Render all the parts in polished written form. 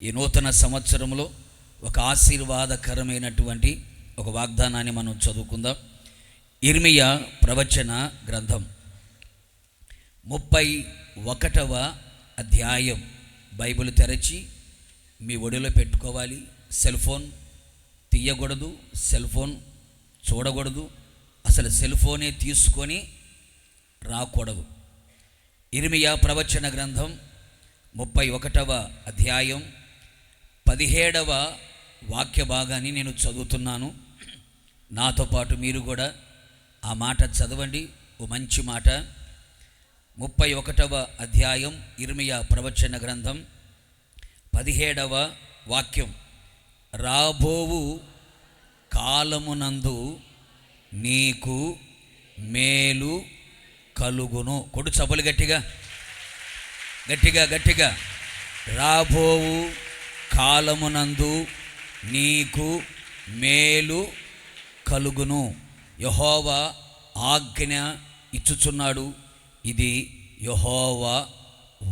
ఈ నూతన సంవత్సరంలో ఒక ఆశీర్వాదకరమైనటువంటి ఒక వాగ్దానాన్ని మనం చదువుకుందాం. ఇర్మియా ప్రవచన గ్రంథం 31వ అధ్యాయం. బైబిల్ తెరచి మీ ఒడిలో పెట్టుకోవాలి. సెల్ ఫోన్ తీయకూడదు, సెల్ ఫోన్ చూడకూడదు, అసలు సెల్ ఫోనే తీసుకొని రాకూడదు. ఇర్మియా ప్రవచన గ్రంథం 31వ అధ్యాయం 17వ వాక్య భాగాన్ని నేను చదువుతున్నాను. నాతో పాటు మీరు కూడా ఆ మాట చదవండి. ఓ మంచి మాట. 31వ అధ్యాయం ఇర్మియా ప్రవచన గ్రంథం 17వ వాక్యం. రాబోవు కాలమునందు నీకు మేలు కలుగును. కొడు చపలు గట్టిగా గట్టిగా గట్టిగా. రాబోవు కాలమునందు నీకు మేలు కలుగును. యెహోవా ఆజ్ఞ ఇచ్చుచున్నాడు. ఇది యెహోవా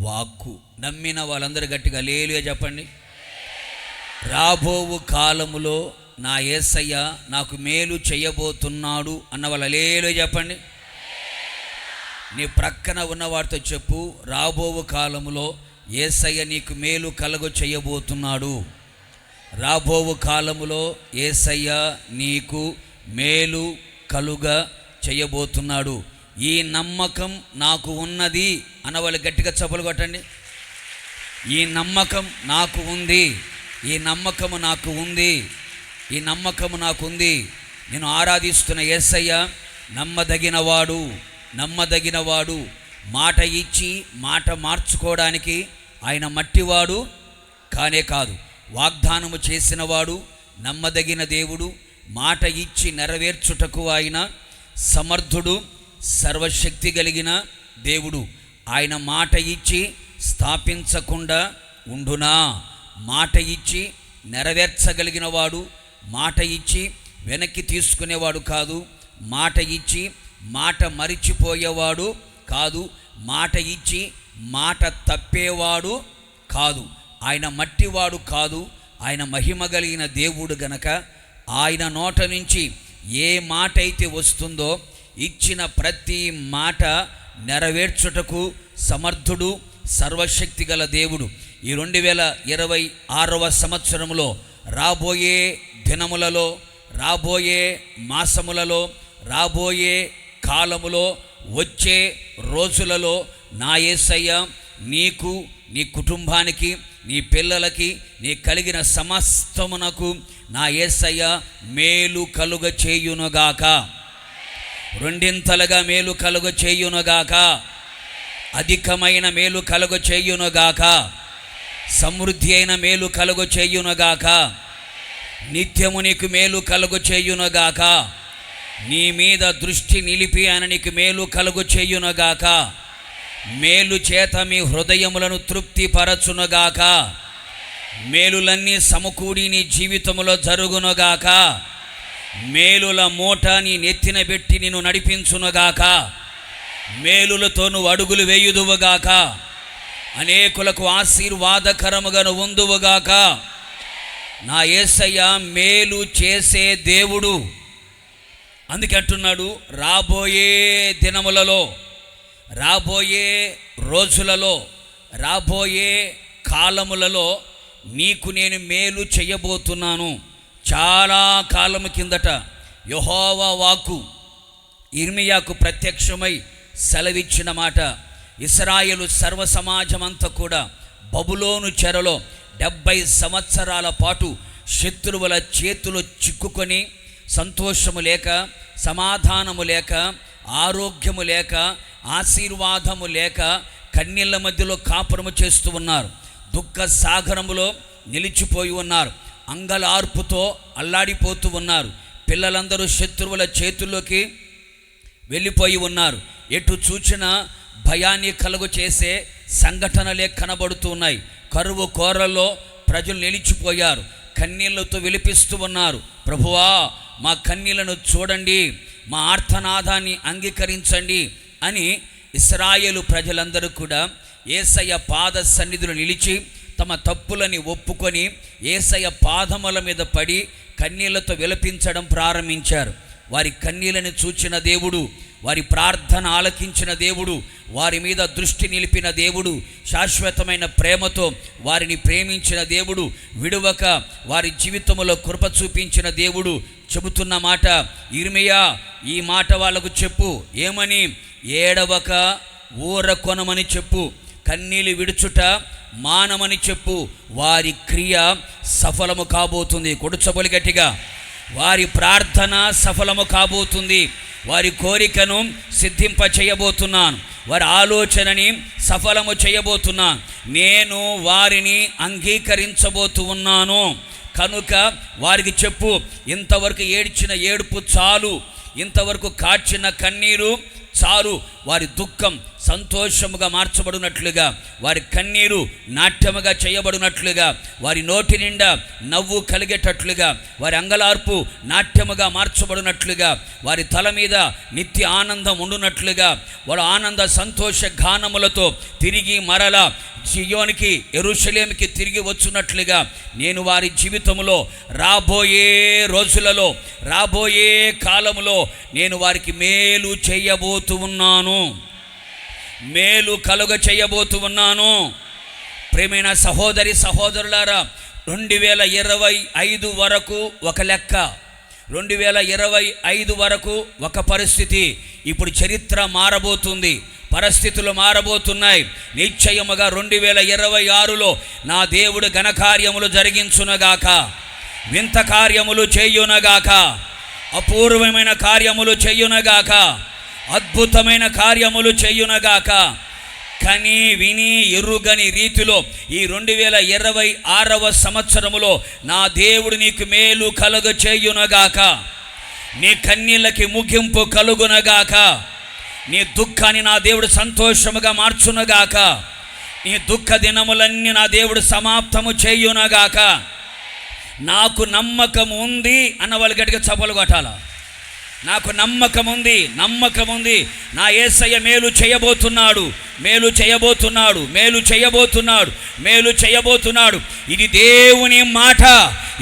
వాక్కు. నమ్మిన వాళ్ళందరూ గట్టిగా హల్లెలూయా చెప్పండి. రాబోవు కాలములో నా యేసయ్య నాకు మేలు చేయబోతున్నాడు అన్న వాళ్ళు హల్లెలూయా చెప్పండి. నీ ప్రక్కన ఉన్నవాడితో చెప్పు, రాబోవు కాలములో యేసయ్య నీకు మేలు కలుగ చేయబోతున్నాడు. రాబోవు కాలములో యేసయ్య నీకు మేలు కలుగ చేయబోతున్నాడు. ఈ నమ్మకం నాకు ఉన్నది అన్నవాళ్ళు గట్టిగా చప్పలు కొట్టండి. ఈ నమ్మకం నాకు ఉంది, ఈ నమ్మకము నాకు ఉంది, ఈ నమ్మకము నాకు ఉంది. నేను ఆరాధిస్తున్న యేసయ్య నమ్మదగినవాడు, నమ్మదగినవాడు. మాట ఇచ్చి మాట మార్చుకోవడానికి ఆయన మట్టివాడు కానే కాదు. వాగ్దానము చేసినవాడు, నమ్మదగిన దేవుడు. మాట ఇచ్చి నెరవేర్చుటకు ఆయన సమర్థుడు, సర్వశక్తి కలిగిన దేవుడు. ఆయన మాట ఇచ్చి స్థాపించకుండా ఉండునా? మాట ఇచ్చి నెరవేర్చగలిగిన వాడు, మాట ఇచ్చి వెనక్కి తీసుకునేవాడు కాదు. మాట ఇచ్చి మాట మరిచిపోయేవాడు కాదు. మాట ఇచ్చి మాట తప్పేవాడు కాదు. ఆయన మట్టివాడు కాదు. ఆయన మహిమ కలిగిన దేవుడు గనక ఆయన నోట నుంచి ఏ మాట అయితే వస్తుందో ఇచ్చిన ప్రతి మాట నెరవేర్చుటకు సమర్థుడు, సర్వశక్తి గల దేవుడు. ఈ 2026వ సంవత్సరంలో రాబోయే దినములలో, రాబోయే మాసములలో, రాబోయే కాలములో, వచ్చే రోజులలో నా యేసయ్య నీకు, నీ కుటుంబానికి, నీ పిల్లలకి, నీ కలిగిన సమస్తమునకు నా యేసయ్య మేలు కలుగ చేయునుగాక. రెండింతలుగా మేలు కలుగ చేయునుగాక. అధికమైన మేలు కలుగ చేయునుగాక. సమృద్ధి అయిన మేలు కలుగ చేయునుగాక. నిత్యము నీకు మేలు కలుగ చేయునుగాక. నీ మీద దృష్టి నిలిపి ఆయన నీకు మేలు కలుగు చేయునుగాక. మేలు చేత మీ హృదయములను తృప్తిపరచునుగాక. మేలులన్నీ సమకూడి నీ జీవితములో జరుగునుగాక. మేలుల మూట నీ నెత్తిన పెట్టి నిన్ను నడిపించునుగాక. మేలులతో నువ్వు అడుగులు వేయుదువుగాక. అనేకులకు ఆశీర్వాదకరముగా నువ్వు ఉందువుగాక. నా యేసయ్య మేలు చేసే దేవుడు. అందుకే అంటున్నాడు, రాబోయే దినములలో, రాబోయే రోజులలో, రాబోయే కాలములలో నీకు నేను మేలు చేయబోతున్నాను. చాలా కాలము కిందట యెహోవా వాక్కు ఇర్మియాకు ప్రత్యక్షమై సెలవిచ్చిన మాట. ఇశ్రాయేలు సర్వ సమాజమంతా కూడా బబులోను చెరలో 70 సంవత్సరాల పాటు శత్రువుల చేతులు చిక్కుకొని సంతోషము లేక, సమాధానము లేక, ఆరోగ్యము లేక, ఆశీర్వాదము లేక కన్నీళ్ళ మధ్యలో కాపురము చేస్తూ ఉన్నారు. దుఃఖ సాగరములో నిలిచిపోయి ఉన్నారు. అంగలార్పుతో అల్లాడిపోతూ ఉన్నారు. పిల్లలందరూ శత్రువుల చేతుల్లోకి వెళ్ళిపోయి ఉన్నారు. ఎటు చూచినా భయాన్ని కలుగు చేసే సంఘటనలే కనబడుతూ ఉన్నాయి. కరువు కోరల్లో ప్రజలు నిలిచిపోయారు. కన్నీళ్లతో విలిపిస్తూ ఉన్నారు. ప్రభువా, మా కన్నీళ్లను చూడండి, మా ఆర్తనాదాన్ని అంగీకరించండి అని ఇశ్రాయేలు ప్రజలందరూ కూడా యేసయ్య పాద సన్నిధిలో నిలిచి తమ తప్పులని ఒప్పుకొని యేసయ్య పాదముల మీద పడి కన్నీళ్లతో విలపించడం ప్రారంభించారు. వారి కన్నీళ్ళని చూచిన దేవుడు, వారి ప్రార్థన ఆలకించిన దేవుడు, వారి మీద దృష్టి నిలిపిన దేవుడు, శాశ్వతమైన ప్రేమతో వారిని ప్రేమించిన దేవుడు, విడువక వారి జీవితంలో కృప చూపించిన దేవుడు చెబుతున్న మాట, ఇర్మియా ఈ మాట వాళ్ళకు చెప్పు, ఏమని? ఏడవక ఊరకొనమని చెప్పు, కన్నీళ్ళు విడుచుట మానమని చెప్పు, వారి క్రియ సఫలము కాబోతుంది. కొడుచబోలి గట్టిగా, వారి ప్రార్థన సఫలము కాబోతుంది. వారి కోరికను సిద్ధింప చేయబోతున్నాను, వారి ఆలోచనని సఫలము చేయబోతున్నాను. నేను వారిని అంగీకరించబోతూ ఉన్నాను. కనుక వారికి చెప్పు, ఇంతవరకు ఏడ్చిన ఏడుపు చాలు, ఇంతవరకు కార్చిన కన్నీరు చాలు. వారి దుఃఖం సంతోషముగా మార్చబడినట్లుగా, వారి కన్నీరు నాట్యముగా చేయబడినట్లుగా, వారి నోటి నిండా నవ్వు కలిగేటట్లుగా, వారి అంగలార్పు నాట్యముగా మార్చబడినట్లుగా, వారి తల మీద నిత్య ఆనందం ఉండునట్లుగా, వారు ఆనంద సంతోష గానములతో తిరిగి మరల సియోనికి యెరూషలేముకి తిరిగి వచ్చున్నట్లుగా నేను వారి జీవితంలో రాబోయే రోజులలో, రాబోయే కాలములో నేను వారికి మేలు చేయబోతూ ఉన్నాను, మేలు కలుగ చేయబోతూ ఉన్నాను. ప్రేమైన సహోదరి సహోదరులారా, 2025 వరకు ఒక లెక్క, 2025 వరకు ఒక పరిస్థితి. ఇప్పుడు చరిత్ర మారబోతుంది, పరిస్థితులు మారబోతున్నాయి. నిశ్చయముగా 2026లో నా దేవుడు ఘనకార్యములు జరిగించునగాక, వింత కార్యములు చేయునగాక, అపూర్వమైన కార్యములు చేయునగాక, అద్భుతమైన కార్యములు చేయునగాక. కని విని ఎరుగని రీతిలో ఈ 2026వ సంవత్సరములో నా దేవుడు నీకు మేలు కలుగ చేయునగాక, నీ కన్నీళ్ళకి ముగింపు కలుగునగాక, నీ దుఃఖాన్ని నా దేవుడు సంతోషముగా మార్చునగాక, నీ దుఃఖ దినములన్నీ నా దేవుడు సమాప్తము చేయునగాక. నాకు నమ్మకం ఉంది అన్న వాళ్ళు గట్టిగా చప్పలు కొట్టాల. నాకు నమ్మకం ఉంది, నమ్మకం ఉంది. నా యేసయ్య మేలు చేయబోతున్నాడు, మేలు చేయబోతున్నాడు, మేలు చేయబోతున్నాడు, మేలు చేయబోతున్నాడు. ఇది దేవుని మాట,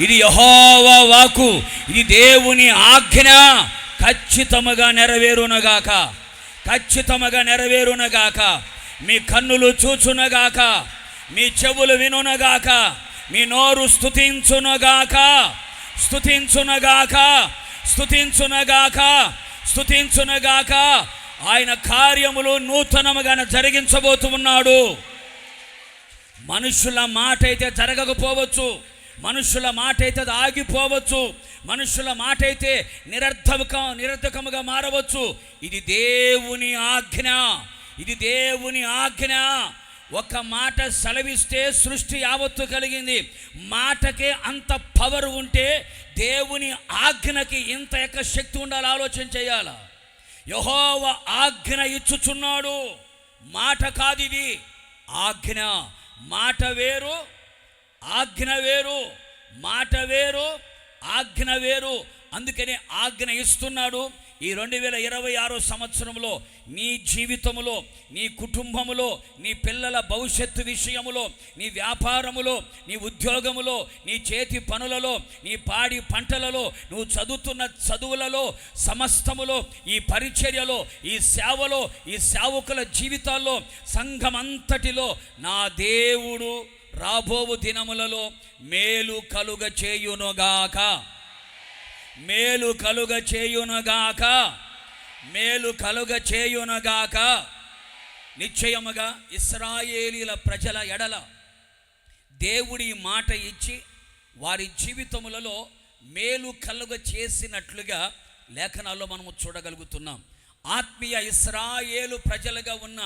ఇది యెహోవా వాక్కు, ఇది దేవుని ఆజ్ఞ. ఖచ్చితముగా నెరవేరునగాక, ఖచ్చితముగా నెరవేరునగాక. మీ కన్నులు చూచునగాక, మీ చెవులు వినునగాక, మీ నోరు స్తుతించునగాక, స్తుతించునగాక, స్తుతించునగాక, స్తుతించునగాక. ఆయన కార్యములు నూతనముగా జరిగించబోతూ ఉన్నాడు. మనుషుల మాట అయితే జరగకపోవచ్చు, మనుషుల మాట అయితే అది ఆగిపోవచ్చు, మనుషుల మాట అయితే నిరర్థకముగా మారవచ్చు. ఇది దేవుని ఆజ్ఞ, ఇది దేవుని ఆజ్ఞ. ఒక మాట సెలవిస్తే సృష్టి యావత్తు కలిగింది. మాటకే అంత పవర్ ఉంటే దేవుని ఆజ్ఞకి ఇంత యొక్క శక్తి ఉండాలి. ఆలోచన చేయాల. యెహోవా ఆజ్ఞ ఇచ్చుచున్నాడు. మాట కాదు ఇది, ఆజ్ఞ. మాట వేరు, ఆజ్ఞ వేరు, మాట వేరు, ఆజ్ఞ వేరు. అందుకనే ఆజ్ఞ ఇస్తున్నాడు. ఈ 2026 సంవత్సరంలో నీ జీవితములో, నీ కుటుంబములో, నీ పిల్లల భవిష్యత్తు విషయములో, నీ వ్యాపారములో, నీ ఉద్యోగములో, నీ చేతి పనులలో, నీ పాడి పంటలలో, నువ్వు చదువుతున్న చదువులలో, సమస్తములో, ఈ పరిచర్యలో, ఈ సేవలో, ఈ సేవకుల జీవితాల్లో, సంఘమంతటిలో నా దేవుడు రాబోవు దినములలో మేలు కలుగ చేయునుగాక, మేలు కలుగ చేయునుగాక, మేలు కలుగ చేయునుగాక. నిశ్చయముగా ఇశ్రాయేలీల ప్రజల ఎడల దేవుడి మాట ఇచ్చి వారి జీవితములలో మేలు కలుగ చేసినట్లుగా లేఖనాల్లో మనము చూడగలుగుతున్నాం. ఆత్మీయ ఇశ్రాయేలు ప్రజలుగా ఉన్న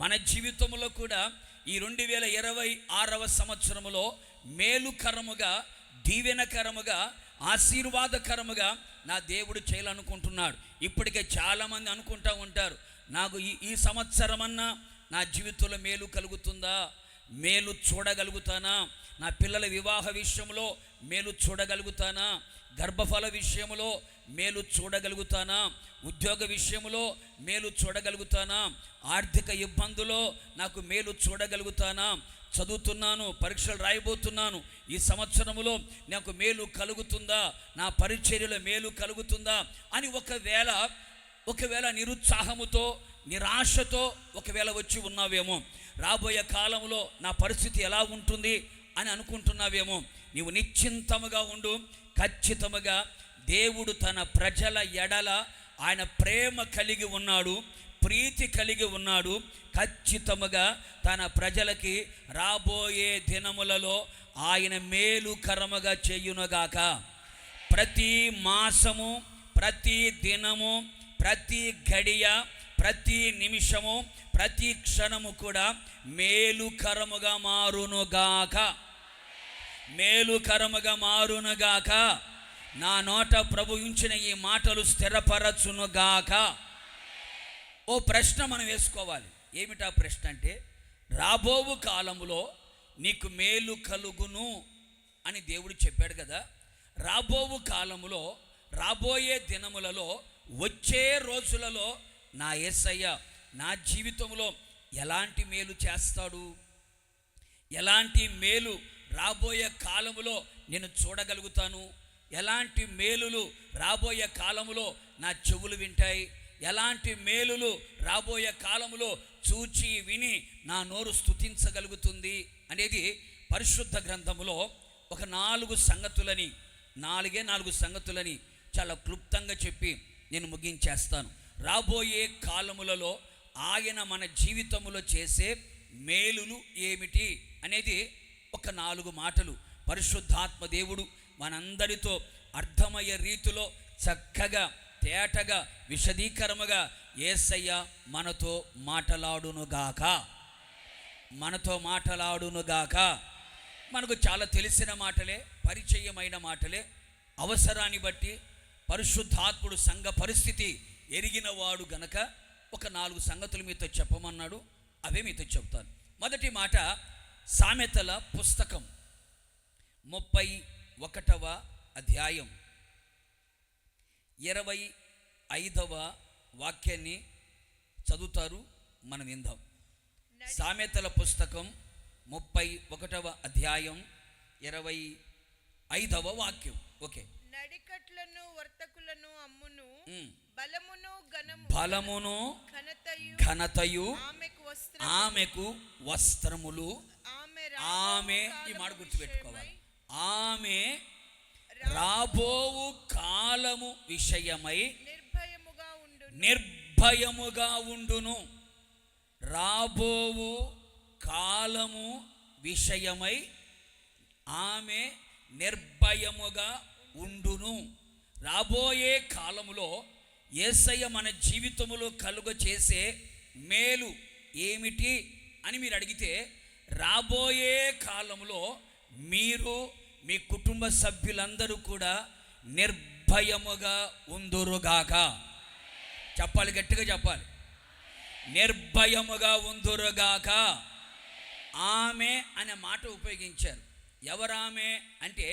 మన జీవితంలో కూడా ఈ 2026వ సంవత్సరములో మేలుకరముగా, దీవెనకరముగా, ఆశీర్వాదకరముగా నా దేవుడు చేయాలనుకుంటున్నాడు. ఇప్పటికే చాలామంది అనుకుంటూ ఉంటారు, నాకు ఈ సంవత్సరమన్నా నా జీవితంలో మేలు కలుగుతుందా, మేలు చూడగలుగుతానా, నా పిల్లల వివాహ విషయంలో మేలు చూడగలుగుతానా, గర్భఫల విషయంలో మేలు చూడగలుగుతానా, ఉద్యోగ విషయంలో మేలు చూడగలుగుతానా, ఆర్థిక ఇబ్బందులో నాకు మేలు చూడగలుగుతానా, చదువుతున్నాను, పరీక్షలు రాయబోతున్నాను, ఈ సంవత్సరంలో నాకు మేలు కలుగుతుందా, నా పరిచర్యలో మేలు కలుగుతుందా అని ఒకవేళ నిరుత్సాహముతో, నిరాశతో ఒకవేళ వచ్చి ఉన్నావేమో. రాబోయే కాలంలో నా పరిస్థితి ఎలా ఉంటుంది అని అనుకుంటున్నావేమో. నీవు నిశ్చింతముగా ఉండు. ఖచ్చితముగా దేవుడు తన ప్రజల ఎడల ఆయన ప్రేమ కలిగి ఉన్నాడు, ప్రీతి కలిగి ఉన్నాడు. ఖచ్చితముగా తన ప్రజలకి రాబోయే దినములలో ఆయన మేలుకరముగా చేయునుగాక. ప్రతి మాసము, ప్రతి దినము, ప్రతి గడియ, ప్రతి నిమిషము, ప్రతి క్షణము కూడా మేలుకరముగా మారునుగాక, మేలుకరముగా మారునుగాక. నా నోట ప్రభు ఉంచిన ఈ మాటలు స్థిరపరచునుగాక. ఓ ప్రశ్న మనం వేసుకోవాలి. ఏమిటా ప్రశ్న అంటే, రాబోవు కాలములో నీకు మేలు కలుగును అని దేవుడు చెప్పాడు కదా. రాబోవు కాలములో, రాబోయే దినములలో, వచ్చే రోజులలో నా యేసయ్య నా జీవితంలో ఎలాంటి మేలు చేస్తాడు, ఎలాంటి మేలు రాబోయే కాలములో నేను చూడగలుగుతాను, ఎలాంటి మేలులు రాబోయే కాలములో నా చెవులు వింటాయి, ఎలాంటి మేలులు రాబోయే కాలములో చూచి విని నా నోరు స్తుతించగలుగుతుంది అనేది పరిశుద్ధ గ్రంథములో ఒక 4 సంగతులని చాలా క్లుప్తంగా చెప్పి నేను ముగించేస్తాను. రాబోయే కాలములలో ఆయన మన జీవితములో చేసే మేలులు ఏమిటి అనేది ఒక 4 మాటలు పరిశుద్ధాత్మ దేవుడు మనందరితో అర్థమయ్యే రీతిలో చక్కగా, తేటగా, విశదీకరముగా యేసయ్య మనతో మాటలాడునుగాక. మనకు చాలా తెలిసిన మాటలే, పరిచయమైన మాటలే. అవసరాన్ని బట్టి పరిశుద్ధాత్ముడు సంఘ పరిస్థితి ఎరిగిన వాడు గనక ఒక 4 సంగతులు మీతో చెప్పమన్నాడు. అవే మీతో చెప్తాను. మొదటి మాట, సామెతల పుస్తకం 31వ అధ్యాయం 25వ వాక్యాన్ని చదువుతారు, మనం విందాం. సామెతల పుస్తకం 31వ అధ్యాయం 25వ వాక్యం. ఓకే. నడికట్లను వర్తకులను అమ్మును, బలమును ఘనతయు ఆమెకు వస్త్రములు. ఆమె, ఈ మాట గుర్తుపెట్టుకోవాలి, ఆమె రాబోవు కాలము విషయమై నిర్భయముగా ఉండును. రాబోవు కాలము విషయమై ఆమె నిర్భయముగా ఉండును. రాబోయే కాలములో యేసయ్య మన జీవితములో కలుగ చేసే మేలు ఏమిటి అని మీరు అడిగితే, రాబోయే కాలంలో మీరు, మీ కుటుంబ సభ్యులందరూ కూడా నిర్భయముగా ఉందురుగాక. చెప్పాలి, గట్టిగా చెప్పాలి. నిర్భయముగా ఉందురుగాక. ఆమె అనే మాట ఉపయోగించారు. ఎవరామె అంటే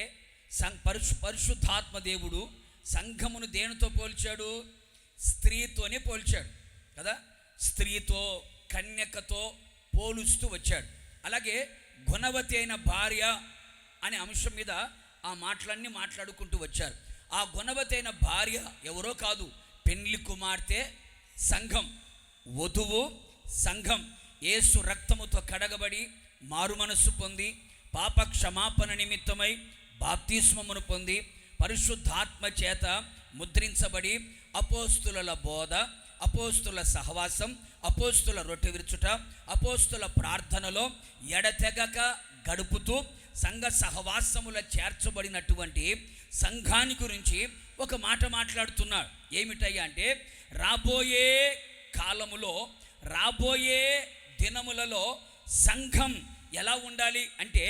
పరిశుద్ధాత్మ దేవుడు సంఘమును దేనితో పోల్చాడు? స్త్రీతోనే పోల్చాడు కదా. స్త్రీతో, కన్యకతో పోలుస్తూ వచ్చాడు. అలాగే గుణవతి అయిన భార్య అనే అంశం మీద ఆ మాటలన్నీ మాట్లాడుకుంటూ వచ్చారు. ఆ గుణవతి అయిన భార్య ఎవరో కాదు, పెండ్లి కుమార్తె సంఘం, వధువు సంఘం. యేసు రక్తముతో కడగబడి మారు మనస్సు పొంది పాప క్షమాపణ నిమిత్తమై బాప్తిస్మమును పొంది పరిశుద్ధాత్మ చేత ముద్రించబడి అపోస్తుల బోధ, అపోస్తుల సహవాసం, అపోస్తుల రొట్టె విరుచుట, అపోస్తుల ప్రార్థనలో ఎడతెగక గడుపుతూ సంఘ సహవాసముల చేర్చబడినటువంటి సంఘాన్ని గురించి ఒక మాట మాట్లాడుతున్నాడు. ఏమిటయ్యా అంటే, రాబోయే కాలములో, రాబోయే దినములలో సంఘం ఎలా ఉండాలి అంటే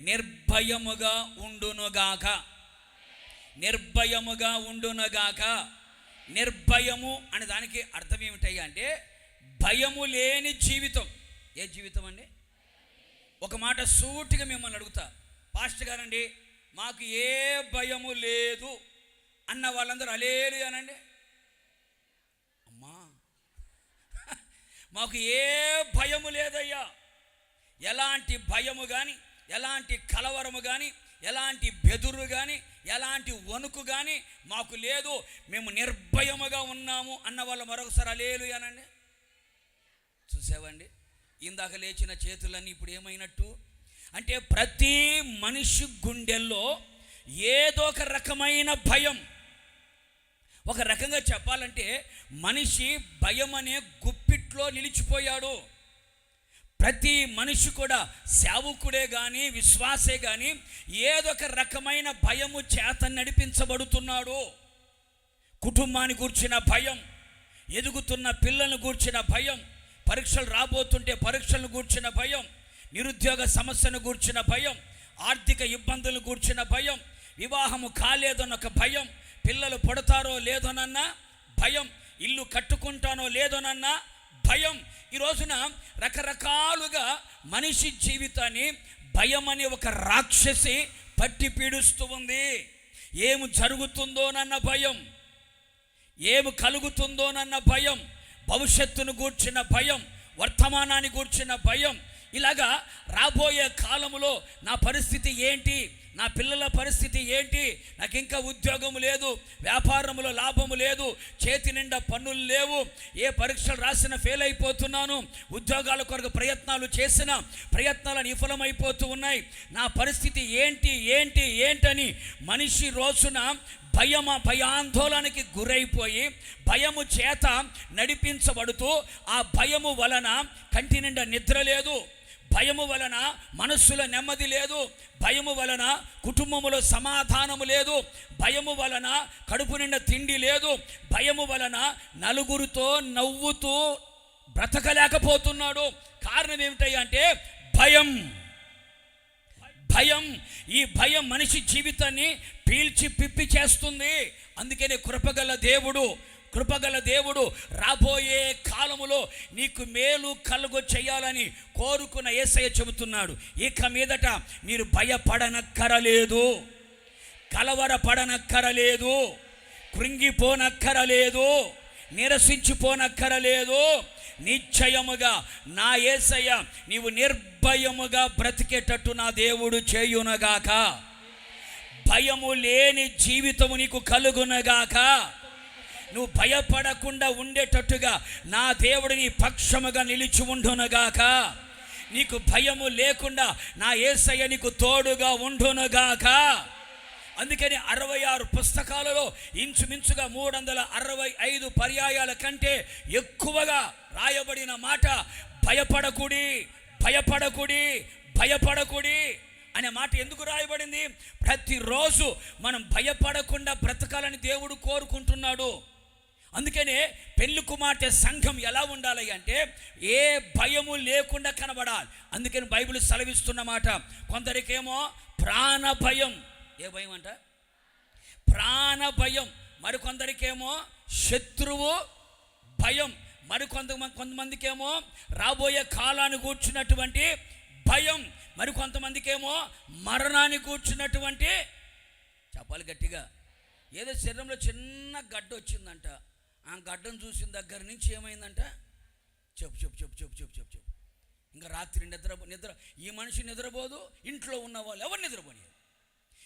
నిర్భయముగా ఉండునుగాక. నిర్భయముగా ఉండునుగాక. నిర్భయము అనే దానికి అర్థం ఏమిటయ్యా అంటే భయము లేని జీవితం. ఏ జీవితం అండి? ఒక మాట సూటిగా మిమ్మల్ని అడుగుతా, పాస్టర్ గారండి మాకు ఏ భయము లేదు అన్న వాళ్ళందరూ హల్లెలూయా అనండి. అమ్మా మాకు ఏ భయము లేదయ్యా, ఎలాంటి భయము కానీ, ఎలాంటి కలవరము కానీ, ఎలాంటి బెదురు కానీ, ఎలాంటి వణుకు కానీ మాకు లేదు, మేము నిర్భయముగా ఉన్నాము అన్న వాళ్ళు మరొకసారి హల్లెలూయా అనండి. చూసావండి, ఇందాక లేచిన చేతులన్నీ ఇప్పుడు ఏమైనట్టు అంటే ప్రతి మనిషి గుండెల్లో ఏదో ఒక రకమైన భయం. ఒక రకంగా చెప్పాలంటే మనిషి భయం అనే గుప్పిట్లో నిలిచిపోయాడు. ప్రతి మనిషి కూడా సేవకుడే కానీ విశ్వాసే కానీ ఏదో ఒక రకమైన భయము చేత నడిపించబడుతున్నాడు. కుటుంబాన్ని గూర్చిన భయం, ఎదుగుతున్న పిల్లలను గూర్చిన భయం, పరీక్షలు రాబోతుంటే పరీక్షలను గూర్చిన భయం, నిరుద్యోగ సమస్యను గూర్చిన భయం, ఆర్థిక ఇబ్బందులను గూర్చిన భయం, వివాహము కాలేదన్న ఒక భయం, పిల్లలు పడతారో లేదోనన్న భయం, ఇల్లు కట్టుకుంటానో లేదోనన్న భయం. ఈ రోజున రకరకాలుగా మనిషి జీవితాన్ని భయం అనే ఒక రాక్షసి పట్టి పీడిస్తూ ఉంది. ఏమి జరుగుతుందోనన్న భయం, ఏమి కలుగుతుందోనన్న భయం, భవిష్యత్తును గూర్చిన భయం, వర్తమానాన్ని గూర్చిన భయం. ఇలాగా రాబోయే కాలములో నా పరిస్థితి ఏంటి, నా పిల్లల పరిస్థితి ఏంటి, నాకు ఇంకా ఉద్యోగం లేదు, వ్యాపారంలో లాభము లేదు, చేతి నిండా పన్నులు లేవు, ఏ పరీక్షలు రాసినా ఫెయిల్ అయిపోతున్నాను, ఉద్యోగాల కొరకు ప్రయత్నాలు చేసిన ప్రయత్నాలను విఫలమైపోతూ ఉన్నాయి, నా పరిస్థితి ఏంటి ఏంటి ఏంటని మనిషి రోజున భయాందోళనకి గురైపోయి భయము చేత నడిపించబడుతూ ఆ భయము వలన కంటి నిండా నిద్ర లేదు, భయము వలన మనస్సులో నెమ్మది లేదు, భయము వలన కుటుంబములో సమాధానము లేదు, భయము వలన కడుపు నిండా తిండి లేదు, భయము వలన నలుగురితో నవ్వుతూ బ్రతకలేకపోతున్నాడు. కారణం ఏమిటంటే భయం. భయం, ఈ భయం మనిషి జీవితాన్ని పీల్చి పిప్పి చేస్తుంది. అందుకనే కృపగల దేవుడు రాబోయే కాలములో నీకు మేలు కలుగ చేయాలని కోరుకున్న యేసయ్య చెబుతున్నాడు. ఇక మీదట మీరు భయపడనక్కరలేదు, కలవరపడనక్కరలేదు, కృంగిపోనక్కరలేదు, నిరసించిపోనక్కరలేదు. నిశ్చయముగా నా యేసయ్య నీవు నిర్భయముగా బ్రతికేటట్టు నా దేవుడు చేయునగాక. భయము లేని జీవితము నీకు కలుగునగాక. నువ్వు భయపడకుండా ఉండేటట్టుగా నా దేవుడు నీ పక్షముగా నిలిచి ఉండునగాక. నీకు భయము లేకుండా నా యేసయ్య నీకు తోడుగా ఉండునగాక. అందుకని 66 పుస్తకాలలో ఇంచుమించుగా 365 పర్యాయాల కంటే ఎక్కువగా రాయబడిన మాట భయపడకుడి, భయపడకుడి, భయపడకుడి అనే మాట ఎందుకు రాయబడింది? ప్రతిరోజు మనం భయపడకుండా బ్రతకాలని దేవుడు కోరుకుంటున్నాడు. అందుకనే పెళ్లి కుమార్తె సంఘం ఎలా ఉండాలి అంటే ఏ భయము లేకుండా కనబడాలి. అందుకని బైబిల్ సెలవిస్తున్న మాట, కొందరికేమో ప్రాణ భయం. ఏ భయం అంట? ప్రాణ భయం. మరికొందరికేమో శత్రువు భయం. కొంతమందికేమో రాబోయే కాలాన్ని కూర్చున్నటువంటి భయం. మరికొంతమందికేమో మరణాన్ని కూర్చున్నటువంటి, చెప్పాలి గట్టిగా, ఏదో శరీరంలో చిన్న గడ్డ వచ్చిందంట, ఆ గడ్డను చూసిన దగ్గర నుంచి ఏమైందంట, చెప్పు చెప్పు చెప్పు చెప్పు చెప్పు చెప్పు చెప్పు ఇంకా రాత్రి నిద్ర ఈ మనిషి నిద్రపోదు, ఇంట్లో ఉన్న వాళ్ళు ఎవరు నిద్రపోని.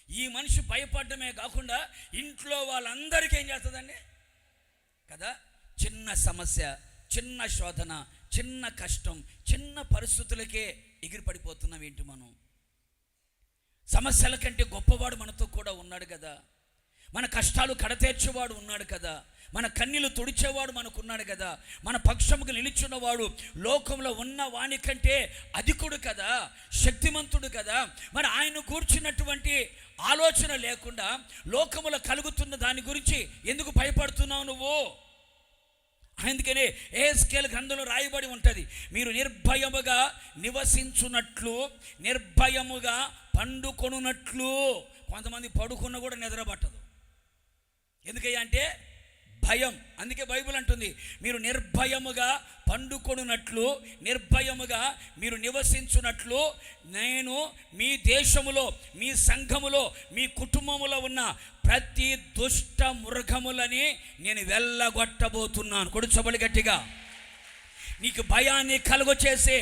ఈ మనిషి భయపడమే కాకుండా ఇంట్లో వాళ్ళందరికీ ఏం చేస్తుందండి కదా, చిన్న సమస్య, చిన్న శోధన, చిన్న కష్టం, చిన్న పరిస్థితులకే ఎగిరిపడిపోతున్నాం. ఏంటి మనం? సమస్యల కంటే గొప్పవాడు మనతో కూడా ఉన్నాడు కదా, మన కష్టాలు కడతీర్చేవాడు ఉన్నాడు కదా, మన కన్నీళ్లు తుడిచేవాడు మనకున్నాడు కదా, మన పక్షముకు నిలిచున్నవాడు లోకంలో ఉన్న వాని కంటే అధికుడు కదా, శక్తిమంతుడు కదా. మరి ఆయన కూర్చున్నటువంటి ఆలోచన లేకుండా లోకములో కలుగుతున్న దాని గురించి ఎందుకు భయపడుతున్నావు నువ్వు? అందుకనే యెహెజ్కేలు గ్రంథంలో రాయబడి ఉంటుంది, మీరు నిర్భయముగా నివసించున్నట్లు, నిర్భయముగా పండుకొనున్నట్లు. కొంతమంది పడుకున్న కూడా నిద్ర పట్టదు. ఎందుకయ్యా అంటే భయం. అందుకే బైబిల్ అంటుంది, మీరు నిర్భయముగా పండుకొనున్నట్లు, నిర్భయముగా మీరు నివసించున్నట్లు నేను మీ దేశములో, మీ సంఘములో, మీ కుటుంబములో ఉన్న ప్రతి దుష్ట మృగములని నేను వెళ్ళగొట్టబోతున్నాను. కొడుచబడి గట్టిగా. నీకు భయాన్ని కలుగచేసే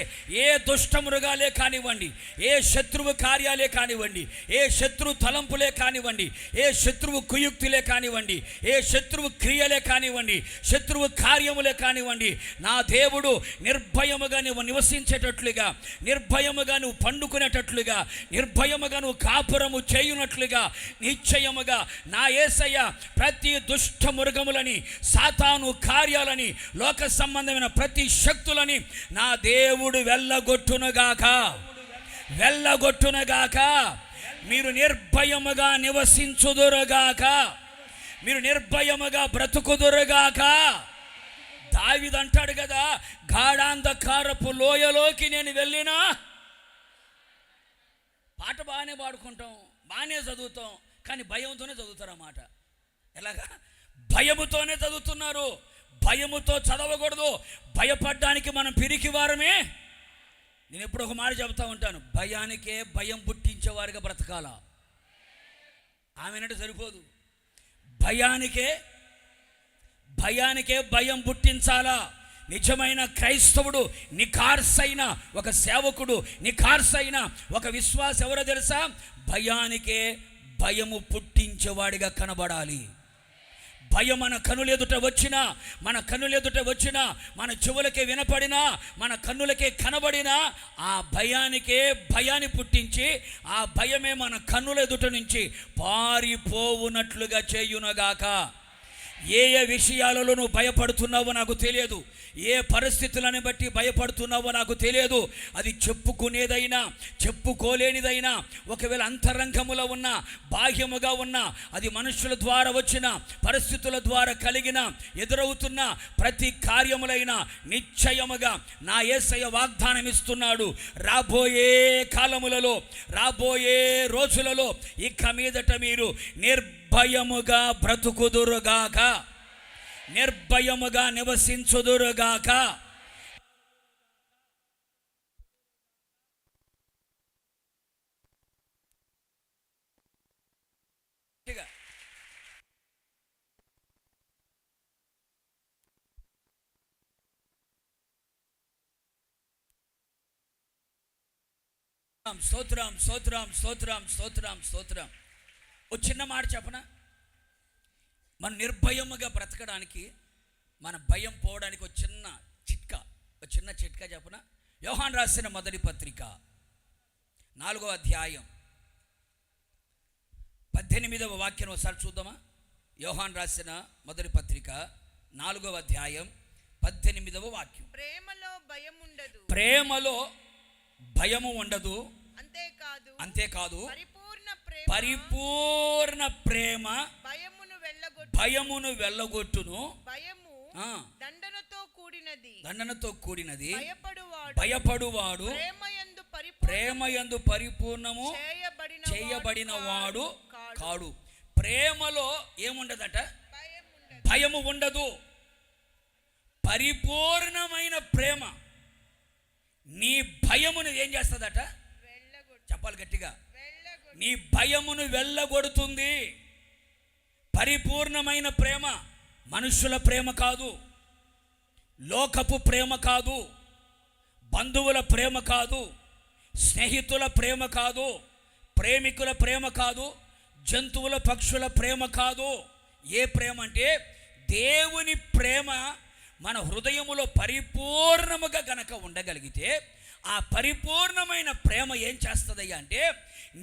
ఏ దుష్ట మృగాలే కానివ్వండి, ఏ శత్రువు కార్యాలే కానివ్వండి, ఏ శత్రు తలంపులే కానివ్వండి, ఏ శత్రువు కుయుక్తులే కానివ్వండి, ఏ శత్రువు క్రియలే కానివ్వండి, శత్రువు కార్యములే కానివ్వండి, నా దేవుడు నిర్భయముగా నువ్వు నివసించేటట్లుగా, నిర్భయముగా నువ్వు పండుకునేటట్లుగా, నిర్భయముగా నువ్వు కాపురము చేయునట్లుగా నిశ్చయముగా నా యేసయ్య ప్రతి దుష్ట మృగములని, సాతాను కార్యాలని, లోక సంబంధమైన ప్రతి శక్తులని నా దేవుడు వెళ్ళగొట్టునుగాక. మీరు నిర్భయముగా నివసించుదురుగాక, మీరు నిర్భయముగా బ్రతుకుదురుగాక. దావీదు అంటాడు కదా, గాఢాంధకారపు లోయలోకి నేను వెళ్ళినా. పాట బాగానే పాడుకుంటాం, బాగానే చదువుతాం, కానీ భయంతోనే చదువుతారు అన్నమాట. ఎలాగా? భయముతోనే చదువుతున్నారు. భయముతో చదవకూడదు. భయపడ్డానికి మనం పిరికి వారమే. నేను ఎప్పుడు ఒక మాట చెబుతూ ఉంటాను, భయానికే భయం పుట్టించేవారిగా బ్రతకాల. ఆమెనంటే సరిపోదు. భయానికే భయం పుట్టించాలా. నిజమైన క్రైస్తవుడు, నిఖార్సైన ఒక సేవకుడు, నిఖార్సైన ఒక విశ్వాస ఎవరో తెలుసా? భయానికే భయము పుట్టించేవాడిగా కనబడాలి. భయం మన కనులెదుట వచ్చినా, మన చెవులకే వినపడినా, మన కన్నులకే కనబడినా, ఆ భయాన్ని పుట్టించి ఆ భయమే మన కన్నులెదుట నుంచి పారిపోవునట్లుగా చేయునగాక. ఏ విషయాలలో నువ్వు భయపడుతున్నావో నాకు తెలియదు, ఏ పరిస్థితులను బట్టి భయపడుతున్నావో నాకు తెలియదు. అది చెప్పుకునేదైనా, చెప్పుకోలేనిదైనా, ఒకవేళ అంతరంగములో ఉన్న, బాహ్యముగా ఉన్న, అది మనుషుల ద్వారా వచ్చిన, పరిస్థితుల ద్వారా కలిగిన, ఎదురవుతున్న ప్రతి కార్యములైనా నిశ్చయముగా నా యేసయ్య వాగ్దానం ఇస్తున్నాడు. రాబోయే కాలములలో, రాబోయే రోజులలో ఇక మీదట మీరు నిర్భయముగా బ్రతుకుదురుగాక, నిర్భయముగా నివసించుదురుగాక. స్తోత్రం స్తోత్రం స్తోత్రం స్తోత్రం స్తోత్రం. ఓ చిన్న మాట చెప్పనా? మనం నిర్భయముగా బ్రతకడానికి, మన భయం పోవడానికి ఒక చిన్న చిట్కా చెప్పనా? యోహాను రాసిన మొదటి పత్రిక 4వ అధ్యాయం 18వ వాక్యం ఒకసారి చూద్దామా? యోహాను రాసిన మొదటి పత్రిక 4వ అధ్యాయం 18వ వాక్యం. ప్రేమలో భయము ఉండదు, అంతేకాదు పరిపూర్ణ ప్రేమ భయమును వెళ్ళగొట్టును. దండనతో కూడినది. భయపడువాడు ప్రేమయందు పరిపూర్ణము చేయబడిన వాడు కాడు. ప్రేమలో ఏముండదట? భయము ఉండదు. పరిపూర్ణమైన ప్రేమ నీ భయమును ఏం చేస్తుందట? చెప్పాలి గట్టిగా. నీ భయమును వెళ్ళగొడుతుంది. పరిపూర్ణమైన ప్రేమ మనుషుల ప్రేమ కాదు, లోకపు ప్రేమ కాదు, బంధువుల ప్రేమ కాదు, స్నేహితుల ప్రేమ కాదు, ప్రేమికుల ప్రేమ కాదు, జంతువుల పక్షుల ప్రేమ కాదు. ఏ ప్రేమ అంటే దేవుని ప్రేమ మన హృదయములో పరిపూర్ణముగా గనక ఉండగలిగితే, ఆ పరిపూర్ణమైన ప్రేమ ఏం చేస్తుందయ్యా అంటే,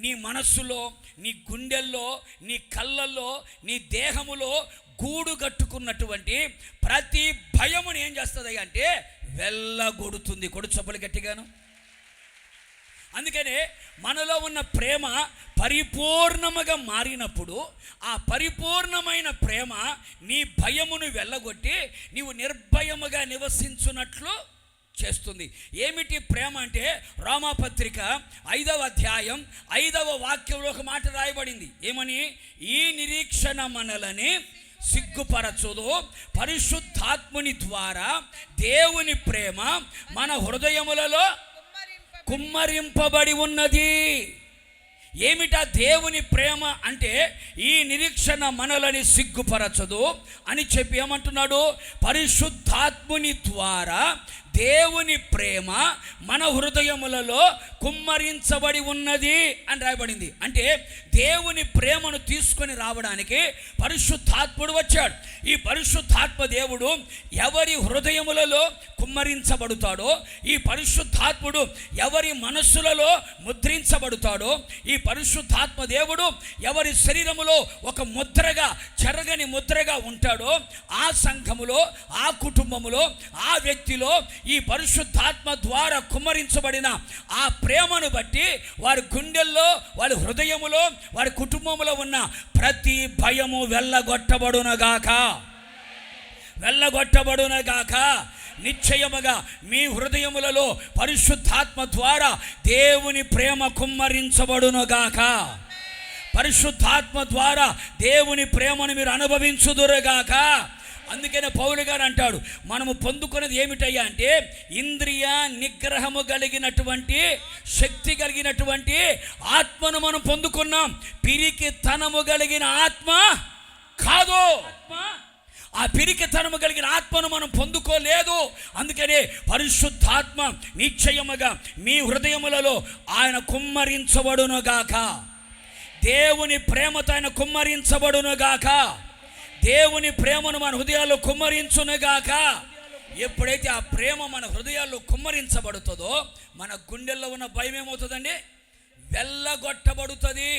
నీ మనస్సులో, నీ గుండెల్లో, నీ కళ్ళల్లో, నీ దేహములో గూడు కట్టుకున్నటువంటి ప్రతి భయముని ఏం చేస్తుందయ్యా అంటే వెళ్ళగొడుతుంది. కొడు చప్పలు గట్టిగాను. అందుకనే మనలో ఉన్న ప్రేమ పరిపూర్ణముగా మారినప్పుడు, ఆ పరిపూర్ణమైన ప్రేమ నీ భయమును వెళ్ళగొట్టి నీవు నిర్భయముగా నివసించున్నట్లు చేస్తుంది. ఏమిటి ప్రేమ అంటే, రోమాపత్రిక 5వ అధ్యాయం 5వ వాక్యంలో ఒక మాట రాయబడింది. ఏమని? ఈ నిరీక్షణ మనలని సిగ్గుపరచుదు, పరిశుద్ధాత్ముని ద్వారా దేవుని ప్రేమ మన హృదయములలో కుమ్మరింపబడి ఉన్నది. ఏమిటా దేవుని ప్రేమ అంటే, ఈ నిరీక్షణ మనలని సిగ్గుపరచదు అని చెప్పి ఏమంటున్నాడు? పరిశుద్ధాత్ముని ద్వారా దేవుని ప్రేమ మన హృదయములలో కుమ్మరించబడి ఉన్నది అని రాయబడింది. అంటే దేవుని ప్రేమను తీసుకొని రావడానికి పరిశుద్ధాత్ముడు వచ్చాడు. ఈ పరిశుద్ధాత్మ దేవుడు ఎవరి హృదయములలో కుమ్మరించబడతాడో, ఈ పరిశుద్ధాత్ముడు ఎవరి మనస్సులలో ముద్రించబడతాడో, ఈ పరిశుద్ధాత్మ దేవుడు ఎవరి శరీరములో ఒక ముద్రగా, చెరగని ముద్రగా ఉంటాడో, ఆ సంఘములో, ఆ కుటుంబములో, ఆ వ్యక్తిలో ఈ పరిశుద్ధాత్మ ద్వారా కుమ్మరించబడిన ఆ ప్రేమను బట్టి వారి గుండెల్లో, వారి హృదయములో, వారి కుటుంబములో ఉన్న ప్రతి భయము వెళ్ళగొట్టబడునగాక, వెళ్ళగొట్టబడునగాక. నిశ్చయముగా మీ హృదయములలో పరిశుద్ధాత్మ ద్వారా దేవుని ప్రేమ కుమ్మరించబడునుగాక. పరిశుద్ధాత్మ ద్వారా దేవుని ప్రేమను మీరు అనుభవించుదురుగాక. అందుకనే పౌలు గారు అంటాడు, మనము పొందుకున్నది ఏమిటయ్యా అంటే ఇంద్రియ నిగ్రహము కలిగినటువంటి, శక్తి కలిగినటువంటి ఆత్మను మనం పొందుకున్నాం. పిరికితనము కలిగిన ఆత్మ కాదు. ఆ పిరికితనము కలిగిన ఆత్మను మనం పొందుకోలేదు. అందుకనే పరిశుద్ధాత్మ నిశ్చయముగా మీ హృదయములలో ఆయన కుమ్మరించబడునుగాక. దేవుని ప్రేమతో ఆయన కుమ్మరించబడునుగాక. దేవుని ప్రేమను మన హృదయాల్లో కుమ్మరించునుగాక. ఎప్పుడైతే ఆ ప్రేమ మన హృదయాల్లో కుమ్మరించబడుతుందో మన గుండెల్లో ఉన్న భయం ఏమవుతుందండి? వెళ్ళగొట్టబడుతుంది,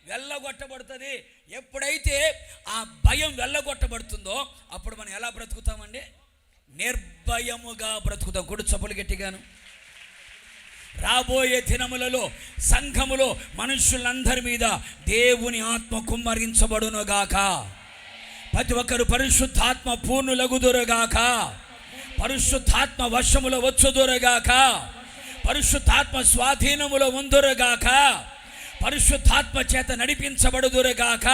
వెళ్ళగొట్టబడుతుంది. ఎప్పుడైతే ఆ భయం వెళ్ళగొట్టబడుతుందో అప్పుడు మనం ఎలా బ్రతుకుతామండి? నిర్భయముగా బ్రతుకుతాం. కొడు చప్పులు గట్టిగాను. రాబోయే దినములలో సంఘములో మనుషులందరి మీద దేవుని ఆత్మ కుమ్మరించబడునుగాక. ప్రతి ఒక్కరు పరిశుద్ధాత్మ పూర్ణులగుదురుగాక. పరిశుద్ధాత్మ వశములో వచ్చుదురుగాక. పరిశుద్ధాత్మ స్వాధీనములో ఉందురుగాక. పరిశుద్ధాత్మ చేత నడిపించబడుదురుగాక.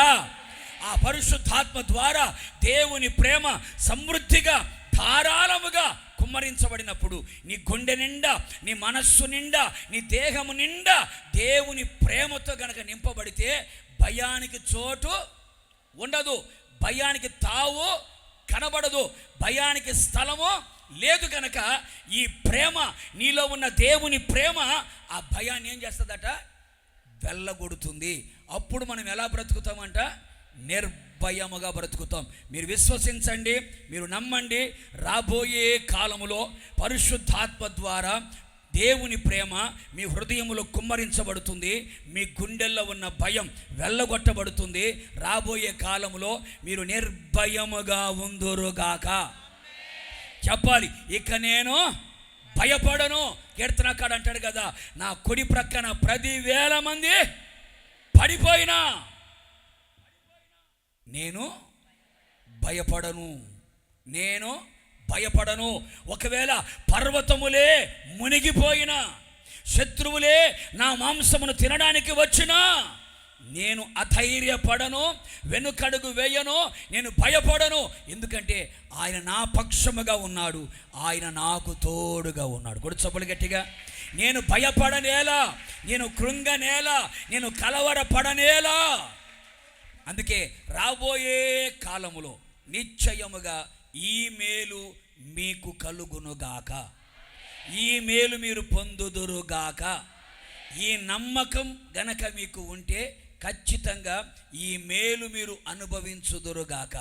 ఆ పరిశుద్ధాత్మ ద్వారా దేవుని ప్రేమ సమృద్ధిగా, ధారాళముగా కుమ్మరించబడినప్పుడు నీ గుండె నిండా, నీ మనస్సు నిండా, నీ దేహము నిండా దేవుని ప్రేమతో గనక నింపబడితే భయానికి చోటు ఉండదు, భయానికి తావు కనబడదు, భయానికి స్థలము లేదు. కనుక ఈ ప్రేమ, నీలో ఉన్న దేవుని ప్రేమ ఆ భయాన్ని ఏం చేస్తుందట? వెళ్ళగొడుతుంది. అప్పుడు మనం ఎలా బ్రతుకుతామంట? నిర్భయముగా బ్రతుకుతాం. మీరు విశ్వసించండి, మీరు నమ్మండి. రాబోయే కాలములో పరిశుద్ధాత్మ ద్వారా దేవుని ప్రేమ మీ హృదయములో కుమ్మరించబడుతుంది. మీ గుండెల్లో ఉన్న భయం వెళ్ళగొట్టబడుతుంది. రాబోయే కాలములో మీరు నిర్భయముగా ఉందురుగాక. చెప్పాలి, ఇక నేను భయపడను. కీర్తనకాడు అంటాడు కదా, నా కుడి ప్రక్కన 10,000 మంది పడిపోయినా నేను భయపడను, నేను భయపడను. ఒకవేళ పర్వతములే మునిగిపోయినా, శత్రువులే నా మాంసమును తినడానికి వచ్చినా నేను అధైర్యపడను, వెనుకడుగు వేయను, నేను భయపడను. ఎందుకంటే ఆయన నా పక్షముగా ఉన్నాడు, ఆయన నాకు తోడుగా ఉన్నాడు. కొడు చప్పులు గట్టిగా. నేను భయపడనేలా, నేను కృంగనేలా, నేను కలవరపడనేలా. అందుకే రాబోయే కాలములో నిశ్చయముగా ఈ మేలు మీకు కలుగునుగాక, ఈ మేలు మీరు పొందుదురుగాక. ఈ నమ్మకం గనక మీకు ఉంటే ఖచ్చితంగా ఈ మేలు మీరు అనుభవించుదురుగాక.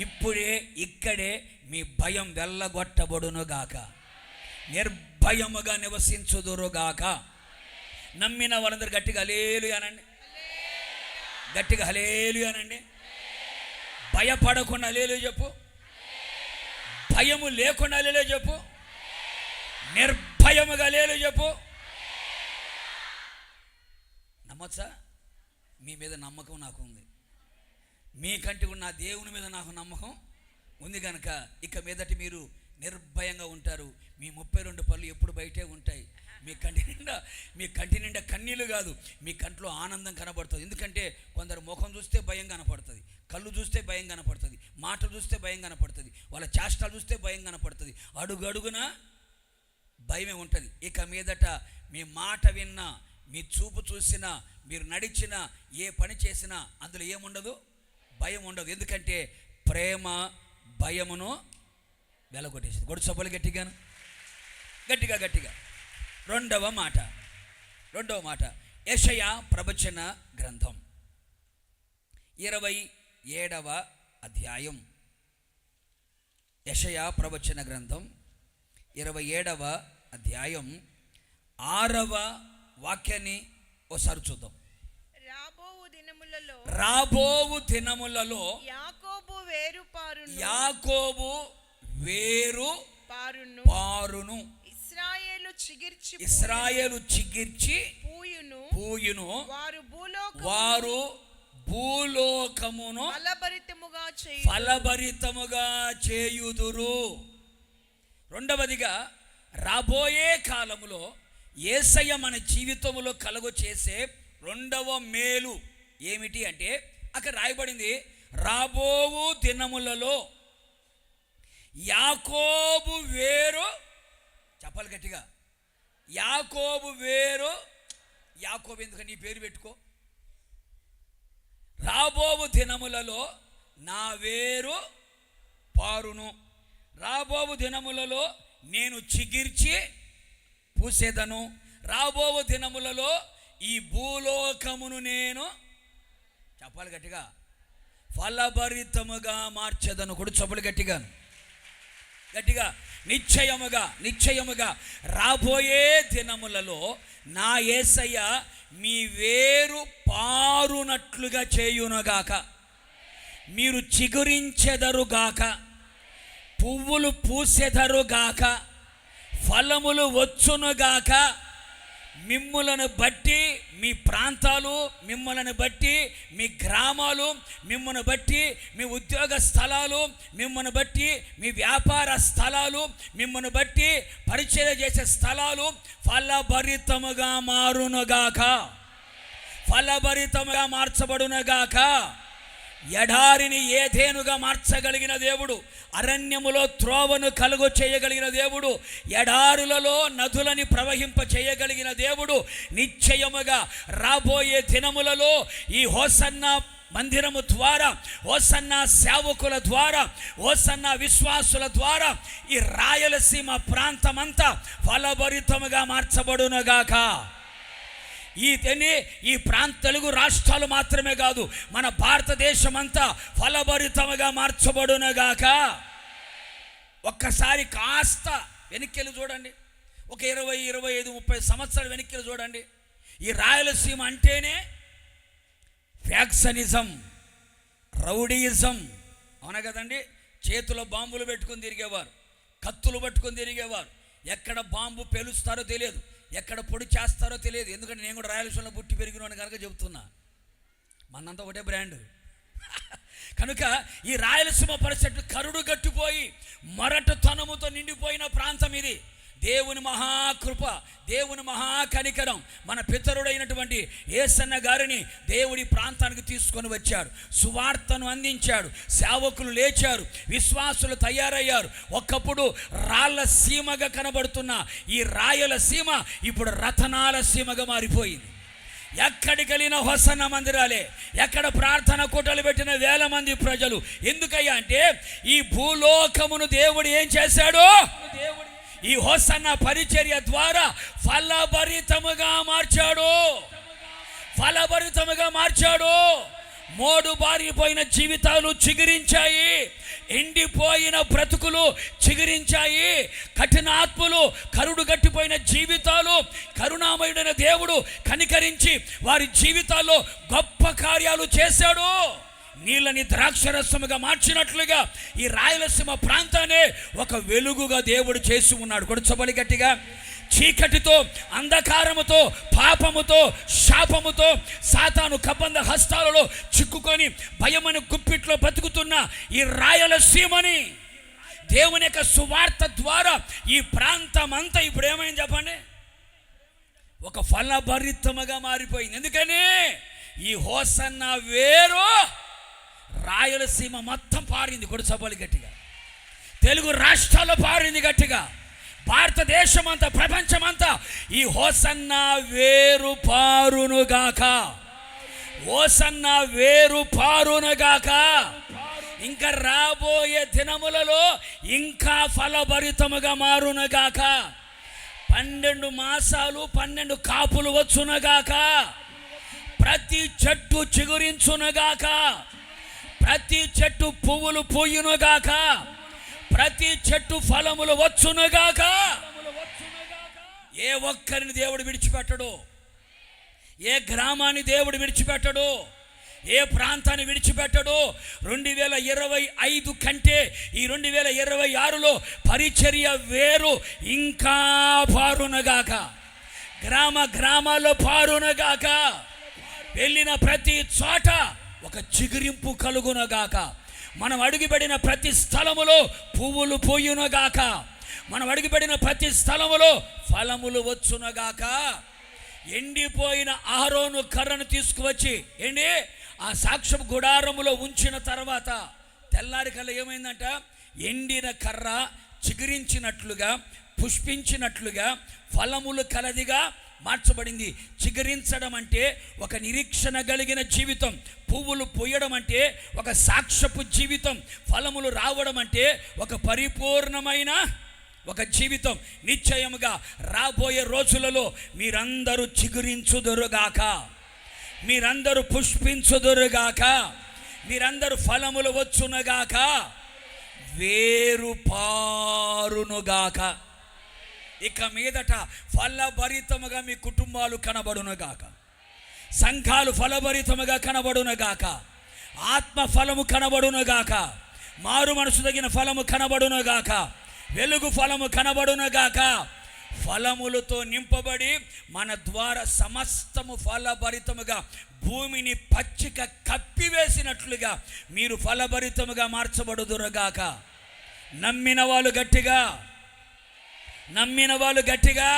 ఇప్పుడే ఇక్కడే మీ భయం వెళ్ళగొట్టబడునుగాక. నిర్భయముగా నివసించుదురుగాక. నమ్మిన వాళ్ళందరూ గట్టిగా హల్లెలూయా అనండి, గట్టిగా హల్లెలూయా అనండి. భయపడకుండా హల్లెలూయా చెప్పు, భయము లేకుండా హల్లెలూయా చెప్పు, నిర్భయముగా హల్లెలూయా చెప్పు. నమ్మచ్చా? మీ మీద నమ్మకం నాకు ఉంది, మీకంటే ఉన్న దేవుని మీద నాకు నమ్మకం ఉంది. కనుక ఇక మీదటి మీరు నిర్భయంగా ఉంటారు. మీ 32 పళ్ళు ఎప్పుడు బయటే ఉంటాయి. మీ కంటి నిండా కన్నీళ్ళు కాదు, మీ కంట్లో ఆనందం కనపడుతుంది. ఎందుకంటే కొందరు ముఖం చూస్తే భయం కనపడుతుంది, కళ్ళు చూస్తే భయం కనపడుతుంది, మాటలు చూస్తే భయం కనపడుతుంది, వాళ్ళ చేష్టలు చూస్తే భయం కనపడుతుంది, అడుగడుగున భయమే ఉంటుంది. ఇక మీదట మీ మాట విన్నా, మీ చూపు చూసినా, మీరు నడిచినా, ఏ పని చేసినా అందులో ఏముండదు? భయం ఉండదు. ఎందుకంటే ప్రేమ భయమును వెలగొట్టేసింది. గొడు సబ్బులు గట్టిగాను. గట్టిగా రెండవ మాట యెషయా ప్రవచన గ్రంథం 27వ అధ్యాయం. యెషయా ప్రవచన గ్రంథం 27వ అధ్యాయం 6వ వాక్యాన్ని ఒకసారి చూద్దాం. రాబోవు దినములలో యాకోబు వేరు పారును, ఇశ్రాయేలు చిగిర్చి పూయును, వారు భూలోకమును ఫలభరితముగా చేయుదురు. రెండవదిగా రాబోయే కాలములో యేసయ్య మన జీవితంలో కలుగు చేసే రెండవ మేలు ఏమిటి అంటే, అక్కడ రాయబడింది రాబోవు దినములలో యాకోబు వేరు. చెప్పాలి గట్టిగా, యాకోబు వేరు. యాకోబు ఎందుకని నీ పేరు పెట్టుకో. రాబోవు దినములలో నా వేరు పారును, రాబోవు దినములలో నేను చిగిర్చి పూసేదను, రాబోవు దినములలో ఈ భూలోకమును నేను, చెప్పాలి గట్టిగా, ఫలభరితముగా మార్చెదను. కూడా చెప్పులు గట్టిగా నిశ్చయముగా రాబోయే దినములలో నా యేసయ్య మీ వేరు పారునట్లుగా చేయునుగాక, మీరు చిగురించెదరుగాక, పువ్వులు పూసెదరుగాక, ఫలములు వచ్చునుగాక. మిమ్ములను బట్టి మీ ప్రాంతాలు, మిమ్మల్ని బట్టి మీ గ్రామాలు, మిమ్మల్ని బట్టి మీ ఉద్యోగ స్థలాలు, మిమ్మల్ని బట్టి మీ వ్యాపార స్థలాలు, మిమ్మల్ని బట్టి పరిచయం చేసే స్థలాలు ఫలభరితముగా మారునుగాక, ఫలభరితముగా మార్చబడునుగాక. ఎడారిని ఏదేనుగా మార్చగలిగిన దేవుడు, అరణ్యములో త్రోవను కలుగు చేయగలిగిన దేవుడు, ఎడారులలో నదులని ప్రవహింప చేయగలిగిన దేవుడు నిశ్చయముగా రాబోయే దినములలో ఈ హోసన్న మందిరము ద్వారా, హోసన్న సేవకుల ద్వారా, హోసన్న విశ్వాసుల ద్వారా ఈ రాయలసీమ ప్రాంతమంతా ఫలభరితముగా మార్చబడునుగాక. ఈ తెలుగు రాష్ట్రాలు మాత్రమే కాదు, మన భారతదేశం అంతా ఫలభరితముగా మార్చబడునుగాక. ఒక్కసారి కాస్త వెనక్కి చూడండి, ఒక 20, 25, 30 సంవత్సరాలు వెనక్కి చూడండి. ఈ రాయలసీమ అంటేనే ఫ్యాక్షనిజం, రౌడీయిజం, అవునా కదండి. చేతిలో బాంబులు పెట్టుకుని తిరిగేవారు, కత్తులు పట్టుకొని తిరిగేవారు. ఎక్కడ బాంబు పేలుస్తారో తెలియదు, ఎక్కడ పొడి చేస్తారో తెలియదు. ఎందుకంటే నేను కూడా రాయలసీమలో పుట్టి పెరిగినాను కనుక చెబుతున్నా, మనంతా ఒకటే బ్రాండ్ కనుక ఈ రాయలసీమ పరిస్థితి కరుడు గట్టిపోయి మొరటుతనముతో నిండిపోయిన ప్రాంతం ఇది. దేవుని మహాకృప, దేవుని మహాకనికరం, మన పితరుడైనటువంటి యేసన్న గారిని దేవుడి ప్రాంతానికి తీసుకొని వచ్చాడు, సువార్తను అందించాడు, సేవకులు లేచారు, విశ్వాసులు తయారయ్యారు. ఒకప్పుడు రాళ్ళ సీమగా కనబడుతున్న ఈ రాయలసీమ ఇప్పుడు రతనాల సీమగా మారిపోయింది. ఎక్కడికి వెళ్ళిన హోసన్న మందిరాలే, ఎక్కడ ప్రార్థన కూటలు పెట్టిన వేల మంది ప్రజలు. ఎందుకయ్యా అంటే ఈ భూలోకమును దేవుడు ఏం చేశాడు, ఈ హోసన్న పరిచర్య ద్వారా ఫలభరితముగా మార్చాడు. మోడు బారిపోయిన జీవితాలు చిగురించాయి, ఎండిపోయిన బ్రతుకులు చిగురించాయి. కఠినాత్ములు, కరుడు గట్టిపోయిన జీవితాలు కరుణామయుడైన దేవుడు కనికరించి వారి జీవితాల్లో గొప్ప కార్యాలు చేశాడు. నీళ్ళని ద్రాక్షరసముగా మార్చినట్లుగా ఈ రాయలసీమ ప్రాంతాన్ని ఒక వెలుగుగా దేవుడు చేసి ఉన్నాడు. కొడుచబలి గట్టిగా. చీకటితో, అంధకారముతో, పాపముతో, శాపముతో, సాతాను కబంధ హస్తాలలో చిక్కుకొని భయమని గుప్పిట్లో బతుకుతున్న ఈ రాయలసీమని దేవుని యొక్క సువార్త ద్వారా ఈ ప్రాంతం అంతా ఇప్పుడు ఏమైంది చెప్పండి, ఒక ఫలభరితముగా మారిపోయింది. ఎందుకని ఈ హోసన్న వేరు రాయలసీమ మొత్తం పారింది. కొడుచబలి గట్టిగా. తెలుగు రాష్ట్రాల్లో పారింది గట్టిగా. భారతదేశం అంతా, ప్రపంచమంతా ఈ హోసన్న వేరు పారునుగాక, హోసన్న వేరు పారునుగాక. ఇంకా రాబోయే దినములలో ఇంకా ఫలభరితముగా మారునుగాక. 12 మాసాలు 12 కాపులు వచ్చునగాక, ప్రతి చెట్టు చిగురించునగాక, ప్రతి చెట్టు పువ్వులు పూయునుగాక, ప్రతి చెట్టు ఫలములు వచ్చునుగాక. ఏ ఒక్కరిని దేవుడు విడిచిపెట్టడు, ఏ గ్రామాన్ని దేవుడు విడిచిపెట్టడు, ఏ ప్రాంతాన్ని విడిచిపెట్టడు. 2025 కంటే ఈ 2026లో పరిచర్య వేరు ఇంకా పారునగాక, గ్రామాల్లో పారునగాక, వెళ్ళిన ప్రతి చోట ఒక చిగురింపు కలుగునగాక, మనం అడుగుపెట్టిన ప్రతి స్థలములో పువ్వులు పూయునగాక, మనం అడుగుపెట్టిన ప్రతి స్థలములో ఫలములు వచ్చునగాక. ఎండిపోయిన అహరోను కర్రను తీసుకువచ్చి ఆ సాక్ష్యం గుడారములో ఉంచిన తర్వాత తెల్లారి కల్లా ఏమైందంట, ఎండిన కర్ర చిగురించినట్లుగా, పుష్పించినట్లుగా, ఫలములు కలదిగా మార్చబడింది. చిగురించడం అంటే ఒక నిరీక్షణ కలిగిన జీవితం, పువ్వులు పూయడం అంటే ఒక సాక్ష్యపు జీవితం, ఫలములు రావడం అంటే ఒక పరిపూర్ణమైన ఒక జీవితం. నిశ్చయముగా రాబోయే రోజులలో మీరందరూ చిగురించుదురుగాక, మీరందరూ పుష్పించుదురుగాక, మీరందరూ ఫలములు వచ్చునుగాక, వేరు పారునుగాక. ఇక మీదట ఫలభరితముగా మీ కుటుంబాలు కనబడునుగాక, సంఘాలు ఫలభరితముగా కనబడునుగాక, ఆత్మ ఫలము కనబడునుగాక, మారు మనసు తగిన ఫలము కనబడునుగాక, వెలుగు ఫలము కనబడునుగాక. ఫలములతో నింపబడి మన ద్వారా సమస్తము ఫలభరితముగా భూమిని పచ్చిక కప్పివేసినట్లుగా మీరు ఫలభరితముగా మార్చబడుదురుగాక. నమ్మిన వాళ్ళు గట్టిగా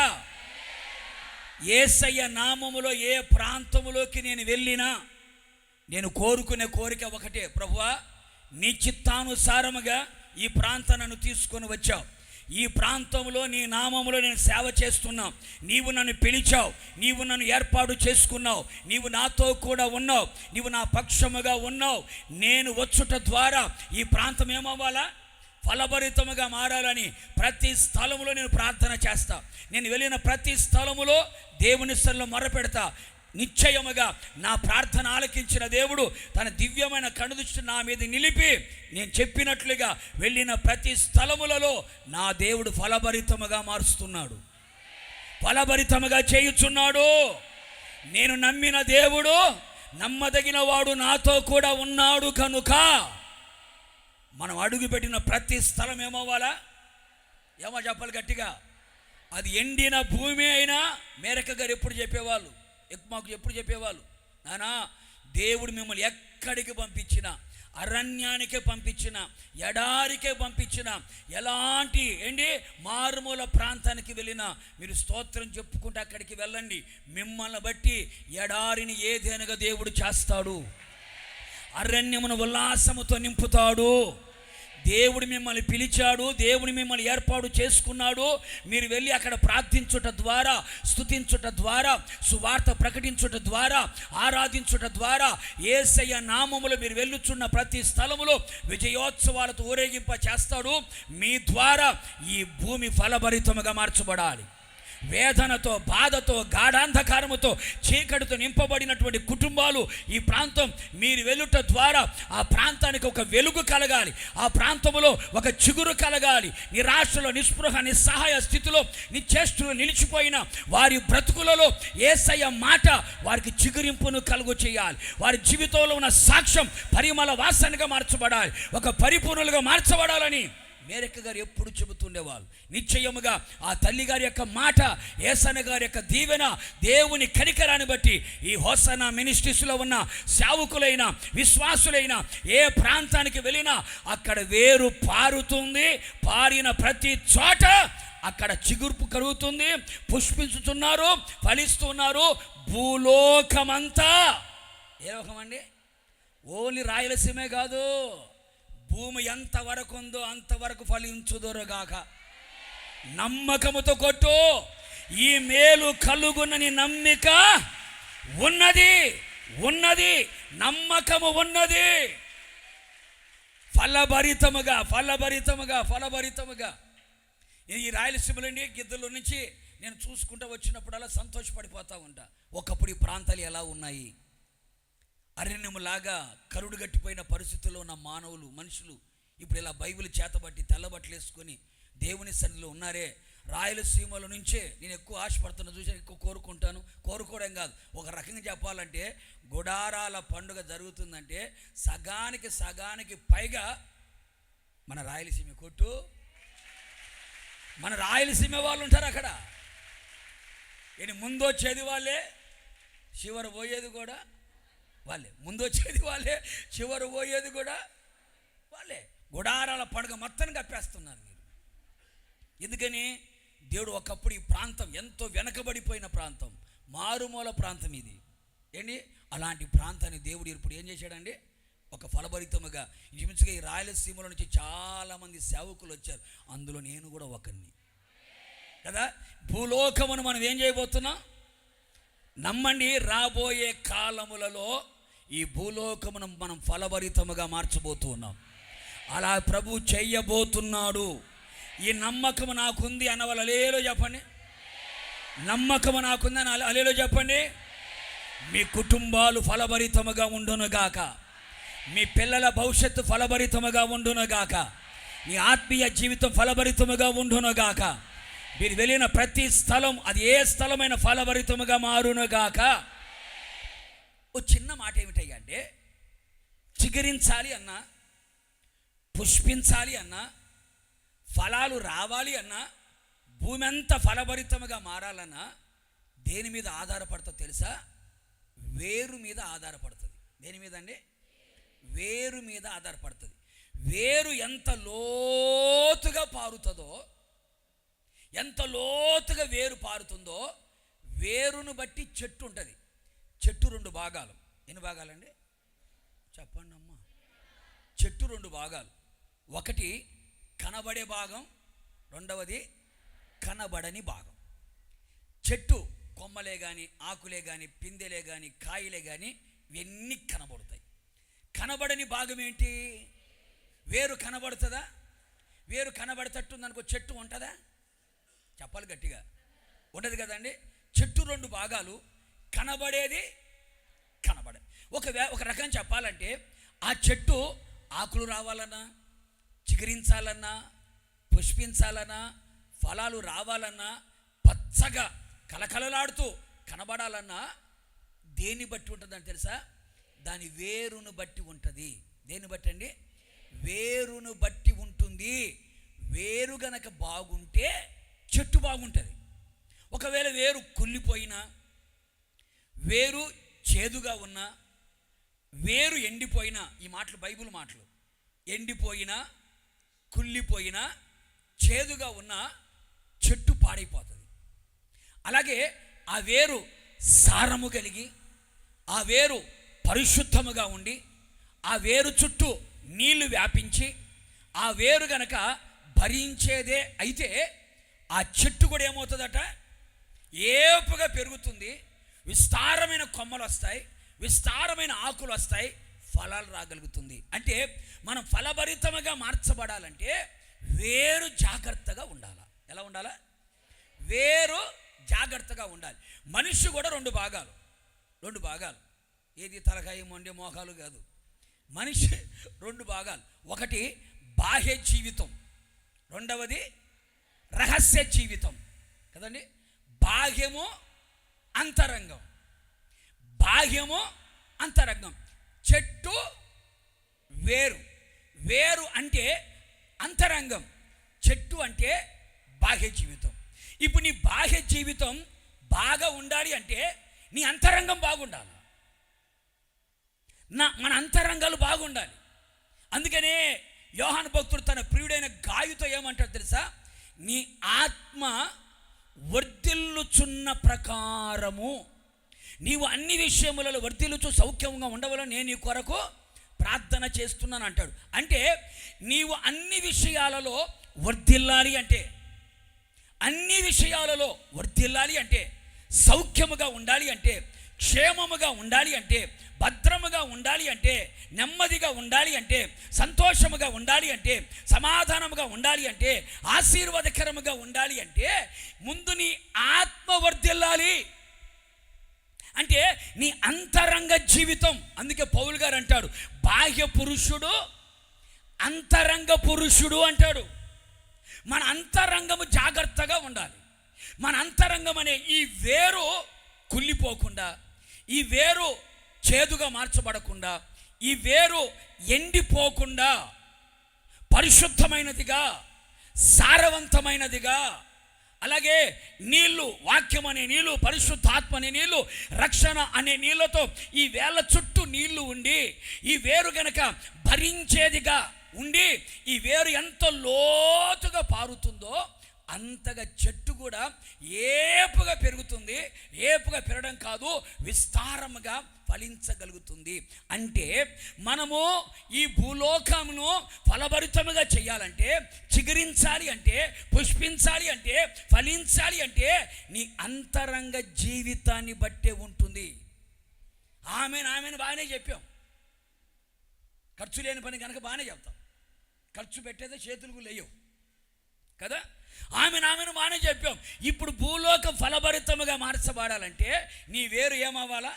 యేసయ్య నామములో ఏ ప్రాంతములోకి నేను వెళ్ళినా నేను కోరుకునే కోరిక ఒకటే, ప్రభువా నీ చిత్తానుసారముగా ఈ ప్రాంతాన్ని తీసుకొని వచ్చావు, ఈ ప్రాంతంలో నీ నామములో నేను సేవ చేస్తున్నా, నీవు నన్ను పిలిచావు, నీవు నన్ను ఏర్పాటు చేసుకున్నావు, నీవు నాతో కూడా ఉన్నావు, నీవు నా పక్షముగా ఉన్నావు. నేను వచ్చుట ద్వారా ఈ ప్రాంతం ఏమవ్వాలా, ఫలభరితముగా మారాలని ప్రతి స్థలములో నేను ప్రార్థన చేస్తా. నేను వెళ్ళిన ప్రతి స్థలములో దేవుని సన్నిధిలో మొరపెడతా. నిశ్చయముగా నా ప్రార్థన ఆలకించిన దేవుడు తన దివ్యమైన కనుదృష్టి నా మీద నిలిపి నేను చెప్పినట్లుగా వెళ్ళిన ప్రతి స్థలములలో నా దేవుడు ఫలభరితముగా మారుస్తున్నాడు, ఫలభరితముగా చేయుచున్నాడు. నేను నమ్మిన దేవుడు నమ్మదగిన వాడు నాతో కూడా ఉన్నాడు కనుక మనం అడుగుపెట్టిన ప్రతి స్థలం ఏమవ్వాలా, ఏమో చెప్పాలి గట్టిగా. అది ఎండిన భూమి అయినా మేరక గారు ఎప్పుడు చెప్పేవాళ్ళు, మాకు ఎప్పుడు చెప్పేవాళ్ళు, నానా దేవుడు మిమ్మల్ని ఎక్కడికి పంపించినా, అరణ్యానికే పంపించిన, ఎడారికే పంపించిన, ఎలాంటి మారుమూల ప్రాంతానికి వెళ్ళినా మీరు స్తోత్రం చెప్పుకుంటే అక్కడికి వెళ్ళండి. మిమ్మల్ని బట్టి ఎడారిని ఏదైనా దేవుడు చేస్తాడు, అరణ్యమును ఉల్లాసముతో నింపుతాడు. దేవుడు మిమ్మల్ని పిలిచాడు, దేవుడు మిమ్మల్ని ఏర్పాటు చేసుకున్నాడు. మీరు వెళ్ళి అక్కడ ప్రార్థించుట ద్వారా, స్తుతించుట ద్వారా, సువార్త ప్రకటించుట ద్వారా, ఆరాధించుట ద్వారా యేసయ్య నామములో మీరు వెళ్ళుచున్న ప్రతి స్థలములో విజయోత్సవాలతో ఊరేగింప చేస్తాడు. మీ ద్వారా ఈ భూమి ఫలభరితముగా మార్చబడాలి. వేదనతో, బాధతో, గాఢాంధకారముతో, చీకటితో నింపబడినటువంటి కుటుంబాలు ఈ ప్రాంతం మీరు వెళ్ళుట ద్వారా ఆ ప్రాంతానికి ఒక వెలుగు కలగాలి, ఆ ప్రాంతంలో ఒక చిగురు కలగాలి. నిరాశలో, నిస్పృహ, నిస్సహాయ స్థితిలో, నిశ్చేష్టులు నిలిచిపోయిన వారి బ్రతుకులలో యేసయ్య మాట వారికి చిగురింపును కలుగు చేయాలి. వారి జీవితంలో ఉన్న సాక్ష్యం పరిమళ వాసనగా మార్చబడాలి, ఒక పరిపూర్ణులుగా మార్చబడాలని మేరక గారు ఎప్పుడు చెబుతుండేవాళ్ళు. నిశ్చయముగా ఆ తల్లి గారి యొక్క మాట, యేసన్న గారి యొక్క దీవెన, దేవుని కనికరాన్ని బట్టి ఈ హోసన్నా మినిస్ట్రీస్లో ఉన్న సేవకులైన, విశ్వాసులైన ఏ ప్రాంతానికి వెళ్ళినా అక్కడ వేరు పారుతుంది. పారిన ప్రతి చోట అక్కడ చిగుర్పు కలుగుతుంది, పుష్పించుతున్నారు, ఫలిస్తున్నారు. భూలోకమంతా ఏ లోకం అండి, ఓన్లీ రాయలసీమే కాదు, భూమి ఎంతవరకు ఉందో అంతవరకు ఫలించుదురుగాక. నమ్మకముతో కొట్టు, ఈ మేలు కలుగునని నమ్మిక ఉన్నది, నమ్మకము ఉన్నది. ఫలభరితముగా ఈ రాయలసీమలోని గిద్దలూరు నుంచి నేను చూసుకుంటూ వచ్చినప్పుడల్లా సంతోషపడిపోతూ ఉంటా. ఒకప్పుడు ఈ ప్రాంతాలు ఎలా ఉన్నాయి? అరణ్యములాగా కరుడు గట్టిపోయిన పరిస్థితుల్లో ఉన్న మానవులు, మనుషులు ఇప్పుడు ఇలా బైబిల్ చేతబట్టి తెల్లబట్టలు వేసుకొని దేవుని సన్నిధిలో ఉన్నారే. రాయలసీమల నుంచే నేను ఎక్కువ ఆశపడుతున్నా, చూసి ఎక్కువ కోరుకుంటాను. కోరుకోవడం కాదు, ఒక రకంగా చెప్పాలంటే గుడారాల పండుగ జరుగుతుందంటే సగానికి పైగా మన రాయలసీమ కొట్టు, మన రాయలసీమ వాళ్ళు ఉంటారు అక్కడ. నేను ముందు వచ్చేది వాళ్ళే, చివరి పోయేది కూడా వాళ్ళే. ముందు వచ్చేది వాళ్ళే, చివరి పోయేది కూడా వాళ్ళే. గుడారాల పండుగ మొత్తాన్ని కప్పేస్తున్నారు మీరు. ఎందుకని? దేవుడు ఒకప్పుడు ఈ ప్రాంతం ఎంతో వెనకబడిపోయిన ప్రాంతం, మారుమూల ప్రాంతం ఇది ఏంటి. అలాంటి ప్రాంతాన్ని దేవుడు ఇప్పుడు ఏం చేశాడండి? ఒక ఫలభరితముగా ఇంచుమించుగా ఈ రాయలసీమలో నుంచి చాలామంది సేవకులు వచ్చారు, అందులో నేను కూడా ఒకరిని కదా. భూలోకమును మనం ఏం చేయబోతున్నాం? నమ్మండి, రాబోయే కాలములలో ఈ భూలోకమును మనం ఫలభరితముగా మార్చబోతూ ఉన్నాం. అలా ప్రభు చెయ్యబోతున్నాడు. ఈ నమ్మకము నాకుంది అన్న వాళ్ళు అలేలో చెప్పండి. నమ్మకము నాకుంది అని అలేలో చెప్పండి. మీ కుటుంబాలు ఫలభరితముగా ఉండునుగాక, మీ పిల్లల భవిష్యత్తు ఫలభరితముగా ఉండునుగాక, మీ ఆత్మీయ జీవితం ఫలభరితముగా ఉండునుగాక, మీరు వెళ్ళిన ప్రతి స్థలం అది ఏ స్థలమైన ఫలభరితముగా మారునుగాక. ఓ చిన్న మాట ఏమిటయ్యా అంటే, చిగురించాలి అన్నా, పుష్పించాలి అన్నా, ఫలాలు రావాలి అన్నా, భూమి అంతా ఫలభరితముగా మారాలన్నా దేని మీద ఆధారపడుతుందో తెలుసా? వేరు మీద ఆధారపడుతుంది. దేని మీద అండి? వేరు మీద ఆధారపడుతుంది. వేరు ఎంత లోతుగా పారుతుందో, ఎంత లోతుగా వేరు పారుతుందో వేరును బట్టి చెట్టు ఉంటుంది. చెట్టు 2 భాగాలు. ఎన్ని భాగాలండి చెప్పండి అమ్మా? చెట్టు 2 భాగాలు. ఒకటి కనబడే భాగం, రెండవది కనబడని భాగం. చెట్టు కొమ్మలే కానీ, ఆకులే కానీ, పిందెలే కానీ, కాయలే కానీ ఇవన్నీ కనబడతాయి. కనబడని భాగం ఏంటి? వేరు కనబడుతుందా? వేరు కనబడేటట్టుందనుకో చెట్టు ఉంటుందా? చెప్పాలి గట్టిగా, ఉండదు కదండి. చెట్టు 2 భాగాలు, కనబడేది కనబడేది. ఒక రకం చెప్పాలంటే ఆ చెట్టు ఆకులు రావాలన్నా, చిగురించాలన్నా, పుష్పించాలన్నా, ఫలాలు రావాలన్నా, పచ్చగా కలకలలాడుతూ కనబడాలన్నా దేన్ని బట్టి ఉంటుందని తెలుసా? దాని వేరును బట్టి ఉంటుంది. దేన్ని బట్టి అండి? వేరును బట్టి ఉంటుంది. వేరు గనక బాగుంటే చెట్టు బాగుంటుంది. ఒకవేళ వేరు కుళ్ళిపోయినా, వేరు చేదుగా ఉన్నా, వేరు ఎండిపోయినా, ఈ మాటలు బైబిల్ మాటలు, ఎండిపోయినా, కుళ్ళిపోయినా, చేదుగా ఉన్న చెట్టు పాడైపోతుంది. అలాగే ఆ వేరు సారము కలిగి, ఆ వేరు పరిశుద్ధముగా ఉండి, ఆ వేరు చుట్టూ నీళ్లు వ్యాపించి, ఆ వేరు గనక భరించేదే అయితే ఆ చెట్టు కూడా ఏమవుతుందట? ఏపుగా పెరుగుతుంది, విస్తారమైన కొమ్మలు వస్తాయి, విస్తారమైన ఆకులు వస్తాయి, ఫలాలు రాగలుగుతుంది. అంటే మనం ఫలభరితముగా మార్చబడాలంటే వేరు జాగ్రత్తగా ఉండాలి. ఎలా ఉండాలా? వేరు జాగ్రత్తగా ఉండాలి. మనిషి కూడా 2 భాగాలు. 2 భాగాలు. ఏది తలకాయ మొండి మోకాలు కాదు. మనిషి 2 భాగాలు. ఒకటి బాహ్య జీవితం, రెండవది రహస్య జీవితం కదండి. బాహ్యము, అంతరంగం. బాహ్యము, అంతరంగం. చెట్టు వేరు. వేరు అంటే అంతరంగం, చెట్టు అంటే బాహ్య జీవితం. ఇప్పుడు నీ బాహ్య జీవితం బాగా ఉండాలి అంటే నీ అంతరంగం బాగుండాలి. మన అంతరంగాలు బాగుండాలి. అందుకనే యోహాను భక్తుడు తన ప్రియుడైన గాయుతో ఏమంటాడు తెలుసా? నీ ఆత్మ వర్ధిల్లుచున్న ప్రకారము నీవు అన్ని విషయములలో వర్ధిల్లుచు సౌఖ్యంగా ఉండవాలని నేను నీ కొరకు ప్రార్థన చేస్తున్నాను అంటాడు. అంటే నీవు అన్ని విషయాలలో వర్ధిల్లాలి అంటే, అన్ని విషయాలలో వర్ధిల్లాలి అంటే, సౌఖ్యముగా ఉండాలి అంటే, క్షేమముగా ఉండాలి అంటే, భద్రముగా ఉండాలి అంటే, నెమ్మదిగా ఉండాలి అంటే, సంతోషముగా ఉండాలి అంటే, సమాధానముగా ఉండాలి అంటే, ఆశీర్వాదకరముగా ఉండాలి అంటే ముందు నీ ఆత్మ వర్ధిల్లాలి. అంటే నీ అంతరంగ జీవితం. అందుకే పౌలు గారు అంటాడు, బాహ్య పురుషుడు అంతరంగ పురుషుడు అంటాడు. మన అంతరంగము జాగ్రత్తగా ఉండాలి. మన అంతరంగం అనే ఈ వేరు కుళ్ళిపోకుండా, ఈ వేరు చేదుగా మార్చబడకుండా, ఈ వేరు ఎండిపోకుండా పరిశుద్ధమైనదిగా, సారవంతమైనదిగా, అలాగే నీళ్లు, వాక్యం అనే నీళ్లు, పరిశుద్ధాత్మ అనే నీళ్లు, రక్షణ అనే నీళ్లతో ఈ వేళ్ళ చుట్టూ నీళ్లు ఉండి, ఈ వేరు గనక భరించేదిగా ఉండి, ఈ వేరు ఎంత లోతుగా పారుతుందో అంతగా చెట్టు కూడా ఏపుగా పెరుగుతుంది. ఏపుగా పెరగడం కాదు, విస్తారముగా ఫలించగలుగుతుంది. అంటే మనము ఈ భూలోకమును ఫలభరితముగా చేయాలంటే, చిగురించాలి అంటే, పుష్పించాలి అంటే, ఫలించాలి అంటే నీ అంతరంగ జీవితాన్ని బట్టే ఉంటుంది. ఆమెను బాగానే చెప్పాం. ఖర్చు లేని పని కనుక బాగానే చెప్తాం. ఖర్చు పెట్టేదే చేతులకు లేయవు కదా. ఆమెను బాగానే చెప్పాం. ఇప్పుడు భూలోకం ఫలభరితముగా మార్చబడాలంటే నీ వేరు ఏమవ్వాలా?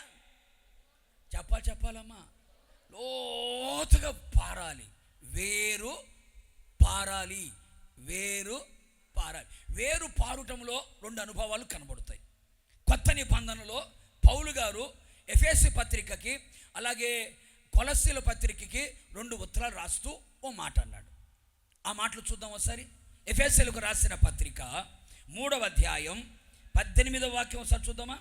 చెప్పాలమ్మా, లోతుగా పారాలి. వేరు పారాలి. వేరు పారుటంలో 2 అనుభవాలు కనబడతాయి. కొత్త నిబంధనలో పౌలు గారు ఎఫెసీ పత్రికకి, అలాగే కొలస్సీల పత్రికకి 2 ఉత్తరాలు రాస్తూ ఓ మాట అన్నాడు. ఆ మాటలు చూద్దాం ఒకసారి. ఎఫెసీలకు రాసిన పత్రిక 3వ అధ్యాయం 18వ వాక్యం ఒకసారి చూద్దామా.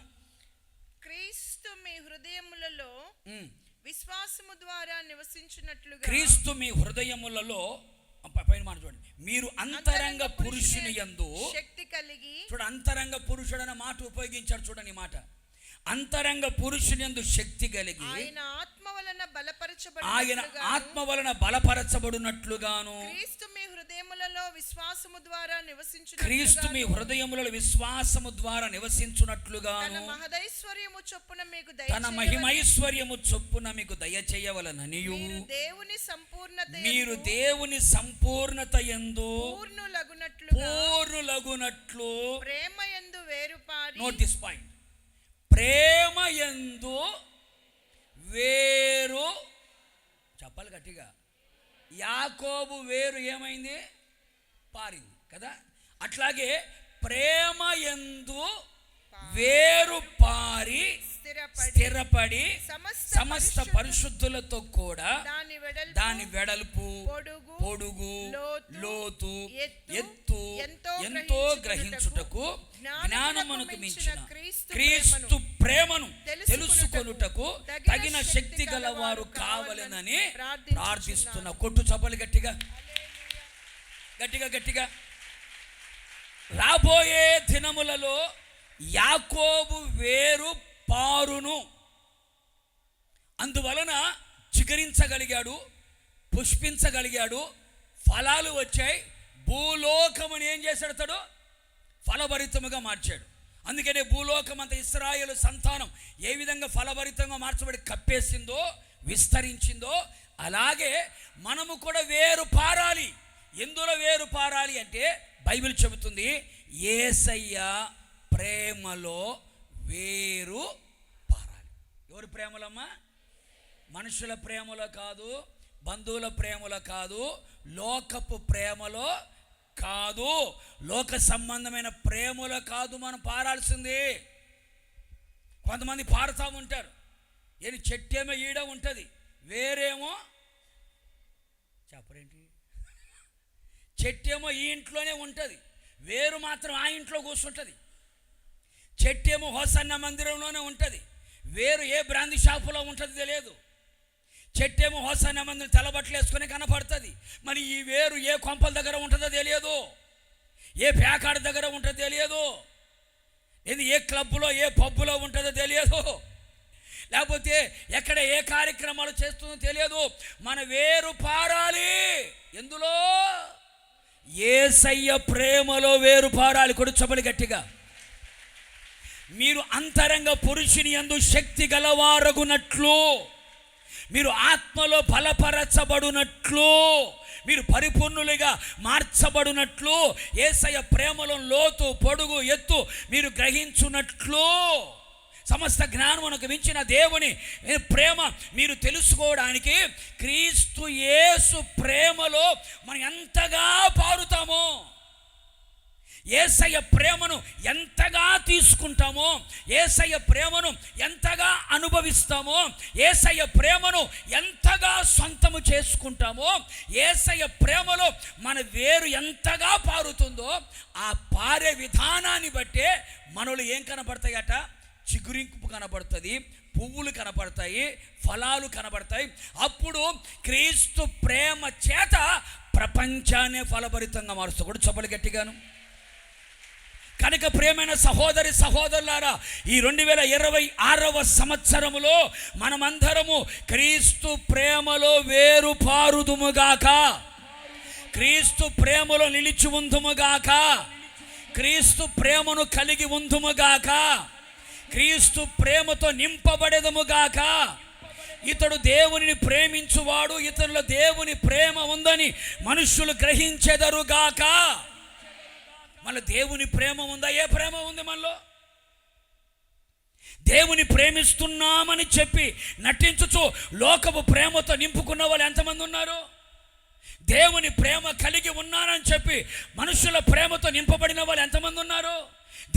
క్రీస్తు మీ హృదయములలో విశ్వాసము ద్వారా నివసించున్నట్లుగా, క్రీస్తు మీ హృదయములలో, పైన మాట చూడండి, మీరు అంతరంగ పురుషుని యందు శక్తి కలిగి. చూడండి, అంతరంగ పురుషుడు అనే మాట ఉపయోగించాడు. చూడండి ఈ మాట, అంతరంగ పురుషుని యందు శక్తి కలిగి ఆయన ఆత్మ వలన బలపరచబడినట్లుగాను, క్రీస్తు మీ హృదయములలో విశ్వాసము ద్వారా నివసించునట్లుగాను తన మహదైశ్వర్యము చొప్పున మీకు దయచేయవలననియు, మీరు దేవుని సంపూర్ణత యందు పూర్ణులగునట్లు ప్రేమయందు వేరుపారి. నోట్ దిస్ పాయింట్, ప్రేమయందు వేరు. చెప్పాలి గట్టిగా. యాకోబు వేరు ఏమైంది? పారింది కదా. అట్లాగే ప్రేమయందు వేరు పారి స్థిరపడి సమస్త పరిశుద్ధులతో కూడా దాని వెడల్పు, పొడుగు, లోతు, ఎత్తు ఎంతో గ్రహించుటకు జ్ఞానమునకు మించిన క్రీస్తు ప్రేమను తెలుసుకొనుటకు తగిన శక్తి గలవారు కావాలనని ప్రార్థిస్తున్నా. కొట్టు చప్పలు గట్టిగా. రాబోయే దినములలో యాకోబు వేరు పారును. అందువలన చిగురించగలిగాడు, పుష్పించగలిగాడు, ఫలాలు వచ్చాయి. భూలోకముని ఏం చేశాడు? తడు ఫలభరితముగా మార్చాడు. అందుకనే భూలోకం అంత ఇశ్రాయేలు సంతానం ఏ విధంగా ఫలభరితంగా మార్చబడి కప్పేసిందో, విస్తరించిందో, అలాగే మనము కూడా వేరు పారాలి. ఎందులో వేరు పారాలి అంటే బైబిల్ చెబుతుంది, యేసయ్య ప్రేమలో వేరు పారాలి. ఎవరి ప్రేమలమ్మా? మనుషుల ప్రేమలో కాదు, బంధువుల ప్రేమలో కాదు, లోకపు ప్రేమలో కాదు, లోక సంబంధమైన ప్రేమలో కాదు మనం పారాల్సింది. కొంతమంది పారుతూ ఉంటారు. ఏది చెట్టేమో ఈడ ఉంటుంది, వేరేమో చెప్పరేంటి, చెట్టేమో ఈ ఇంట్లోనే ఉంటుంది, వేరు మాత్రం ఆ ఇంట్లో కూర్చుంటుంది. చెట్టేమో హోసన్న మందిరంలోనే ఉంటుంది, వేరు ఏ బ్రాందీ షాపులో ఉంటుంది తెలియదు. చెట్టేమో హోసన్న మందిరం తెల్లబట్టలు వేసుకొని కనపడుతుంది, మరి ఈ వేరు ఏ కొంపల దగ్గర ఉంటుందో తెలియదు, ఏ ప్యాకాడ దగ్గర ఉంటుందో తెలియదు, ఇది ఏ క్లబ్లో ఏ పబ్బులో ఉంటుందో తెలియదు, లేకపోతే ఎక్కడ ఏ కార్యక్రమాలు చేస్తుందో తెలియదు. మన వేరు పారాలి. ఎందులో? యేసయ్య ప్రేమలో వేరు పారాలి. కొడుచబలి గట్టిగా. మీరు అంతరంగ పురుషుని యందు శక్తి గలవారగునట్లు మీరు ఆత్మలో బలపరచబడినట్లు, మీరు పరిపూర్ణులుగా మార్చబడినట్లు, యేసయ్య ప్రేమలో లోతు పొడుగు ఎత్తు మీరు గ్రహించున్నట్లు, సమస్త జ్ఞానమునకు మించిన దేవుని ప్రేమ మీరు తెలుసుకోవడానికి క్రీస్తు యేసు ప్రేమలో మనం ఎంతగా పారుతామో, యేసయ్య ప్రేమను ఎంతగా తీసుకుంటామో, యేసయ్య ప్రేమను ఎంతగా అనుభవిస్తామో, యేసయ్య ప్రేమను ఎంతగా సొంతము చేసుకుంటామో, యేసయ్య ప్రేమలో మన వేరు ఎంతగా పారుతుందో ఆ పారే విధానాన్ని బట్టే మనలో ఏం కనపడతాయట? చిగురింపు కనబడుతుంది, పువ్వులు కనబడతాయి, ఫలాలు కనబడతాయి. అప్పుడు క్రీస్తు ప్రేమ చేత ప్రపంచాన్ని ఫలభరితంగా మారుస్తాడు. కూడా చెప్పలు గట్టిగాను. కనుక ప్రియమైన సహోదరి సహోదరులారా, ఈ 2026వ సంవత్సరములో మనమందరము క్రీస్తు ప్రేమలో వేరు పారుదుముగాక, క్రీస్తు ప్రేమలో నిలిచి ఉందుముగాక, క్రీస్తు ప్రేమను కలిగి ఉందుముగాక, క్రీస్తు ప్రేమతో నింపబడేదముగాక. ఇతడు దేవునిని ప్రేమించువాడు, ఇతరుల దేవుని ప్రేమ ఉందని మనుష్యులు గ్రహించెదరుగాక. మన దేవుని ప్రేమ ఉందా? ఏ ప్రేమ ఉంది మనలో? దేవుని ప్రేమిస్తున్నామని చెప్పి నటించుచు లోకపు ప్రేమతో నింపుకున్న వాళ్ళు ఎంతమంది ఉన్నారు? దేవుని ప్రేమ కలిగి ఉన్నానని చెప్పి మనుషుల ప్రేమతో నింపబడిన వాళ్ళు ఎంతమంది ఉన్నారు?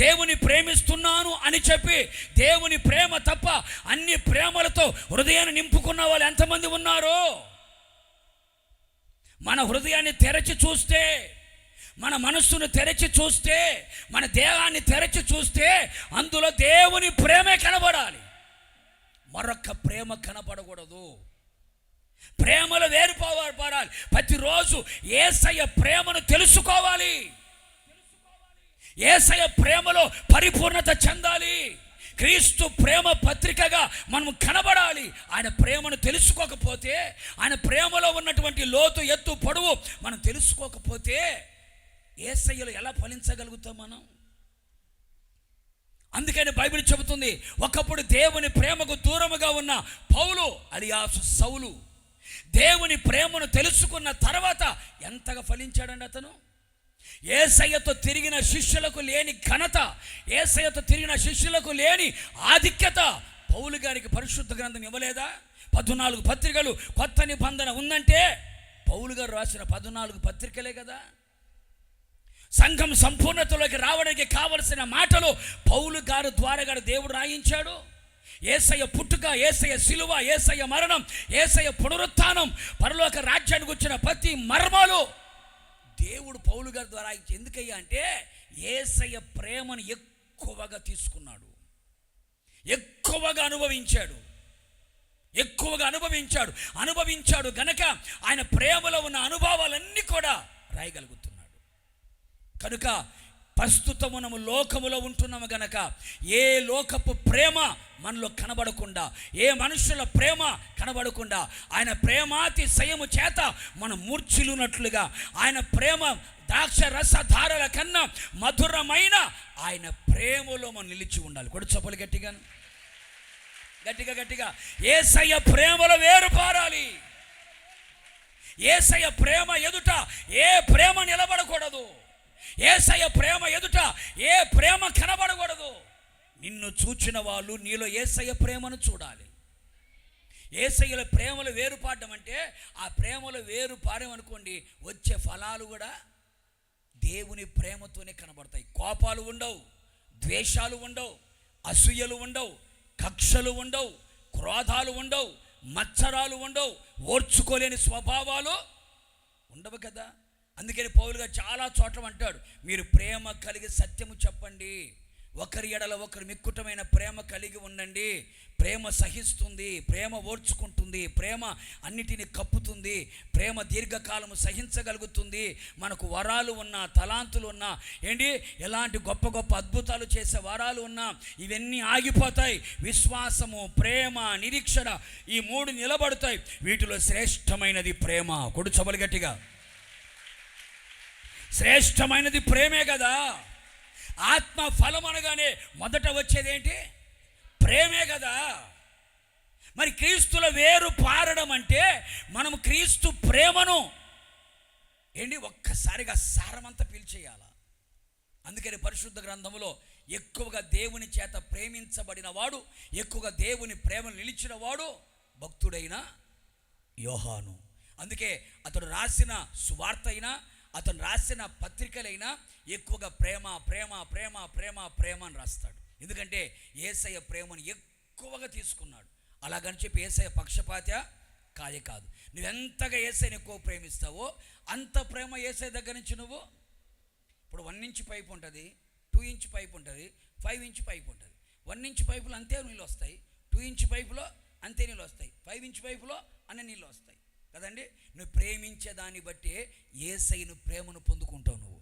దేవుని ప్రేమిస్తున్నాను అని చెప్పి దేవుని ప్రేమ తప్ప అన్ని ప్రేమలతో హృదయాన్ని నింపుకున్న వాళ్ళు ఎంతమంది ఉన్నారు? మన హృదయాన్ని తెరచి చూస్తే, మన మనస్సును తెరచి చూస్తే, మన దేహాన్ని తెరచి చూస్తే అందులో దేవుని ప్రేమే కనబడాలి, మరొక ప్రేమ కనబడకూడదు. ప్రేమలో వేరుపారాలి. ప్రతిరోజు యేసయ్య ప్రేమను తెలుసుకోవాలి, యేసయ్య ప్రేమలో పరిపూర్ణత చెందాలి, క్రీస్తు ప్రేమ పత్రికగా మనం కనబడాలి. ఆయన ప్రేమను తెలుసుకోకపోతే, ఆయన ప్రేమలో ఉన్నటువంటి లోతు ఎత్తు పొడవు మనం తెలుసుకోకపోతే యేసయ్యలో ఎలా ఫలించగలుగుతాం మనం? అందుకని బైబిల్ చెబుతుంది, ఒకప్పుడు దేవుని ప్రేమకు దూరముగా ఉన్న పౌలు అలియాసు సౌలు దేవుని ప్రేమను తెలుసుకున్న తర్వాత ఎంతగా ఫలించాడండి అతను. యేసయ్యతో తిరిగిన శిష్యులకు లేని ఘనత, యేసయ్యతో తిరిగిన శిష్యులకు లేని ఆధిక్యత పౌలు గారికి పరిశుద్ధ గ్రంథం ఇవ్వలేదా? 14 పత్రికలు కొత్త నిబంధన ఉందంటే పౌలు గారు రాసిన 14 పత్రికలే కదా. సంఘం సంపూర్ణతలోకి రావడానికి కావలసిన మాటలు పౌలు గారు ద్వారా దేవుడు రాయించాడు. యేసయ్య పుట్టుక, యేసయ్య సిలువ, యేసయ్య మరణం, యేసయ్య పునరుత్థానం, పరలోక రాజ్యానికి వచ్చిన ప్రతి మర్మాలు దేవుడు పౌలు గారి ద్వారా ఎందుకయ్యా అంటే యేసయ్య ప్రేమను ఎక్కువగా తీసుకున్నాడు, ఎక్కువగా అనుభవించాడు గనక ఆయన ప్రేమలో ఉన్న అనుభవాలన్నీ కూడా రాయగలుగుతున్నాడు. కనుక ప్రస్తుతం మనము లోకములో ఉంటున్నాము గనక ఏ లోకపు ప్రేమ మనలో కనబడకుండా, ఏ మనుషుల ప్రేమ కనబడకుండా ఆయన ప్రేమాతిశయము చేత మనం మూర్ఛిల్లునట్లుగా, ఆయన ప్రేమ ద్రాక్ష రసధారల కన్నా మధురమైన ఆయన ప్రేమలో మనం నిలిచి ఉండాలి. కొడు చప్పలు గట్టిగా యేసయ్య ప్రేమలో వేరు పారాలి. యేసయ్య ప్రేమ ఎదుట ఏ ప్రేమ నిలబడకూడదు, యేసయ్య ప్రేమ ఎదుట ఏ ప్రేమ కనబడకూడదు. నిన్ను చూచిన వాళ్ళు నీలో యేసయ్య ప్రేమను చూడాలి. యేసయ్యల ప్రేమలో వేరుపాడడం అంటే ఆ ప్రేమలో వేరు పారేమనుకోండి, వచ్చే ఫలాలు కూడా దేవుని ప్రేమతోనే కనబడతాయి. కోపాలు ఉండవు, ద్వేషాలు ఉండవు, అసూయలు ఉండవు, కక్షలు ఉండవు, క్రోధాలు ఉండవు, మత్సరాలు ఉండవు, ఓర్చుకోలేని స్వభావాలు ఉండవు కదా. అందుకని పౌలు గారు చాలా చోట్ల అంటాడు, మీరు ప్రేమ కలిగి సత్యము చెప్పండి, ఒకరి ఎడల ఒకరు మిక్కుటమైన ప్రేమ కలిగి ఉండండి. ప్రేమ సహిస్తుంది, ప్రేమ ఓర్చుకుంటుంది, ప్రేమ అన్నిటిని కప్పుతుంది, ప్రేమ దీర్ఘకాలము సహించగలుగుతుంది. మనకు వరాలు ఉన్నా, తలాంతులు ఉన్నా, ఏంటి ఎలాంటి గొప్ప గొప్ప అద్భుతాలు చేసే వరాలు ఉన్నా ఇవన్నీ ఆగిపోతాయి. విశ్వాసము, ప్రేమ, నిరీక్షణ ఈ 3 నిలబడతాయి. వీటిలో శ్రేష్టమైనది ప్రేమ. కొడు చబలు గట్టిగా. శ్రేష్టమైనది ప్రేమే కదా. ఆత్మ ఫలం అనగానే మొదట వచ్చేది ఏంటి? ప్రేమే కదా. మరి క్రీస్తుల వేరు పారడం అంటే మనము క్రీస్తు ప్రేమను ఒక్కసారిగా సారమంతా పీల్చేయాల. అందుకని పరిశుద్ధ గ్రంథములో ఎక్కువగా దేవుని చేత ప్రేమించబడిన వాడు, ఎక్కువగా దేవుని ప్రేమను నిలిచిన వాడు భక్తుడైన యోహాను. అందుకే అతడు రాసిన సువార్త అయినా, అతను రాసిన పత్రికలైనా ఎక్కువగా ప్రేమ ప్రేమ ప్రేమ ప్రేమ ప్రేమ అని రాస్తాడు. ఎందుకంటే యేసయ్య ప్రేమను ఎక్కువగా తీసుకున్నాడు. అలాగని చెప్పి యేసయ్య పక్షపాత కాదు. నువ్వెంతగా యేసయ్యని ఎక్కువ ప్రేమిస్తావో అంత ప్రేమ యేసయ్య దగ్గర నుంచి నువ్వు ఇప్పుడు 1 ఇంచ్ పైప్ ఉంటుంది, 2 ఇంచ్ పైప్ ఉంటుంది, 5 ఇంచ్ పైప్ ఉంటుంది. 1 ఇంచ్ పైపులో అంతే నీళ్ళు వస్తాయి, 2 ఇంచ్ పైపులో అంతే నీళ్ళు వస్తాయి, 5 ఇంచ్ పైపులో అన్ని నీళ్ళు వస్తాయి కదండి. నువ్వు ప్రేమించే దాన్ని బట్టి యేసయ్యను ప్రేమను పొందుకుంటావు. నువ్వు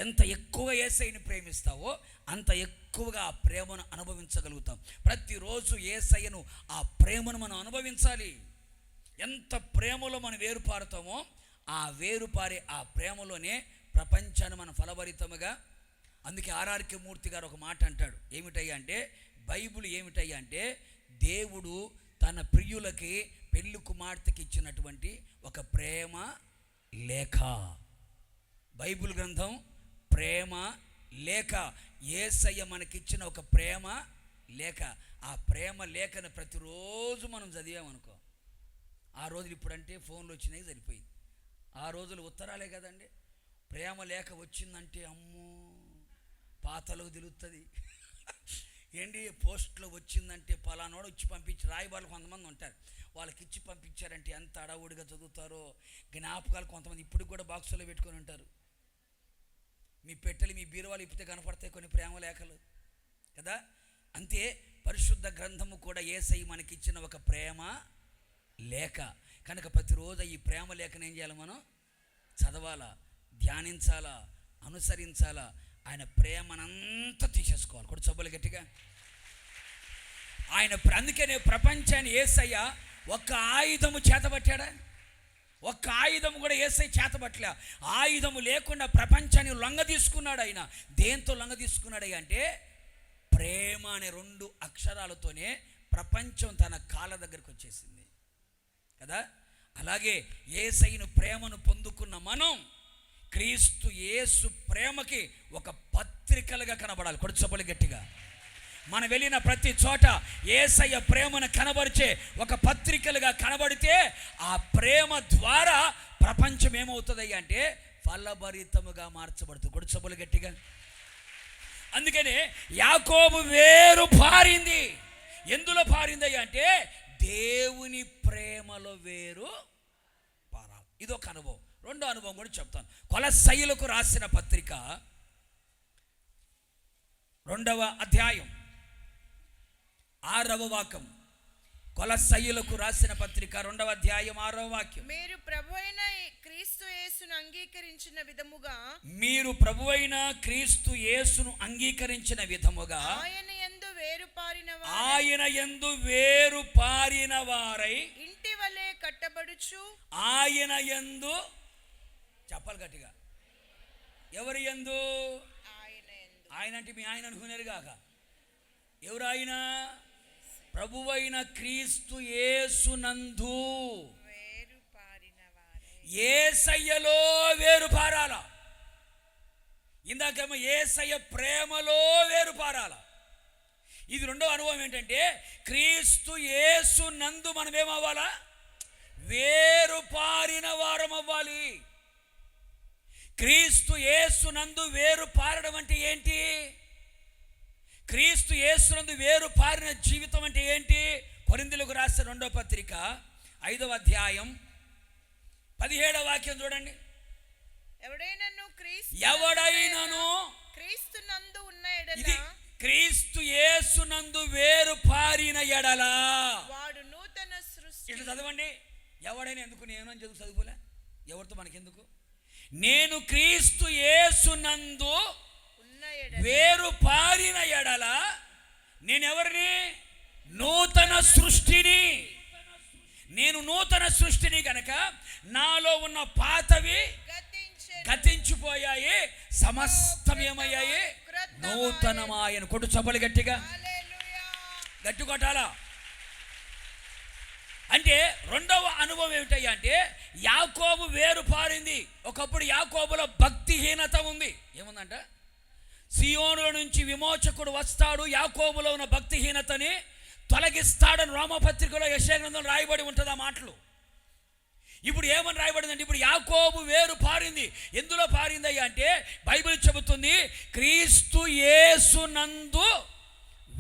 ఎంత ఎక్కువ యేసయ్యని ప్రేమిస్తావో అంత ఎక్కువగా ఆ ప్రేమను అనుభవించగలుగుతాం. ప్రతిరోజు యేసయ్యను ఆ ప్రేమను మనం అనుభవించాలి. ఎంత ప్రేమలో మనం వేరుపారుతామో ఆ వేరుపారే ఆ ప్రేమలోనే ప్రపంచాన్ని మనం ఫలభరితముగా. అందుకే ఆర్ఆర్కే మూర్తి గారు ఒక మాట అంటాడు. ఏమిటయ్యా అంటే, బైబిల్ ఏమిటయ్యా అంటే దేవుడు తన ప్రియులకి పెళ్లి కుమార్తెకి ఇచ్చినటువంటి ఒక ప్రేమ లేఖ. బైబిల్ గ్రంథం ప్రేమ లేఖ. యేసయ్య మనకిచ్చిన ఒక ప్రేమ లేఖ. ఆ ప్రేమ లేఖను ప్రతిరోజు మనం చదివామనుకో, ఆ రోజులు ఇప్పుడంటే ఫోన్లు వచ్చినాయి సరిపోయింది. ఆ రోజులు ఉత్తరాలే కదండి. ప్రేమ లేఖ వచ్చిందంటే అమ్మో పాతలకు తెలుస్తుంది. పోస్ట్లో వచ్చిందంటే పలానోడు వచ్చి పంపించి రాయబారులు కొంతమంది ఉంటారు, వాళ్ళకి ఇచ్చి పంపించారంటే ఎంత అడవుడిగా చదువుతారో. జ్ఞాపకాలు కొంతమంది ఇప్పుడు కూడా బాక్సులో పెట్టుకొని ఉంటారు. మీ పెట్టెలు మీ బీరువాలు ఇప్పితే కనపడతాయి కొన్ని ప్రేమ లేఖలు కదా. అంతే పరిశుద్ధ గ్రంథము కూడా యేసయ్య మనకిచ్చిన ఒక ప్రేమ లేఖ. కనుక ప్రతిరోజు ఈ ప్రేమ లేఖను ఏం చేయాలి? మనం చదవాలా, ధ్యానించాలా, అనుసరించాలా. ఆయన ప్రేమనంతా తీసేసుకోవాలి. కూడా చబ్బలు గట్టిగా ఆయన. అందుకనే ప్రపంచాన్ని యేసయ్య ఒక్క ఆయుధము చేతబట్టాడా? ఒక్క ఆయుధము కూడా యేసయ్య చేతబట్టలే. ఆయుధము లేకుండా ప్రపంచాన్ని లొంగ తీసుకున్నాడు ఆయన. దేంతో లొంగ తీసుకున్నాడు అంటే ప్రేమ అనే 2 అక్షరాలతోనే ప్రపంచం తన కాళ్ళ దగ్గరకు వచ్చేసింది కదా. అలాగే యేసయ్యను ప్రేమను పొందుకున్న మనం క్రీస్తు యేసు ప్రేమకి ఒక పత్రికలుగా కనబడాలి. కొడుచబలి గట్టిగా. మనం వెళ్ళిన ప్రతి చోట యేసయ్య ప్రేమను కనబరిచే ఒక పత్రికలుగా కనబడితే ఆ ప్రేమ ద్వారా ప్రపంచం ఏమవుతుంది అంటే ఫలభరితముగా మార్చబడుతుంది. కొడుచబలి గట్టిగా. అందుకనే యాకోబు వేరు పారింది. ఎందులో పారింది అంటే దేవుని ప్రేమలో వేరు పారాలి. ఇదొక అనుభవం. 2వ అనుభవం కూడా చెప్తాను. కొలస్సీయులకు రాసిన పత్రిక 2వ అధ్యాయం 6వ వాక్యం. కొలస్సీయులకు రాసిన పత్రిక 2వ అధ్యాయం 6వ వాక్యం. మీరు ప్రభువైన క్రీస్తు యేసును అంగీకరించిన విధముగా, మీరు ప్రభువైన క్రీస్తు యేసును అంగీకరించిన విధముగా ఆయన యందు వేరు పారిన వారై ఇంటి వలె కట్టబడుచు, ఆయన యందు చెప్పాలి గట్టిగా. ఎవరి యందు? ఆయన అంటే మీ ఆయన అనుకునేరు కాక. ఎవరు ఆయన? ప్రభువైన క్రీస్తు యేసునందు యేసయ్యలో వేరు పారాల. ఇందాకేమో యేసయ్య ప్రేమలో వేరు పారాల. ఇది 2వ అనుభవం ఏంటంటే క్రీస్తు యేసునందు మనం ఏమవ్వాలా? వేరు పారిన వారం అవ్వాలి. క్రీస్తు యేసునందు వేరు పారడం అంటే ఏంటి? క్రీస్తు యేసునందు వేరు పారిన జీవితం అంటే ఏంటి? కొరింథీయులకు రాసిన 2వ పత్రిక 5వ అధ్యాయం 17వ వాక్యం చూడండి. ఎవడైనను క్రీస్తునందు ఉన్న ఎడల, క్రీస్తు యేసునందు వేరు పారిన ఎడల వాడు నూతన సృష్టి. ఇట్లా చదవండి. ఎవడైనా ఎందుకు? నేను అని చదువుకోలే. ఎవరితో మనకెందుకు? నేను క్రీస్తు యేసునందు వేరు పారిన ఎడల నేనెవరిని? నూతన సృష్టిని. నేను నూతన సృష్టిని గనక నాలో ఉన్న పాతవి గతించిపోయాయి, సమస్తం ఏమయ్యాయి? నూతనమాయను. కొట్టు చప్పలు గట్టిగా, గట్టి కొట్టాలా. అంటే రెండవ అనుభవం ఏమిటయ్యా అంటే యాకోబు వేరు పారింది. ఒకప్పుడు యాకోబులో భక్తిహీనత ఉంది. ఏముందంట? సియోనుల నుంచి విమోచకుడు వస్తాడు, యాకోబులో ఉన్న భక్తిహీనతని తొలగిస్తాడని రోమపత్రికలో యెషయా గ్రంథంలో రాయబడి ఉంటుంది ఆ మాటలు. ఇప్పుడు ఏమని రాయబడిందంటే ఇప్పుడు యాకోబు వేరు పారింది. ఎందులో పారిందయ్యా అంటే బైబిల్ చెబుతుంది క్రీస్తు యేసునందు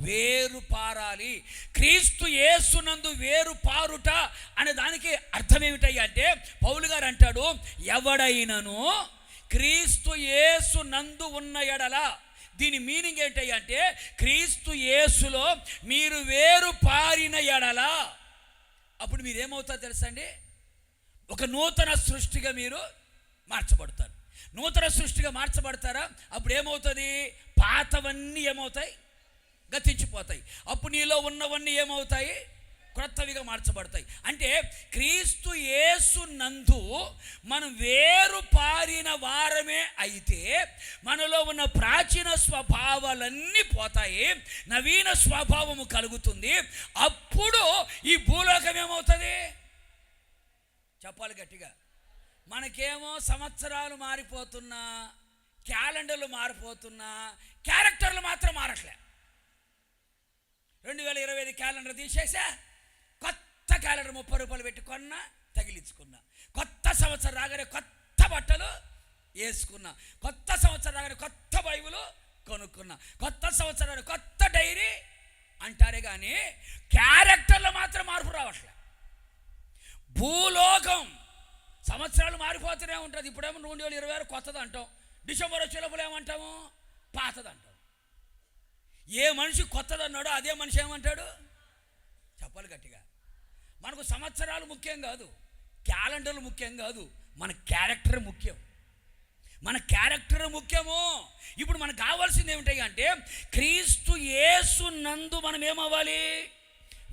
వేరు పారాలి. క్రీస్తు యేసునందు వేరు పారుట అనే దానికి అర్థం ఏమిటయ్యా అంటే పౌలు గారు అంటాడు, ఎవడైనను క్రీస్తు యేసునందు ఉన్న ఎడల. దీని మీనింగ్ ఏంటయ్యా అంటే క్రీస్తు యేసులో మీరు వేరు పారిన ఎడల అప్పుడు మీరు ఏమవుతారో తెలుసా అండి? ఒక నూతన సృష్టిగా మీరు మార్చబడతారు. నూతన సృష్టిగా మార్చబడతారా? అప్పుడు ఏమవుతుంది? పాతవన్నీ ఏమవుతాయి? గతించిపోతాయి. అప్పుడు నీలో ఉన్నవన్నీ ఏమవుతాయి? క్రొత్తవిగా మార్చబడతాయి. అంటే క్రీస్తు యేసు నందు మనం వేరు పారిన వారమే అయితే మనలో ఉన్న ప్రాచీన స్వభావాలన్నీ పోతాయి, నవీన స్వభావము కలుగుతుంది. అప్పుడు ఈ భూలోకం ఏమవుతుంది? చెప్పాలి గట్టిగా. మనకేమో సంవత్సరాలు మారిపోతున్నా, క్యాలెండర్లు మారిపోతున్నా, క్యారెక్టర్లు మాత్రం మారట్లే. 2025 క్యాలెండర్ తీసేసా, కొత్త క్యాలెండర్ 30 రూపాయలు పెట్టి కొన్నా, తగిలించుకున్నా. కొత్త సంవత్సరం రాగానే కొత్త బట్టలు వేసుకున్నా, కొత్త సంవత్సరం రాగానే కొత్త బైబిల్ కొనుక్కున్నా, కొత్త సంవత్సరం కొత్త డైరీ అంటారే కానీ క్యారెక్టర్లో మాత్రం మార్పు రావట్లే. భూలోకం సంవత్సరాలు మారిపోతూనే ఉంటుంది. ఇప్పుడేమో 2026 కొత్తది అంటాం, డిసెంబర్ వచ్చేలోపల ఏమంటాము? పాతది అంటాం. ఏ మనిషి కొత్తది అన్నాడో అదే మనిషి ఏమంటాడు? చెప్పాలి గట్టిగా. మనకు సంవత్సరాలు ముఖ్యం కాదు, క్యాలెండర్లు ముఖ్యం కాదు, మన క్యారెక్టర్ ముఖ్యం. మన క్యారెక్టర్ ముఖ్యము. ఇప్పుడు మనకు కావాల్సింది ఏమిటి అంటే క్రీస్తు యేసు నందు మనం ఏమవ్వాలి?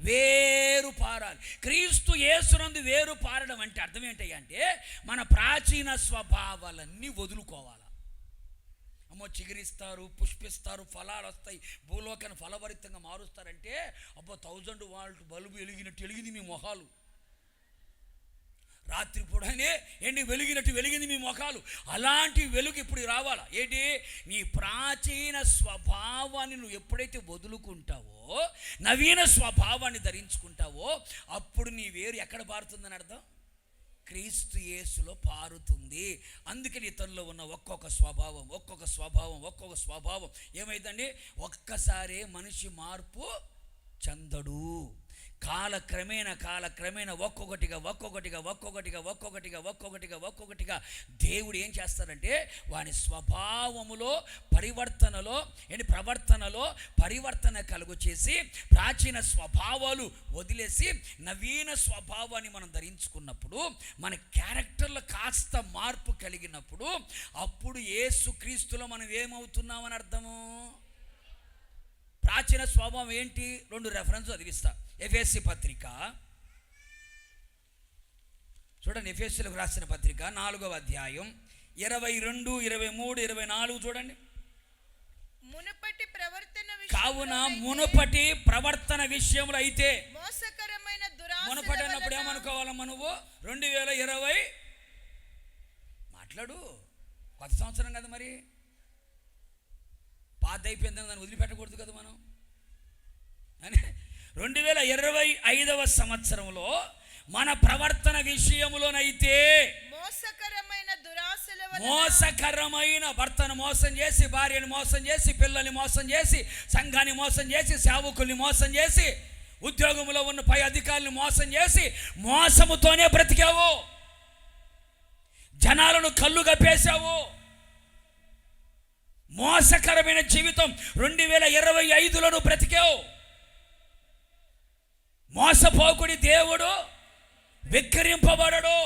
వేరు పారాలి. క్రీస్తు యేసునందు వేరు పారడం అంటే అర్థం ఏంటి అంటే మన ప్రాచీన స్వభావాలన్నీ వదులుకోవాలి. అమ్మో చిగురిస్తారు, పుష్పిస్తారు, ఫలాలు వస్తాయి, భూలోకాన్ని ఫలభరితంగా మారుస్తారంటే అబ్బో 1000 వాల్ట్ బల్బు వెలిగినట్టు వెలిగింది మీ మొహాలు. రాత్రి పూటనే ఎండి వెలిగినట్టు మీ మొఖాలు. అలాంటి వెలుగు ఇప్పుడు రావాలా? ఏంటి? నీ ప్రాచీన స్వభావాన్ని నువ్వు ఎప్పుడైతే వదులుకుంటావో, నవీన స్వభావాన్ని ధరించుకుంటావో అప్పుడు నీ వేరు ఎక్కడ పారుతుందని అర్థం? క్రీస్తు యేసులో పారుతుంది. అందుకని ఇతనిలో ఉన్న ఒక్కొక్క స్వభావం ఏమైందండి? ఒక్కసారే మనిషి మార్పు చెందడు. కాలక్రమేణా ఒక్కొక్కటిగా దేవుడు ఏం చేస్తారంటే వాని స్వభావములో ప్రవర్తనలో పరివర్తన కలుగు చేసి ప్రాచీన స్వభావాలు వదిలేసి నవీన స్వభావాన్ని మనం ధరించుకున్నప్పుడు, మన క్యారెక్టర్లో కాస్త మార్పు కలిగినప్పుడు అప్పుడు యేసుక్రీస్తులో మనం ఏమవుతున్నామని అర్థము. ప్రాచీన స్వభావం ఏంటి? 2 రెఫరెన్స్ చదివిస్తా. ఎఫెసీ పత్రిక చూడండి. ఎఫెసీలకు రాసిన పత్రిక 4వ అధ్యాయం 22, 23, 24 చూడండి. కావున మునుపటి ప్రవర్తన విషయంలో అయితే మోసకరమైన మునుపటి అన్నప్పుడు ఏమనుకోవాలమ్మా నువ్వు? 2020 మాట్లాడు, కొత్త సంవత్సరం కదా, మరి పాత అయిపోయిందని దాన్ని వదిలిపెట్టకూడదు కదా మనం అని. 2025వ సంవత్సరంలో మన ప్రవర్తన విషయంలోనైతే మోసకరమైన భర్తను మోసం చేసి, భార్యను మోసం చేసి, పిల్లల్ని మోసం చేసి, సంఘాన్ని మోసం చేసి, సేవకుల్ని మోసం చేసి, ఉద్యోగంలో ఉన్న పై అధికారులను మోసం చేసి మోసముతోనే బ్రతికావు. జనాలను కళ్ళు కప్పేశావు. మోసకరమైన జీవితం 2025లో బ్రతికావు. మోసపోకుడి దేవుడు వెక్కిరింపబడడు.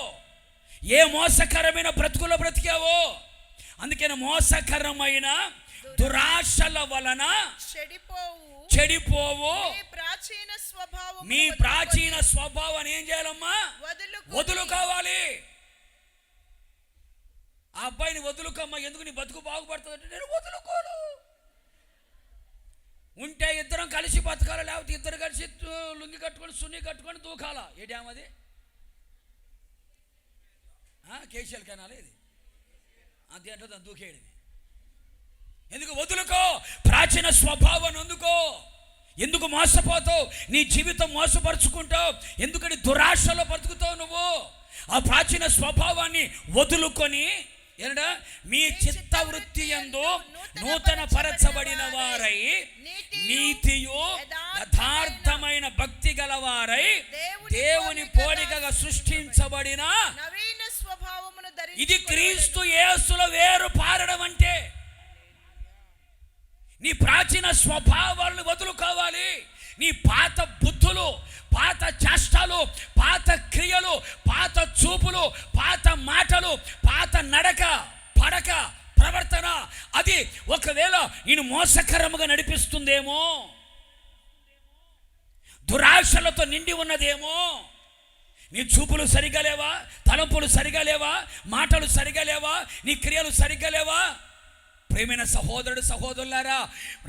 ఏ మోసకరమైన బ్రతుకులో బ్రతికావో. అందుకని మోసకరమైన దురాశల వలన చెడిపోవు. మీ ప్రాచీన స్వభావాన్ని ఏం చేయాలమ్మా? వదులుకోవాలి. ఆ అబ్బాయిని వదులుకోమ్మా, ఎందుకు నీ బతుకు బాగుపడుతుందంటే నేను వదులుకోను. ఉంటే ఇద్దరం కలిసి బతకాలి, లేకపోతే ఇద్దరు కలిసి లుంగి కట్టుకొని సున్ని కట్టుకొని దూకాల. ఏ డ్యామ్ అది? కేసీఎల్ కెనాలి ఇది. దేంట్లో దాన్ని దూకేయడమే. ఎందుకు? వదులుకో ప్రాచీన స్వభావాన్ని. ఎందుకు మోసపోతావు? నీ జీవితం మోసపరుచుకుంటావు. ఎందుకని దురాశలో బ్రతుకుతావు నువ్వు? ఆ ప్రాచీన స్వభావాన్ని వదులుకొని ఏంటా మీ చిత్తవృత్తి యందు నూతన పరచబడిన వారై నీతియు యథార్థమైన భక్తి గలవారై దేవుని పోలికగా సృష్టించబడిన నవీన స్వభావమును ధరించుకొనుడి. ఇది క్రీస్తు యేసులో వేరు పారడం అంటే నీ ప్రాచీన స్వభావాలను వదులుకోవాలి. నీ పాత బుద్ధులు, పాత చేష్టలు, పాత క్రియలు, పాత చూపులు, పాత మాటలు, పాత నడక, పడక, ప్రవర్తన అది ఒకవేళ నేను మోసకరముగా నడిపిస్తుందేమో, దురాశలతో నిండి ఉన్నదేమో. నీ చూపులు సరిగా లేవా? తలంపులు సరిగా లేవా? మాటలు సరిగా లేవా? నీ క్రియలు సరిగా లేవా? ప్రేమైన సహోదరుడు సహోదరులారా,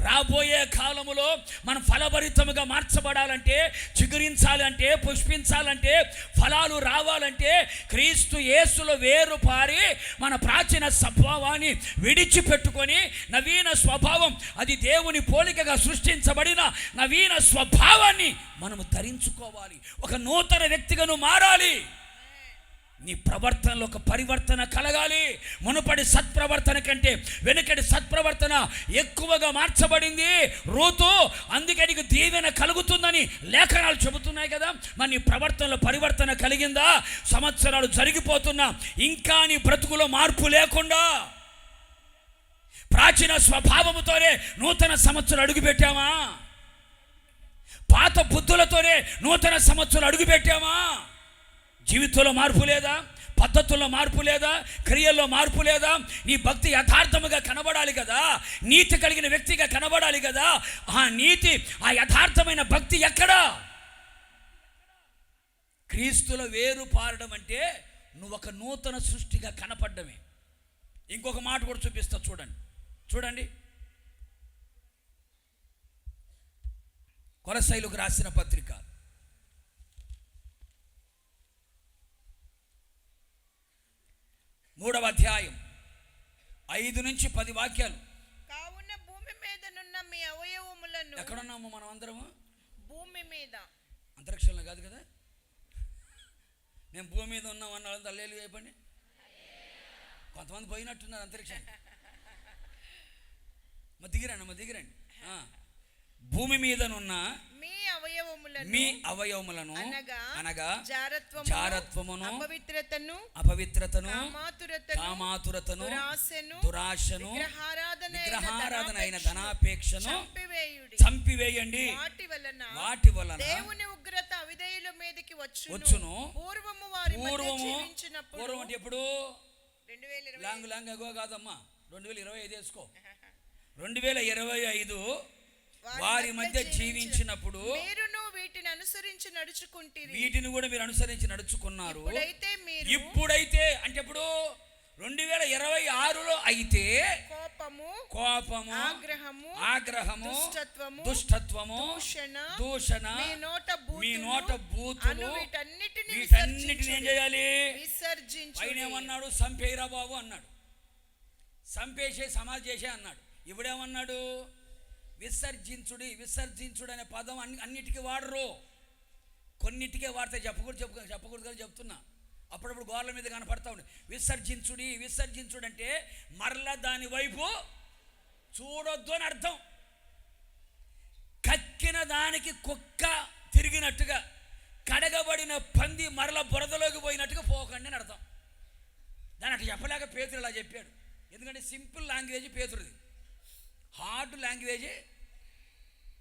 రాబోయే కాలములో మనం ఫలభరితముగా మార్చబడాలంటే, చిగురించాలంటే, పుష్పించాలంటే, ఫలాలు రావాలంటే క్రీస్తు యేసులో వేరు పారి మన ప్రాచీన స్వభావాన్ని విడిచిపెట్టుకొని నవీన స్వభావం, అది దేవుని పోలికగా సృష్టించబడిన నవీన స్వభావాన్ని మనము ధరించుకోవాలి. ఒక నూతన వ్యక్తిగా నువ్వు మారాలి. నీ ప్రవర్తనలో ఒక పరివర్తన కలగాలి. మునుపటి సత్ప్రవర్తన కంటే వెనుకటి సత్ప్రవర్తన ఎక్కువగా మార్చబడింది రూతు. అందుకే నీకు దీవెన కలుగుతుందని లేఖనాలు చెబుతున్నాయి కదా. మరి నీ ప్రవర్తనలో పరివర్తన కలిగిందా? సంవత్సరాలు జరిగిపోతున్నా ఇంకా నీ బ్రతుకులో మార్పు లేకుండా ప్రాచీన స్వభావముతోనే నూతన సంవత్సరం అడుగుపెట్టామా? పాత బుద్ధులతోనే నూతన సంవత్సరం అడుగుపెట్టామా? జీవితంలో మార్పు లేదా? పద్ధతుల్లో మార్పు లేదా? క్రియల్లో మార్పు లేదా? నీ భక్తి యథార్థముగా కనబడాలి కదా, నీతి కలిగిన వ్యక్తిగా కనబడాలి కదా. ఆ నీతి, ఆ యథార్థమైన భక్తి ఎక్కడా? క్రీస్తులో వేరు పారడం అంటే నువ్వు ఒక నూతన సృష్టిగా కనపడ్డమే. ఇంకొక మాట కూడా చూపిస్తా, చూడండి. కొలస్సీయులకు రాసిన పత్రిక 3వ అధ్యాయం 5 నుంచి 10 వాక్యాలు. కావున భూమి మీదనున్న మీ అవయవములను. ఎక్కడున్నాము మనం అందరము? భూమి మీద. అంతరిక్షంలో కాదు కదా. నేను భూమి మీద ఉన్నాం అన్న వాళ్ళంతా అల్లేలు అయిపోయింది. కొంతమంది పోయినట్టున్నారు అంతరిక్షాన్ని. దిగిరండి. భూమి మీదనున్న మీ అవయవములను అనగా జారత్వమును, అపవిత్రతను, కామాతురతను, దురాశను, విగ్రహారాధన అయిన ధనాపేక్షను చంపివేయండి. వాటి వలన దేవుని ఉగ్రత అవిధేయుల మీదకి వచ్చును. పూర్వము అంటే ఎప్పుడు? 2020 లాంగ్ ఎగో కాదమ్మా, 2025 వేసుకో. 2025 వారి మధ్య జీవించినప్పుడు వీటిని కూడా మీరు అనుసరించి నడుచుకున్నారు. ఇప్పుడైతే అంటే ఇప్పుడు 2026లో అయితే కోపము, ఆగ్రహము, దుష్టత్వము, దూషణ, మీ నోట బూతులు, వీటన్నిటిని ఏం చేయాలి? పైన ఏమన్నాడు? సంపేరా బాబు అన్నాడు. సంపేసే సమాధి చేసే అన్నాడు. ఇప్పుడేమన్నాడు? విసర్జించుడు అనే పదం అన్నిటికీ వాడరు, కొన్నిటికే వాడితే చెప్పకూడదు కానీ చెప్తున్నా. అప్పుడప్పుడు గోళ్ళ మీద కనపడతా ఉండే విసర్జించుడు అంటే మరలా దాని వైపు చూడొద్దు అని అర్థం. కక్కిన దానికి కుక్క తిరిగినట్టుగా, కడగబడిన పంది మరల బురదలోకి పోయినట్టుగా పోకండి అని అర్థం. దాని అట్లా చెప్పలేక పేతురు ఇలా చెప్పాడు. ఎందుకంటే సింపుల్ లాంగ్వేజ్ పేతురుది, హార్డ్ లాంగ్వేజ్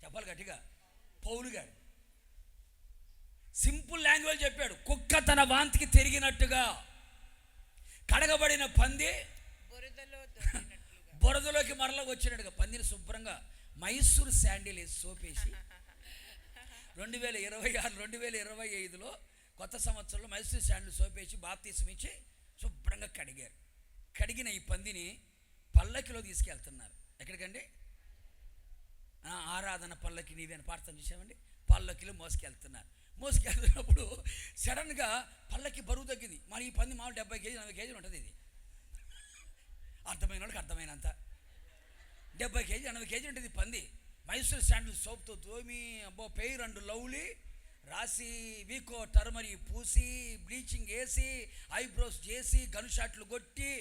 చెప్పాలి గట్టిగా. పౌలు గారు సింపుల్ లాంగ్వేజ్ చెప్పాడు. కుక్క తన వాంతికి తిరిగినట్టుగా, కడగబడిన పంది బురదలోకి మరల వచ్చినట్టుగా. పందిని శుభ్రంగా మైసూర్ శాండిల్ వేసి సోపేసి 2026 2025లో కొత్త సంవత్సరంలో మైసూర్ శాండిల్ సోపేసి బాప్తీసం ఇచ్చి శుభ్రంగా కడిగారు. కడిగిన ఈ పందిని పల్లకిలో తీసుకెళ్తున్నారు. ఎక్కడికండి? ఆరాధన పల్లకి నీవే అని పాడతాను చూసామండి. పల్లకిలో మోసుకెళ్తున్నప్పుడు సడన్గా పల్లకి బరువు తగ్గింది. మరి ఈ పంది మామూలు 70 కేజీలు 40 కేజీలు ఉంటుంది. ఇది అర్థమైన వాళ్ళకి అర్థమైనంత 70 కేజీ 80 కేజీ ఉంటుంది పంది. మైసూర్ శాండిల్ సోప్తో తోమి పెయిర్ అండ్ లవ్లీ రాసి వీకో టర్మరీ పూసి బ్లీచింగ్ వేసి ఐబ్రోస్ చేసి గన్ షాట్లు కొట్టి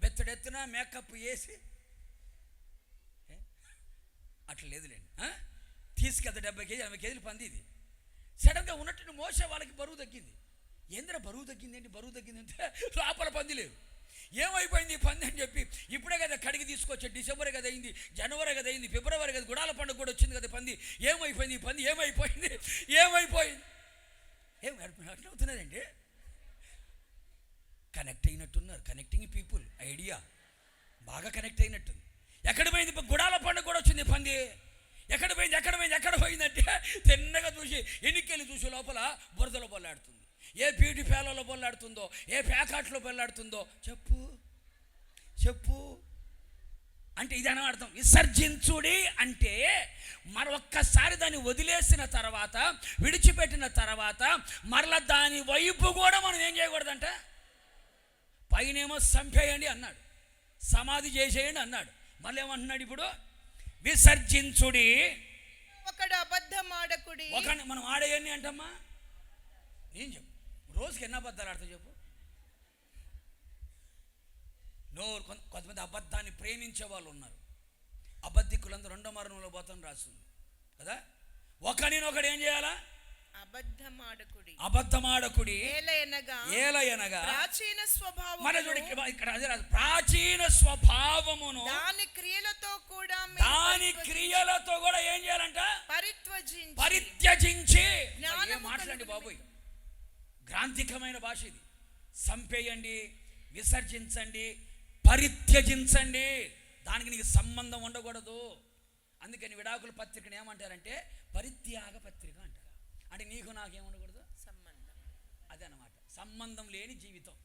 బెత్తడెత్తున మేకప్ వేసి అట్లా లేదులేండి. తీసుకెళ్తా 70 కేజీ 80 కేజీలు పంది. ఇది సడన్గా ఉన్నట్టు మోసే వాళ్ళకి బరువు తగ్గింది. ఏంద్ర బరువు తగ్గింది ఏంటి? బరువు తగ్గిందంటే లోపల పంది లేదు. ఏమైపోయింది పంది అని చెప్పి ఇప్పుడే కదా కడిగి తీసుకొచ్చే, డిసెంబర్ కదా అయింది, జనవరి కదా అయింది, ఫిబ్రవరి కదా గుడాల పండుగ కూడా వచ్చింది కదా. పంది ఏమైపోయింది? పంది ఏమైపోయింది? అట్లా అవుతున్నారండి. కనెక్ట్ అయినట్టున్నారు. కనెక్టింగ్ పీపుల్ ఐడియా బాగా కనెక్ట్ అయినట్టుంది. ఎక్కడ పోయింది? గుడాల పండుగ కూడా వచ్చింది. పంది ఎక్కడ పోయిందంటే తిన్నగా చూసి ఎన్నికెళ్ళి చూసి లోపల బురదలో బొల్లాడుతుంది. ఏ బ్యూటీ పార్లర్లో బొల్లాడుతుందో, ఏ ప్యాకాట్లో బొల్లాడుతుందో చెప్పు అంటే ఇదని అర్థం. విసర్జించుడి అంటే మరొక్కసారి దాన్ని వదిలేసిన తర్వాత, విడిచిపెట్టిన తర్వాత మరలా దాని వైపు కూడా మనం ఏం చేయకూడదంట. పైనేమో చంపేయండి అన్నాడు, సమాధి చేసేయండి అన్నాడు. మళ్ళీ ఏమంటున్నాడు ఇప్పుడు? విసర్జించుడి. ఒకడు అబద్ధమాడకుడి. మనం ఆడేయన్ని అంటమ్మా. ఏం చెప్పు, రోజుకి ఎన్ని అబద్ధాలు ఆడతావు చెప్పు. కొంతమంది అబద్ధాన్ని ప్రేమించే వాళ్ళు ఉన్నారు. అబద్ధికులందరూ 2వ మరణంలో పోతాను రాస్తుంది కదా. ఒకడినొకడు ఏం చేయాలా? అబద్ధమాడకుడి. ఏలయనగా ప్రాచీన స్వభావం. మన చూడు ఇక్కడ అదే రాదు. ప్రాచీన స్వభావమును దాని క్రియలతో కూడా ఏం చేయాలంట? పరిత్యజించి. మాట్లాడండి బాబోయ్, గ్రాంథికమైన భాష ఇది. సంపేయండి, విసర్జించండి, పరిత్యజించండి. దానికి నీకు సంబంధం ఉండకూడదు. అందుకని విడాకుల పత్రికను ఏమంటారంటే పరిత్యాగ పత్రిక అంటారు. అంటే నీకు నాకేముండకూడదు సంబంధం. అదే అన్నమాట, సంబంధం లేని జీవితం.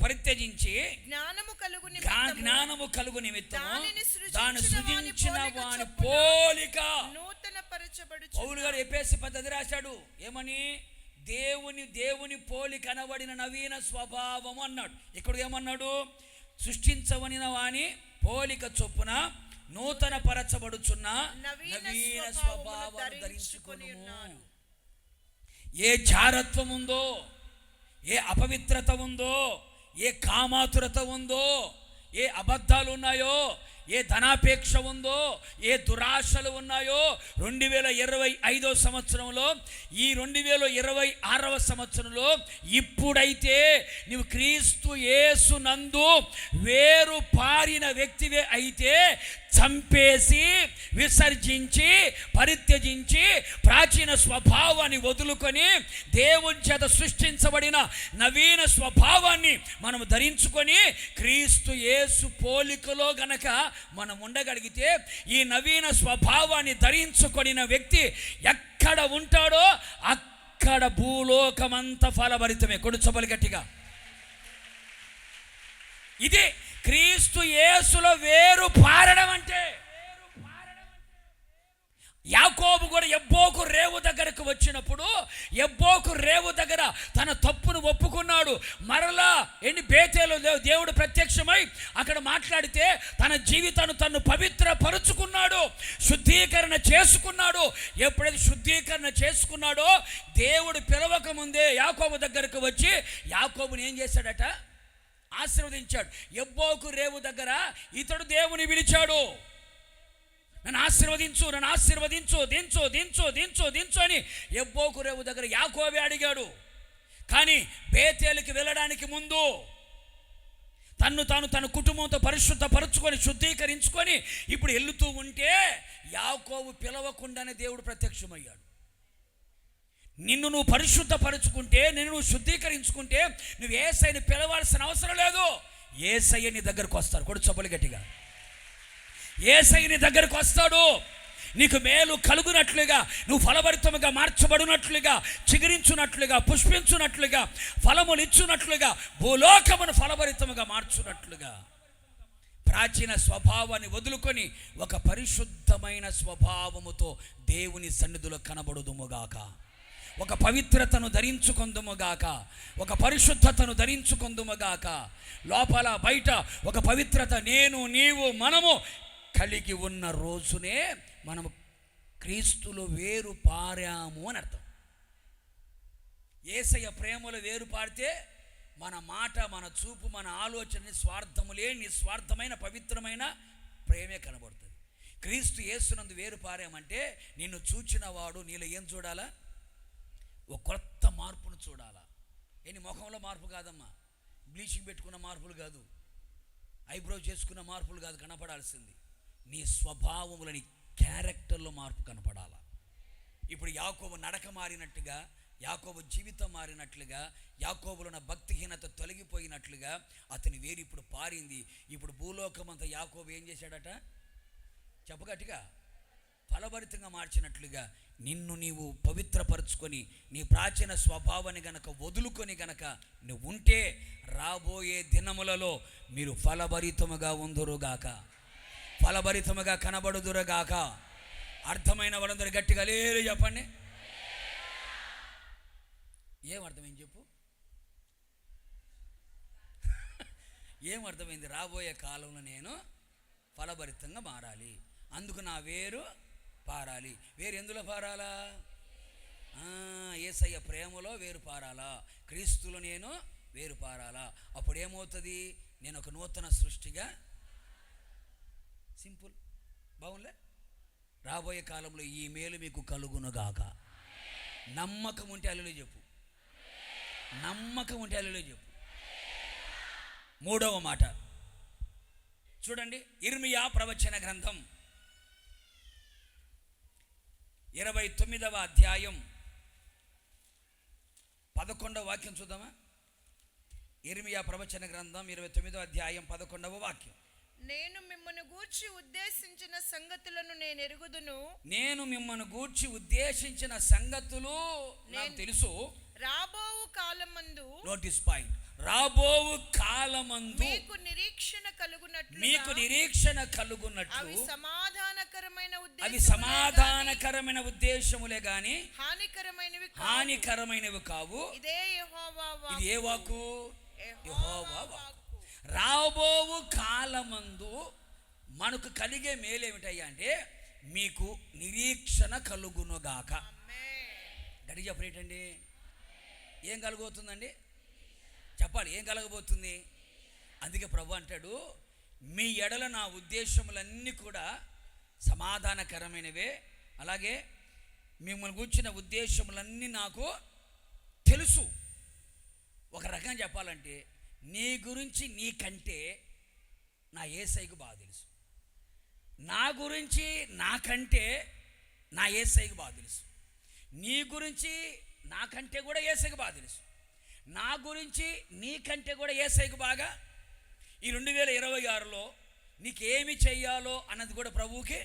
పరిత్యజించి జ్ఞానము కలుగు నిమిత్తము దాన్ని సృజించిన వాని పోలిక నూతనపరచబడుచు. పౌలు గారు ఎఫెసీ 10 రాశాడు. ఏమని? దేవుని పోలిక అనబడిన నవీన స్వభావము అన్నాడు. ఇక్కడ ఏమన్నాడు? సృష్టించవనిన వాని పోలిక చొప్పున నూతన పరచబడుచున్న నవీన స్వభావాన్ని ధరించుకొని. ఏ జారత్వం ఉందో, ఏ అపవిత్రత ఉందో, ఏ కామాతురత ఉందో, ఏ అబద్ధాలు ఉన్నాయో, ఏ ధనాపేక్ష ఉందో, ఏ దురాశలు ఉన్నాయో 2025వ సంవత్సరంలో, ఈ 2026వ సంవత్సరంలో ఇప్పుడైతే నువ్వు క్రీస్తు యేసు నందు వేరు పారిన వ్యక్తివే అయితే చంపేసి, విసర్జించి, పరిత్యజించి, ప్రాచీన స్వభావాన్ని వదులుకొని దేవుని చేత సృష్టించబడిన నవీన స్వభావాన్ని మనం ధరించుకొని క్రీస్తు యేసు పోలికలో గనక మనం ఉండగలిగితే, ఈ నవీన స్వభావాన్ని ధరించుకొనిన వ్యక్తి ఎక్కడ ఉంటాడో అక్కడ భూలోకమంతా ఫలభరితమే. కొడుచబలి గట్టిగా. ఇది క్రీస్తు యేసులో వేరు పారడం అంటే. యాకోబు కూడా ఎబ్బోకు రేవు దగ్గరకు వచ్చినప్పుడు, ఎబ్బోకు రేవు దగ్గర తన తప్పును ఒప్పుకున్నాడు. మరలా బేతేలు దేవుడు ప్రత్యక్షమై అక్కడ మాట్లాడితే తన జీవితాన్ని తను పవిత్రపరుచుకున్నాడు, శుద్ధీకరణ చేసుకున్నాడు. ఎప్పుడైతే శుద్ధీకరణ చేసుకున్నాడో దేవుడు పిలవక ముందే యాకోబు దగ్గరకు వచ్చి యాకోబుని ఏం చేశాడట? ఆశీర్వదించాడు. ఎబ్బోకు రేవు దగ్గర ఇతడు దేవుని పిలిచాడు. నన్ను ఆశీర్వదించు, నన్ను ఆశీర్వదించు, దించు అని ఎబ్బోకు రేవు దగ్గర యాకోబే అడిగాడు. కానీ బేతేలుకి వెళ్ళడానికి ముందు తన కుటుంబంతో పరిశుద్ధపరుచుకొని శుద్ధీకరించుకొని ఇప్పుడు వెళ్తూ ఉంటే యాకోబు పిలవకుండానే దేవుడు ప్రత్యక్షమయ్యాడు. నిన్ను నువ్వు పరిశుద్ధపరుచుకుంటే, నిన్ను నువ్వు శుద్ధీకరించుకుంటే నువ్వు యేసయ్యని పిలవాల్సిన అవసరం లేదు. యేసయ్య నీ దగ్గరకు వస్తాడు. కొడు చప్పలు గట్టిగా. యేసయ్య నీ దగ్గరకు వస్తాడు. నీకు మేలు కలుగునట్లుగా, నువ్వు ఫలభరితముగా మార్చబడినట్లుగా, చిగురించున్నట్లుగా, పుష్పించున్నట్లుగా, ఫలములు ఇచ్చున్నట్లుగా, భూలోకమును ఫలభరితముగా మార్చున్నట్లుగా ప్రాచీన స్వభావాన్ని వదులుకొని ఒక పరిశుద్ధమైన స్వభావముతో దేవుని సన్నిధిలో కనబడుదుముగాక. ఒక పవిత్రతను ధరించుకొందుముగాక, ఒక పరిశుద్ధతను ధరించుకొందుముగాక. లోపల బయట ఒక పవిత్రత నేను నీవు మనము కలిగి ఉన్న రోజునే మనము క్రీస్తులో వేరు పారాము అని అర్థం. యేసయ్య ప్రేమలో వేరు పారితే మన మాట, మన చూపు, మన ఆలోచన స్వార్థము లేని నిస్వార్థమైన పవిత్రమైన ప్రేమే కనబడుతుంది. క్రీస్తు యేసునందు వేరు పారామంటే నిన్ను చూచిన వాడు నీలో ఏం చూడాలా? ఒక కొత్త మార్పును చూడాలా. నీ ముఖంలో మార్పు కాదమ్మా, బ్లీచింగ్ పెట్టుకున్న మార్పులు కాదు, ఐబ్రో చేసుకున్న మార్పులు కాదు కనపడాల్సింది. నీ స్వభావములో, నీ క్యారెక్టర్లో మార్పు కనపడాలా. ఇప్పుడు యాకోబు నడక మారినట్టుగా, యాకోబు జీవితం మారినట్లుగా, యాకోబులో ఉన్న భక్తిహీనత తొలగిపోయినట్లుగా అతని వేరు ఇప్పుడు పారింది. ఇప్పుడు భూలోకమంతా యాకోబు ఏం చేశాడట? చెప్పగట్టిగా ఫలభరితంగా మార్చినట్లుగా నిన్ను నీవు పవిత్రపరుచుకొని నీ ప్రాచీన స్వభావాన్ని గనక వదులుకొని గనక నువ్వు ఉంటే రాబోయే దినములలో మీరు ఫలభరితముగా ఉందురుగాక, ఫలభరితముగా కనబడుదురుగాక. అర్థమైన వాళ్ళందరూ గట్టిగా లేరు చెప్పండి. ఏం అర్థమైంది చెప్పు? ఏం అర్థమైంది? రాబోయే కాలంలో నేను ఫలభరితంగా మారాలి, అందుకు నా వేరు పారాలి. వేరు ఎందులో పారాలా? యేసయ్య ప్రేమలో వేరు పారాలా, క్రీస్తులో నేను వేరు పారాలా. అప్పుడు ఏమవుతుంది? నేను ఒక నూతన సృష్టిగా. సింపుల్, బాగుంలే? రాబోయే కాలంలో ఈ మేలు మీకు కలుగునుగాక. నమ్మకం ఉంటే అల్లులో చెప్పు, నమ్మకం ఉంటే అల్లులో చెప్పు. మూడవ మాట చూడండి, ఇర్మియా ప్రవచన గ్రంథం 29వ అధ్యాయం 11వ వాక్యం చూద్దామా? ఇర్మియా ప్రవచన గ్రంథం 29వ అధ్యాయం 11వ వాక్యం. నేను మిమ్మల్ని గూర్చి ఉద్దేశించిన సంగతులను నేను ఎరుగుదును. నేను మిమ్మల్ని గూర్చి ఉద్దేశించిన సంగతులు నాకు తెలుసు. రాబోవు కాలమందు, నోటీస్ పాయింట్, రాబోవు కాలమందు మీకు నిరీక్షణ కలుగునట్లు, మీకు నిరీక్షణ కలుగునట్లు అవి సమాధానకరమైన ఉద్దేశములే గాని హానికరమైనవి కావు. ఇదే యెహోవా వాక్కు. ఇది ఏ వాక్కు? యెహోవా వాక్కు. రాబోవు కాలమందు మనకు కలిగే మేలేమిటయ్యా అంటే మీకు నిరీక్షణ కలుగునుగాక. గడి చెప్పేటండి, ఏం కలుగుతుందండి? చెప్పాలి, ఏం కలగబోతుంది? అందుకే ప్రభు అంటాడు, మీ ఎడల నా ఉద్దేశములన్నీ కూడా సమాధానకరమైనవే, అలాగే మిమ్మల్ని కూర్చున్న ఉద్దేశములన్నీ నాకు తెలుసు. ఒక రకంగా చెప్పాలంటే నీ గురించి నీకంటే నా యేసయ్యకు బాగా తెలుసు, నా గురించి నాకంటే నా యేసయ్యకు బాగా తెలుసు, నీ గురించి నాకంటే కూడా యేసయ్యకు బాగా తెలుసు, నా గురించి నీకంటే కూడా యేసయ్యకు బాగా. ఈ 2026లో నీకేమి చెయ్యాలో అన్నది కూడా ప్రభువుకి,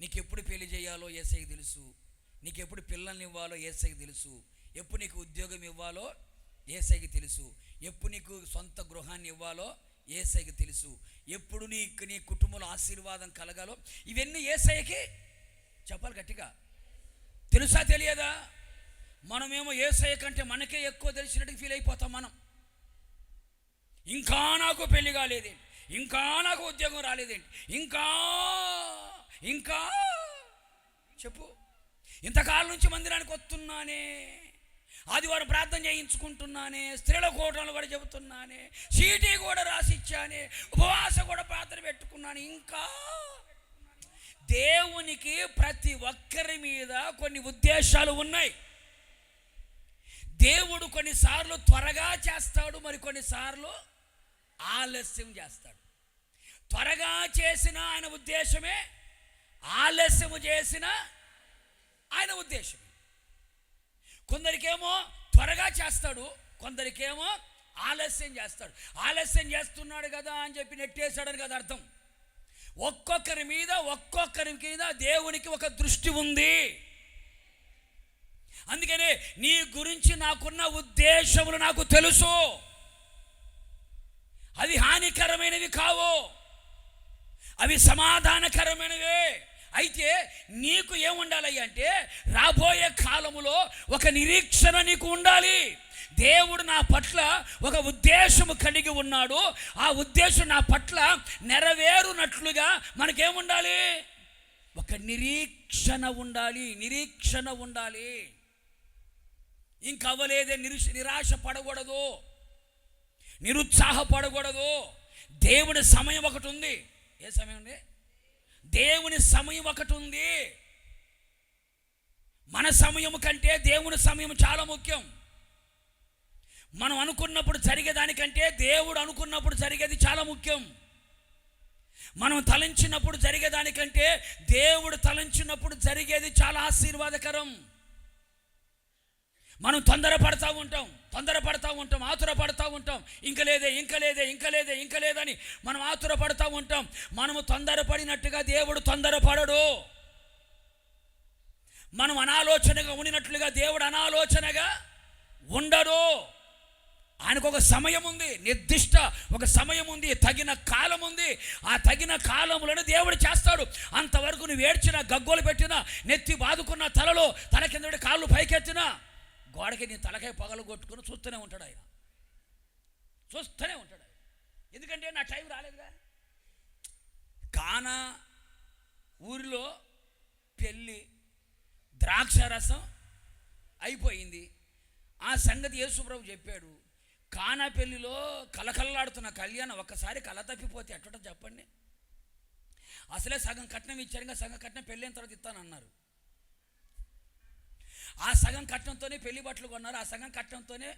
నీకు ఎప్పుడు పెళ్లి చేయాలో యేసయ్యకు తెలుసు, నీకు ఎప్పుడు పిల్లల్ని ఇవ్వాలో యేసయ్యకు తెలుసు, ఎప్పుడు నీకు ఉద్యోగం ఇవ్వాలో యేసయ్యకు తెలుసు, ఎప్పుడు నీకు సొంత గృహాన్ని ఇవ్వాలో యేసయ్యకు తెలుసు, ఎప్పుడు నీకు నీ కుటుంబంలో ఆశీర్వాదం కలగాలో ఇవన్నీ యేసయ్యకి చెప్పాలి గట్టిగా. తెలుసా తెలియదా? మనమేమో యేసయ్య కంటే మనకే ఎక్కువ తెలిసినట్టు ఫీల్ అయిపోతాం మనం. ఇంకా నాకు పెళ్లి కాలేదేంటి, ఇంకా నాకు ఉద్యోగం రాలేదేంటి, ఇంకా ఇంకా చెప్పు. ఇంతకాలం నుంచి మందిరానికి వస్తున్నానే, ఆదివారం ప్రార్థన చేయించుకుంటున్నానే, స్త్రీల కూటంలో కూడా చెబుతున్నానే, చీటీ కూడా రాసిచ్చానే, ఉపవాస కూడా ప్రార్థన పెట్టుకున్నాను, ఇంకా. దేవునికి ప్రతి ఒక్కరి మీద కొన్ని ఉద్దేశాలు ఉన్నాయి. దేవుడు కొన్నిసార్లు త్వరగా చేస్తాడు, మరి కొన్నిసార్లు ఆలస్యం చేస్తాడు. త్వరగా చేసిన ఆయన ఉద్దేశమే, ఆలస్యము చేసిన ఆయన ఉద్దేశమే. కొందరికేమో త్వరగా చేస్తాడు, కొందరికేమో ఆలస్యం చేస్తాడు. ఆలస్యం చేస్తున్నాడు కదా అని చెప్పి నెట్టేశాడని కదా అర్థం. ఒక్కొక్కరి మీద దేవునికి ఒక దృష్టి ఉంది. అందుకనే నీ గురించి నాకున్న ఉద్దేశములు నాకు తెలుసు, అవి హానికరమైనవి కావు. అవి సమాధానకరమైనవే. అయితే నీకు ఏముండాలి అంటే రాబోయే కాలములో ఒక నిరీక్షణ నీకు ఉండాలి. దేవుడు నా పట్ల ఒక ఉద్దేశము కలిగి ఉన్నాడు, ఆ ఉద్దేశం నా పట్ల నెరవేరునట్లుగా మనకేముండాలి? ఒక నిరీక్షణ ఉండాలి. నిరీక్షణ ఉండాలి. ఇంకవ్వలేదే నిరాశ పడకూడదు, నిరుత్సాహపడకూడదు. దేవుని సమయం ఒకటి ఉంది. ఏ సమయం ఉంది? దేవుని సమయం ఒకటి ఉంది. మన సమయం కంటే దేవుని సమయం చాలా ముఖ్యం. మనం అనుకున్నప్పుడు జరిగేదానికంటే దేవుడు అనుకున్నప్పుడు జరిగేది చాలా ముఖ్యం. మనం తలంచినప్పుడు జరిగేదానికంటే దేవుడు తలంచినప్పుడు జరిగేది చాలా ఆశీర్వాదకరం. మనం తొందరపడతా ఉంటాం, ఆతురపడతా ఉంటాం. ఇంకా లేదని మనం ఆతురపడతా ఉంటాం. మనము తొందరపడినట్టుగా దేవుడు తొందరపడడు. మనం అనాలోచనగా ఉండినట్లుగా దేవుడు అనాలోచనగా ఉండడు. ఆయనకు ఒక సమయం ఉంది, నిర్దిష్ట ఒక సమయం ఉంది, తగిన కాలం ఉంది. ఆ తగిన కాలములను దేవుడు చేస్తాడు. అంతవరకు నువ్వు ఏడ్చినా, గగ్గోలు పెట్టినా, నెత్తి బాదుకున్న తలలో తల కింద కాళ్ళు పైకెత్తినా గోడకి నీ తలకాయ పగలు కొట్టుకుని చూస్తూనే ఉంటాడు. ఆయన చూస్తూనే ఉంటాడు. ఎందుకంటే నా టైం రాలేదుగా. కానా ఊరిలో పెళ్ళి, ద్రాక్షారసం అయిపోయింది. ఆ సంగతి యేసుప్రభు చెప్పాడు. కానా పెళ్లిలో కలకల్లాడుతున్న కళ్యాణం ఒక్కసారి కల తప్పిపోతే ఎట్ట చెప్పండి. అసలే సగం కట్నం ఇచ్చారు, ఇంకా సగం కట్నం పెళ్ళైన తర్వాత ఇస్తానన్నారు. ఆ సగం కట్నంతోనే పెళ్లి బట్టలు కొన్నారు, ఆ సగం కట్నంతోనే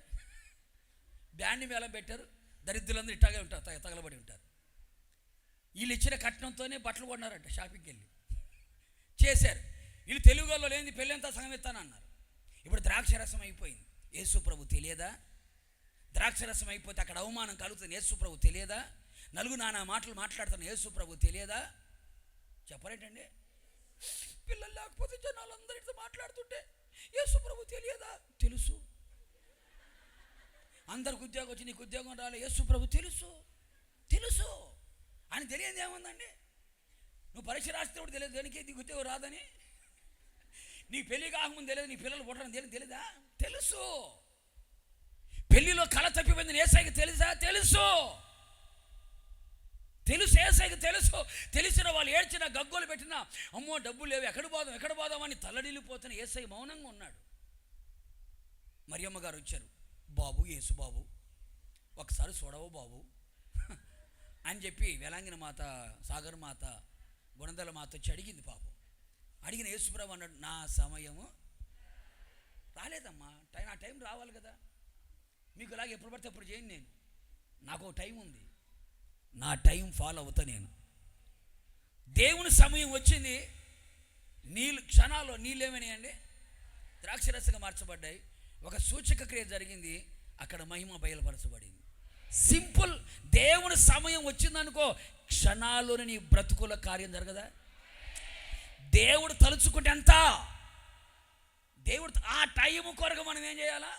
బ్యాండ్ మేళం పెట్టారు. దరిద్రులందరూ ఇట్టాగే ఉంటారు, తగలబడి ఉంటారు. వీళ్ళు ఇచ్చిన కట్నంతోనే బట్టలు కొన్నారంట, షాపింగ్కి వెళ్ళి చేశారు. వీళ్ళు తెలుగులో లేని పెళ్ళంతా సగం ఇస్తానన్నారు. ఇప్పుడు ద్రాక్షరసం అయిపోయింది. యేసుప్రభు తెలియదా? ద్రాక్షరసం అయిపోతే అక్కడ అవమానం కలుగుతుంది. యేసుప్రభు తెలియదా? నలుగు నానా మాటలు మాట్లాడుతున్న యేసుప్రభు తెలియదా? చెప్పరేటండి. పిల్లలు లేకపోతే జనాలందరితో మాట్లాడుతుంటే యేసుప్రభు తెలియదా? తెలుసు. అందరికి ఉద్యోగం వచ్చి నీకు ఉద్యోగం రాలే, యేసుప్రభు తెలుసు. ఆయన తెలియదు ఏముందండి? నువ్వు పరీక్ష రాస్తే తెలియదు దేనికి నీకు ఉద్యోగం రాదని. నీ పెళ్లి కాకముందు తెలియదు, నీ పిల్లలు పుట్టడం తెలియదా? తెలుసు. పెళ్లిలో కళ తప్పిపోయింది యేసయ్యకి తెలుసా? తెలుసు. యేసయ్యకి తెలుసు. తెలిసిన వాళ్ళు ఏడ్చినా, గగ్గోలు పెట్టినా, అమ్మో డబ్బులు లేవు, ఎక్కడ పోదాం అని తల్లడిల్లిపోతున్న యేసయ్య మౌనంగా ఉన్నాడు. మరియమ్మ గారు వచ్చారు. బాబు, యేసు బాబు ఒకసారి చూడవు బాబు అని చెప్పి వేలాంగిన మాత, సాగర్ మాత, గుణదల మాత వచ్చి అడిగింది. పాపం అడిగిన యేసుప్రభు అన్నాడు, నా సమయము రాలేదమ్మా, నా టైం రావాలి కదా. మీకు ఇలాగ ఎప్పుడు పడితే అప్పుడు చేయను. నేను నాకు టైం ఉంది, నా టైం ఫాలో అవుతా నేను. దేవుని సమయం వచ్చింది. క్షణాల్లో నీళ్ళు ఏమైనాయండి? ద్రాక్షరసంగా మార్చబడ్డాయి. ఒక సూచక క్రియ జరిగింది, అక్కడ మహిమ బయలుపరచబడింది. సింపుల్. దేవుని సమయం వచ్చిందనుకో, క్షణాల్లోనే నీ బ్రతుకుల కార్యం జరగదా? దేవుడు తలుచుకుంటే ఎంత, దేవుడు ఆ టైం కొరకు మనం ఏం చేయాలా?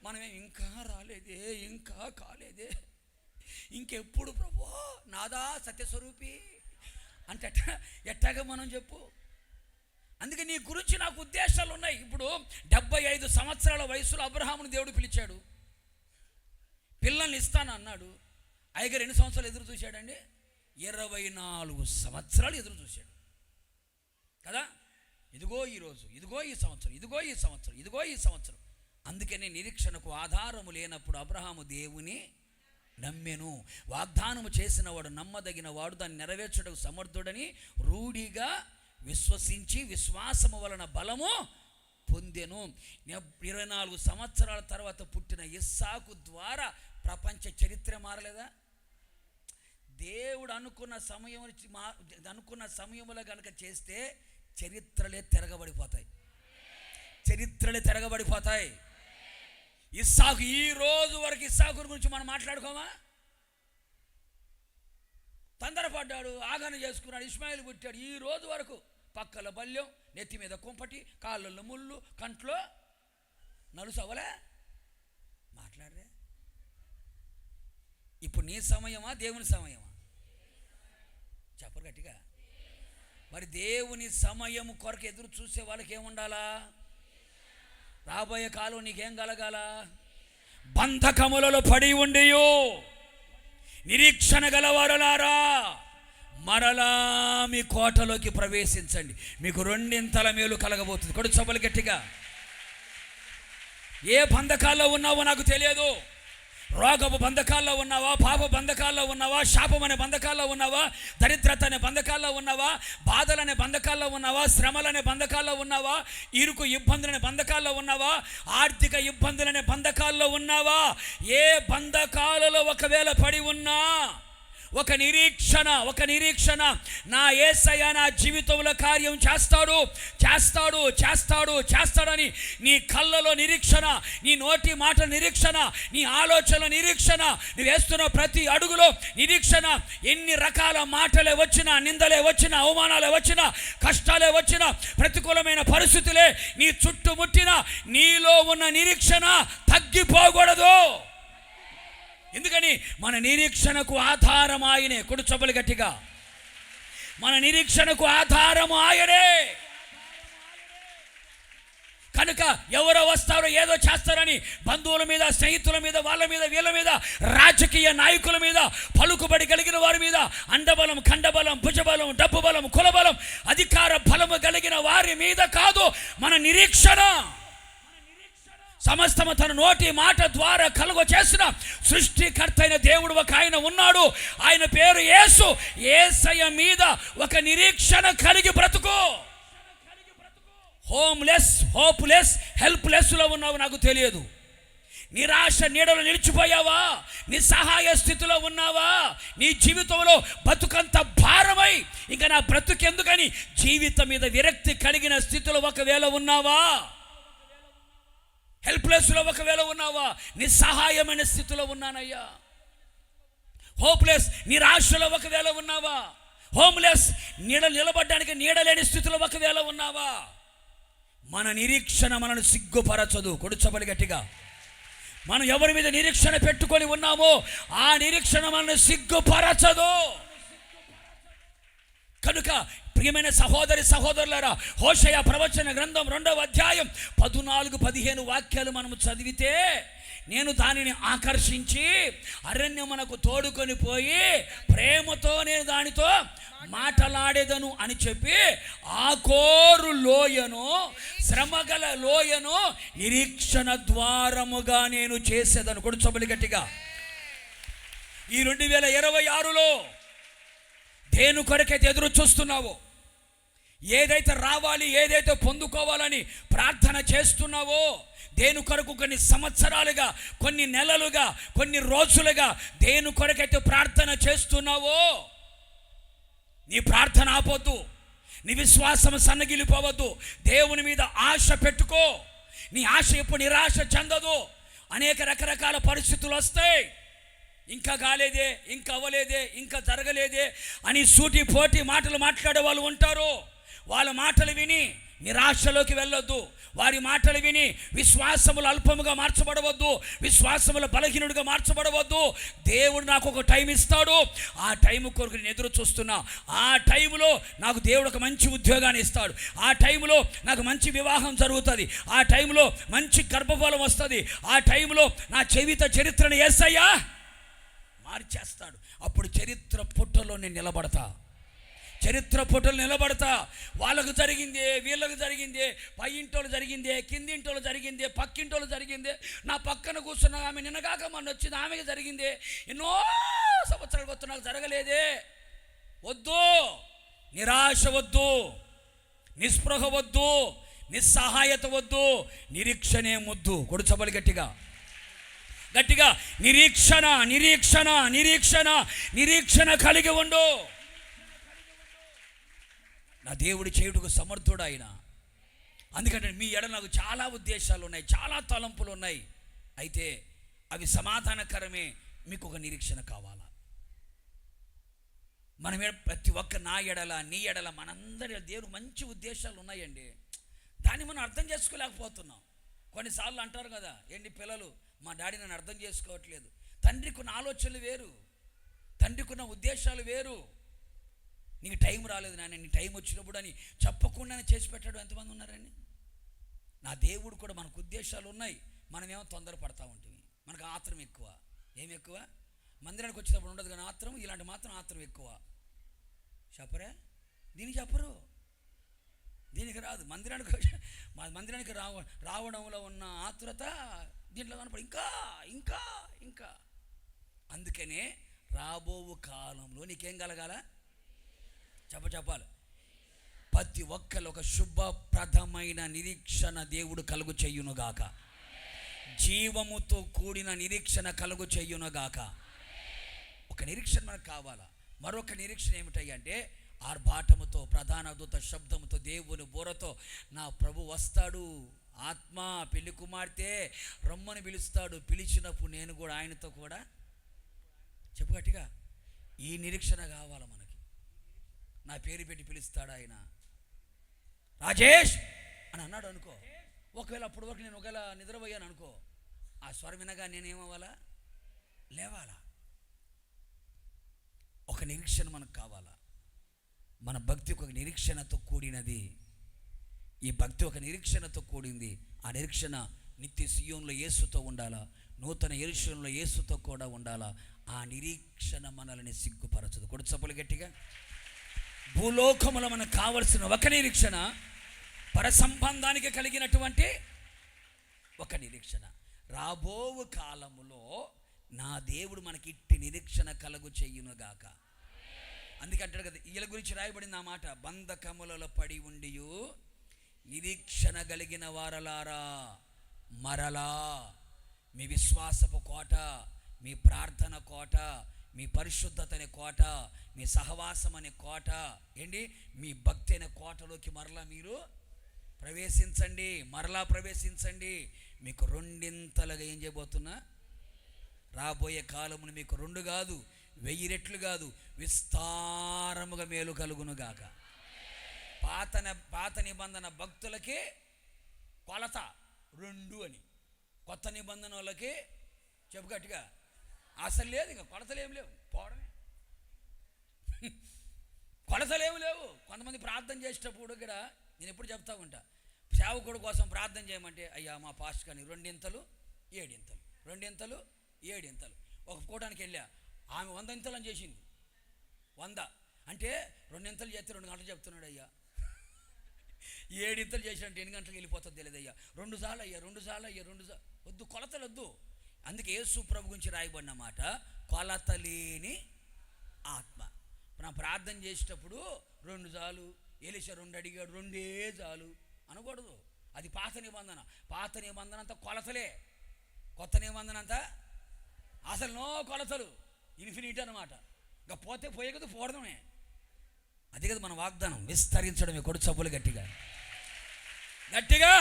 మనమే ఇంకా రాలేదే, ఇంకా కాలేదే, ఇంకెప్పుడు ప్రభు నాదా సత్యస్వరూపి అంటే ఎట్టాగా మనం చెప్పు. అందుకే నీ గురించి నాకు ఉద్దేశాలు ఉన్నాయి. ఇప్పుడు 75 సంవత్సరాల వయసులో అబ్రహాముని దేవుడు పిలిచాడు, పిల్లల్ని ఇస్తాను అన్నాడు. అయ్యగారు ఎన్ని సంవత్సరాలు ఎదురు చూశాడండి? 24 సంవత్సరాలు ఎదురు చూశాడు కదా. ఇదిగో ఈరోజు, ఇదిగో ఈ సంవత్సరం, ఇదిగో ఈ సంవత్సరం, ఇదిగో ఈ సంవత్సరం. అందుకనే నిరీక్షణకు ఆధారము లేనప్పుడు అబ్రహాము దేవుని నమ్మెను. వాగ్దానము చేసిన వాడు నమ్మదగిన వాడు, దాన్ని నెరవేర్చడానికి సమర్థుడని రూఢిగా విశ్వసించి విశ్వాసము వలన బలము పొందెను. 24 సంవత్సరాల తర్వాత పుట్టిన ఇస్సాకు ద్వారా ప్రపంచ చరిత్ర మారలేదా? దేవుడు అనుకున్న సమయములో కనుక చేస్తే చరిత్రలే తిరగబడిపోతాయి. ఇస్సాకు ఈ రోజు వరకు ఇస్సాకు గురించి మనం మాట్లాడుకోమా? తొందరపడ్డాడు, ఆగన చేసుకున్నాడు, ఇష్మాయిల్ పుట్టాడు. ఈ రోజు వరకు పక్కల బల్యం, నెత్తి మీద కుంపటి, కాళ్ళల్లో ముళ్ళు, కంట్లో నలుసు అవ్వలే. మాట్లాడరే. ఇప్పుడు నీ సమయమా దేవుని సమయమా? చెప్పరు గట్టిగా. మరి దేవుని సమయం కొరకు ఎదురు చూసే వాళ్ళకి ఏముండాలా? రాబోయే కాలం నీకేం కలగాల? బంధకములలో పడి ఉండియో నిరీక్షణ గలవారలారా మరలా మీ కోటలోకి ప్రవేశించండి, మీకు రెండింతల మేలు కలగబోతుంది. కొడు సభలు గట్టిగా. ఏ బంధకాల్లో ఉన్నావో నాకు తెలియదు. రోగపు బంధకాల్లో ఉన్నావా, పాప బంధకాల్లో ఉన్నావా, శాపం అనే బంధకాల్లో ఉన్నావా, దరిద్రత అనే బంధకాల్లో ఉన్నావా, బాధలనే బంధకాల్లో ఉన్నావా, శ్రమలనే బంధకాల్లో ఉన్నావా, ఇరుకు ఇబ్బందులనే బంధకాల్లో ఉన్నావా, ఆర్థిక ఇబ్బందులనే బంధకాల్లో ఉన్నావా, ఏ బంధకాలలో ఒకవేళ పడి ఉన్నా ఒక నిరీక్షణ నా యేసయ్య నా జీవితంలో కార్యం చేస్తాడని నీ కళ్ళలో నిరీక్షణ, నీ నోటి మాట నిరీక్షణ, నీ ఆలోచన నిరీక్షణ, నువ్వు వేస్తున్న ప్రతి అడుగులో నిరీక్షణ. ఎన్ని రకాల మాటలే వచ్చినా, నిందలే వచ్చినా, అవమానాలే వచ్చినా, కష్టాలే వచ్చినా, ప్రతికూలమైన పరిస్థితులే నీ చుట్టుముట్టిన నీలో ఉన్న నిరీక్షణ తగ్గిపోకూడదు. ఎందుకని మన నిరీక్షణకు ఆధారం ఆయనే. కొడు చొప్పలు గట్టిగా. మన నిరీక్షణకు ఆధారం ఆయనే. కనుక ఎవరో వస్తారో ఏదో చేస్తారని బంధువుల మీద, స్నేహితుల మీద, వాళ్ళ మీద, వీళ్ళ మీద, రాజకీయ నాయకుల మీద, పలుకుబడి కలిగిన వారి మీద, అండబలం, ఖండబలం, భుజబలం, డబ్బు బలం, కులబలం, అధికార బలము కలిగిన వారి మీద కాదు మన నిరీక్షణ. సమస్తము తన నోటి మాట ద్వారా కలుగ చేసిన సృష్టికర్త అయిన దేవుడు ఒక ఆయన ఉన్నాడు. ఆయన పేరు యేసు. యేసయ్య మీద ఒక నిరీక్షణ కలిగి బ్రతుకు. హోప్లెస్, హెల్ప్లెస్లో ఉన్నావు నాకు తెలియదు. నిరాశ నీడలో నిలిచిపోయావా? నిస్సహాయ స్థితిలో ఉన్నావా? నీ జీవితంలో బతుకంత భారమై ఇంకా నా బ్రతుకెందుకని జీవితం మీద విరక్తి కలిగిన స్థితిలో ఒకవేళ ఉన్నావా? హెల్ప్లెస్లో ఒకవేళ ఉన్నావా? నిస్సహాయమైన స్థితిలో ఉన్నానయ్యా. హోప్లెస్, నిరాశలో ఒకవేళ ఉన్నావా? హోమ్లెస్, నిలబడ్డానికి నీడలేని స్థితిలో ఒకవేళ ఉన్నావా? మన నిరీక్షణ మనను సిగ్గుపరచదు. కొడుచబలి గట్టిగా. మనం ఎవరి మీద నిరీక్షణ పెట్టుకొని ఉన్నామో ఆ నిరీక్షణ మనను సిగ్గుపరచదు. కనుక ప్రియమైన సహోదరులారా, హోషేయ ప్రవచన గ్రంథం 2వ అధ్యాయం 14-15 వాక్యాలు మనము చదివితే, నేను దానిని ఆకర్షించి అరణ్యమునకు తోడుకొని పోయి ప్రేమతో నేను దానితో మాటలాడేదను అని చెప్పి ఆకోరు లోయను, శ్రమగల లోయను నిరీక్షణ ద్వారముగా నేను చేసేదను. కొడు చొప్పలు గట్టిగా. ఈ 2026లో దేని కొరకైతే ఎదురు చూస్తున్నావో, ఏదైతే రావాలి, ఏదైతే పొందుకోవాలని ప్రార్థన చేస్తున్నావో, దేని కొరకు కొన్ని సంవత్సరాలుగా, కొన్ని నెలలుగా, కొన్ని రోజులుగా దేని కొరకైతే ప్రార్థన చేస్తున్నావో, నీ ప్రార్థన ఆపొద్దు, నీ విశ్వాసం సన్నగిలిపోవద్దు. దేవుని మీద ఆశ పెట్టుకో. నీ ఆశ ఎప్పుడు నిరాశ చెందదు. అనేక రకరకాల పరిస్థితులు వస్తాయి. ఇంకా కాలేదే, ఇంకా అవ్వలేదే, ఇంకా జరగలేదే అని సూటి పోటీ మాటలు మాట్లాడే వాళ్ళు ఉంటారు. వాళ్ళ మాటలు విని నిరాశలోకి వెళ్ళొద్దు. వారి మాటలు విని విశ్వాసములు అల్పముగా మార్చబడవద్దు, విశ్వాసముల బలహీనుడిగా మార్చబడవద్దు. దేవుడు నాకు ఒక టైం ఇస్తాడు, ఆ టైం కొరకు నేను ఎదురు చూస్తున్నా. ఆ టైంలో నాకు దేవుడు ఒక మంచి ఉద్యోగాన్ని ఇస్తాడు, ఆ టైంలో నాకు మంచి వివాహం జరుగుతుంది, ఆ టైంలో మంచి గర్భఫలం వస్తుంది, ఆ టైంలో నా జీవిత చరిత్రను యేసయ్య మార్చేస్తాడు. అప్పుడు చరిత్ర పుటలో నేను నిలబడతా. వాళ్ళకు జరిగిందే, వీళ్ళకు జరిగిందే, పై ఇంటోళ్ళు జరిగిందే, కింది ఇంటోళ్ళు జరిగిందే, పక్కింటోళ్ళు జరిగిందే, నా పక్కన కూర్చున్న ఆమె నిన్నగాక మొన్న వచ్చింది, ఆమెకి జరిగిందే, ఎన్నో సంవత్సరాలు వస్తు నాకు జరగలేదే. వద్దు, నిరాశ వద్దు, నిస్పృహ వద్దు, నిస్సహాయత వద్దు, నిరీక్షణే ముద్దు. కొడు చబలి గట్టిగా గట్టిగా. నిరీక్షణ నిరీక్షణ నిరీక్షణ నిరీక్షణ కలిగి ఉండు. నా దేవుడు చేయుటకు సమర్థుడు ఆయన. అందుకంటే మీ ఎడ నాకు చాలా ఉద్దేశాలు ఉన్నాయి, చాలా తలంపులు ఉన్నాయి. అయితే అవి సమాధానకరమే. మీకు ఒక నిరీక్షణ కావాలా? మన మీద ప్రతి ఒక్క నా ఎడల, నీ ఎడల, మనందరి దేవుడు మంచి ఉద్దేశాలు ఉన్నాయండి. దాన్ని మనం అర్థం చేసుకోలేకపోతున్నాం. కొన్నిసార్లు అంటారు కదా, ఏంటి పిల్లలు మా డాడీ నన్ను అర్థం చేసుకోవట్లేదు. తండ్రికి ఉన్న ఆలోచనలు వేరు, తండ్రికి ఉన్న ఉద్దేశాలు వేరు. నీకు టైం రాలేదు నాన్న, నీ టైం వచ్చినప్పుడు అని చెప్పకుండానే చేసి పెట్టాడు ఎంతమంది ఉన్నారండి? నా దేవుడు కూడా మనకు ఉద్దేశాలు ఉన్నాయి, మనమేమో తొందరపడతా ఉంటుంది. మనకు ఆత్రం ఎక్కువ. ఏమి ఎక్కువ? మందిరానికి వచ్చేటప్పుడు ఉండదు కానీ ఆత్రం, ఇలాంటి మాత్రం ఆత్రం ఎక్కువ. చెప్పరే? దీనికి చెప్పరు, దీనికి రాదు. మందిరానికి రావడంలో ఉన్న ఆతురత దీంట్లో కనపడి ఇంకా ఇంకా ఇంకా. అందుకనే రాబో కాలంలో నీకేం కలగాల? చెప్పాలి. ప్రతి ఒక్కరు ఒక శుభప్రదమైన నిరీక్షణ దేవుడు కలుగు చెయ్యునుగాక. జీవముతో కూడిన నిరీక్షణ కలుగు చెయ్యునుగాక. ఒక నిరీక్షణ మనకు కావాలా. మరొక నిరీక్షణ ఏమిటంటే ఆర్భాటముతో, ప్రధాన దూత శబ్దముతో, దేవుని బోరతో నా ప్రభు వస్తాడు, ఆత్మ పెళ్లి కుమార్తె రమ్మని పిలుస్తాడు. పిలిచినప్పుడు నేను కూడా ఆయనతో కూడా చెప్పు గట్టిగా. ఈ నిరీక్షణ కావాలి మనకి. నా పేరు పెట్టి పిలుస్తాడు ఆయన, రాజేష్ అని అన్నాడు అనుకో. ఒకవేళ అప్పటి వరకు నేను ఒకవేళ నిద్రపోయాను అనుకో, ఆ స్వరం వినగా నేనేమవ్వాలా? లేవాలా. ఒక నిరీక్షణ మనకు కావాలా. మన భక్తి ఒక నిరీక్షణతో కూడినది. ఈ భక్తి ఒక నిరీక్షణతో కూడింది. ఆ నిరీక్షణ నిత్య సియోనులో యేసుతో ఉండాలా, నూతన యెరూషలేములో యేసుతో కూడా ఉండాలా. ఆ నిరీక్షణ మనల్ని సిగ్గుపరచదు. కొడు చప్పులు గట్టిగా. భూలోకములో మనకు కావలసిన ఒక నిరీక్షణ, పరసంబంధానికి కలిగినటువంటి ఒక నిరీక్షణ. రాబో కాలములో నా దేవుడు మనకి ఇట్టి నిరీక్షణ కలుగు చెయ్యునుగాక. అందుకే అంటాడు కదా, వీళ్ళ గురించి రాయబడింది ఆ మాట, బంధకములలో పడి ఉండియు నిరీక్షణ కలిగిన వారలారా మరలా మీ విశ్వాసపు కోట, మీ ప్రార్థన కోట, మీ పరిశుద్ధత అనే కోట, మీ సహవాసం అనే కోట, ఏంటి మీ భక్తి అనే కోటలోకి మరలా మీరు ప్రవేశించండి. మరలా ప్రవేశించండి. మీకు రెండింతలుగా ఏం చేయబోతున్నా? రాబోయే కాలమును మీకు 2 కాదు, 1000 రెట్లు కాదు, విస్తారముగా మేలు కలుగునుగాక. పాత నిబంధన భక్తులకి కొలత 2 అని, కొత్త నిబంధన వాళ్ళకి చెప్పు గట్టిగా అసలు లేదు. ఇక కొలతలు ఏమి లేవు, పోవడమే. కొలతలు ఏమి లేవు. కొంతమంది ప్రార్థన చేసేటప్పుడు కూడా నేను ఎప్పుడు చెప్తా ఉంటా, సేవకుడు కోసం ప్రార్థన చేయమంటే, అయ్యా మా పాస్టర్ కానీ 2 ఇంతలు 7 ఇంతలు, 2 ఇంతలు 7 ఇంతలు. ఒక కూటానికి వెళ్ళా, ఆమె 100 ఇంతలు అని చేసింది. 100 అంటే 2 ఇంతలు చేస్తే 2 గంటలు చెప్తున్నాడు. అయ్యా 7 ఇంతలు చేసినట్టు ఎన్ని గంటలకు వెళ్ళిపోతుంది తెలియదు. అయ్యా 2 సార్లు అయ్యా, 2 సార్లు అయ్యా, 2 సార్లు వద్దు, కొలతలు వద్దు. అందుకే యేసు ప్రభు గురించి రాయబడిన మాట, కొలతలేని ఆత్మ. నా ప్రార్థన చేసేటప్పుడు 2 చాలు, ఎలీషా 2 అడిగాడు, 2 చాలు అనకూడదు. అది పాత నిబంధన. పాత నిబంధన అంతా కొలతలే, కొత్త నిబంధన అంతా అసలు నో కొలతలు, ఇన్ఫినిట్ అన్నమాట. ఇంకా పోతే పోయే కదా, పోవడమే. అది కదా మన వాగ్దానం, విస్తరించడమే. కొడు చప్పులు గట్టిగా గట్టిగా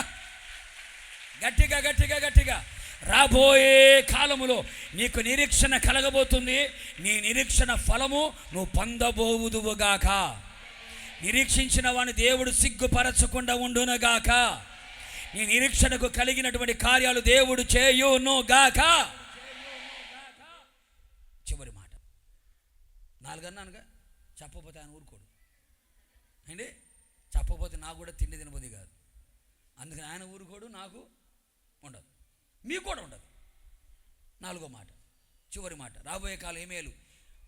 గట్టిగా గట్టిగా గట్టిగా. రాబోయే కాలములో నీకు నిరీక్షణ కలగబోతుంది. నీ నిరీక్షణ ఫలము నువ్వు పొందబోవుదువుగాక. నిరీక్షించిన వాడిని దేవుడు సిగ్గుపరచకుండా ఉండునుగాక. నీ నిరీక్షణకు కలిగినటువంటి కార్యాలు దేవుడు చేయునుగాక. చివరి మాట 4 అన్నానుగా, చెప్పకపోతే ఆయన ఊరుకోడు అండి. చెప్పకపోతే నాకు కూడా తిండి తినబోది కాదు. అందుకని ఆయన ఊరుకోడు, నాకు ఉండదు, మీకు కూడా ఉండదు. 4వ మాట, చివరి మాట, రాబోయే కాలం ఏమేలు.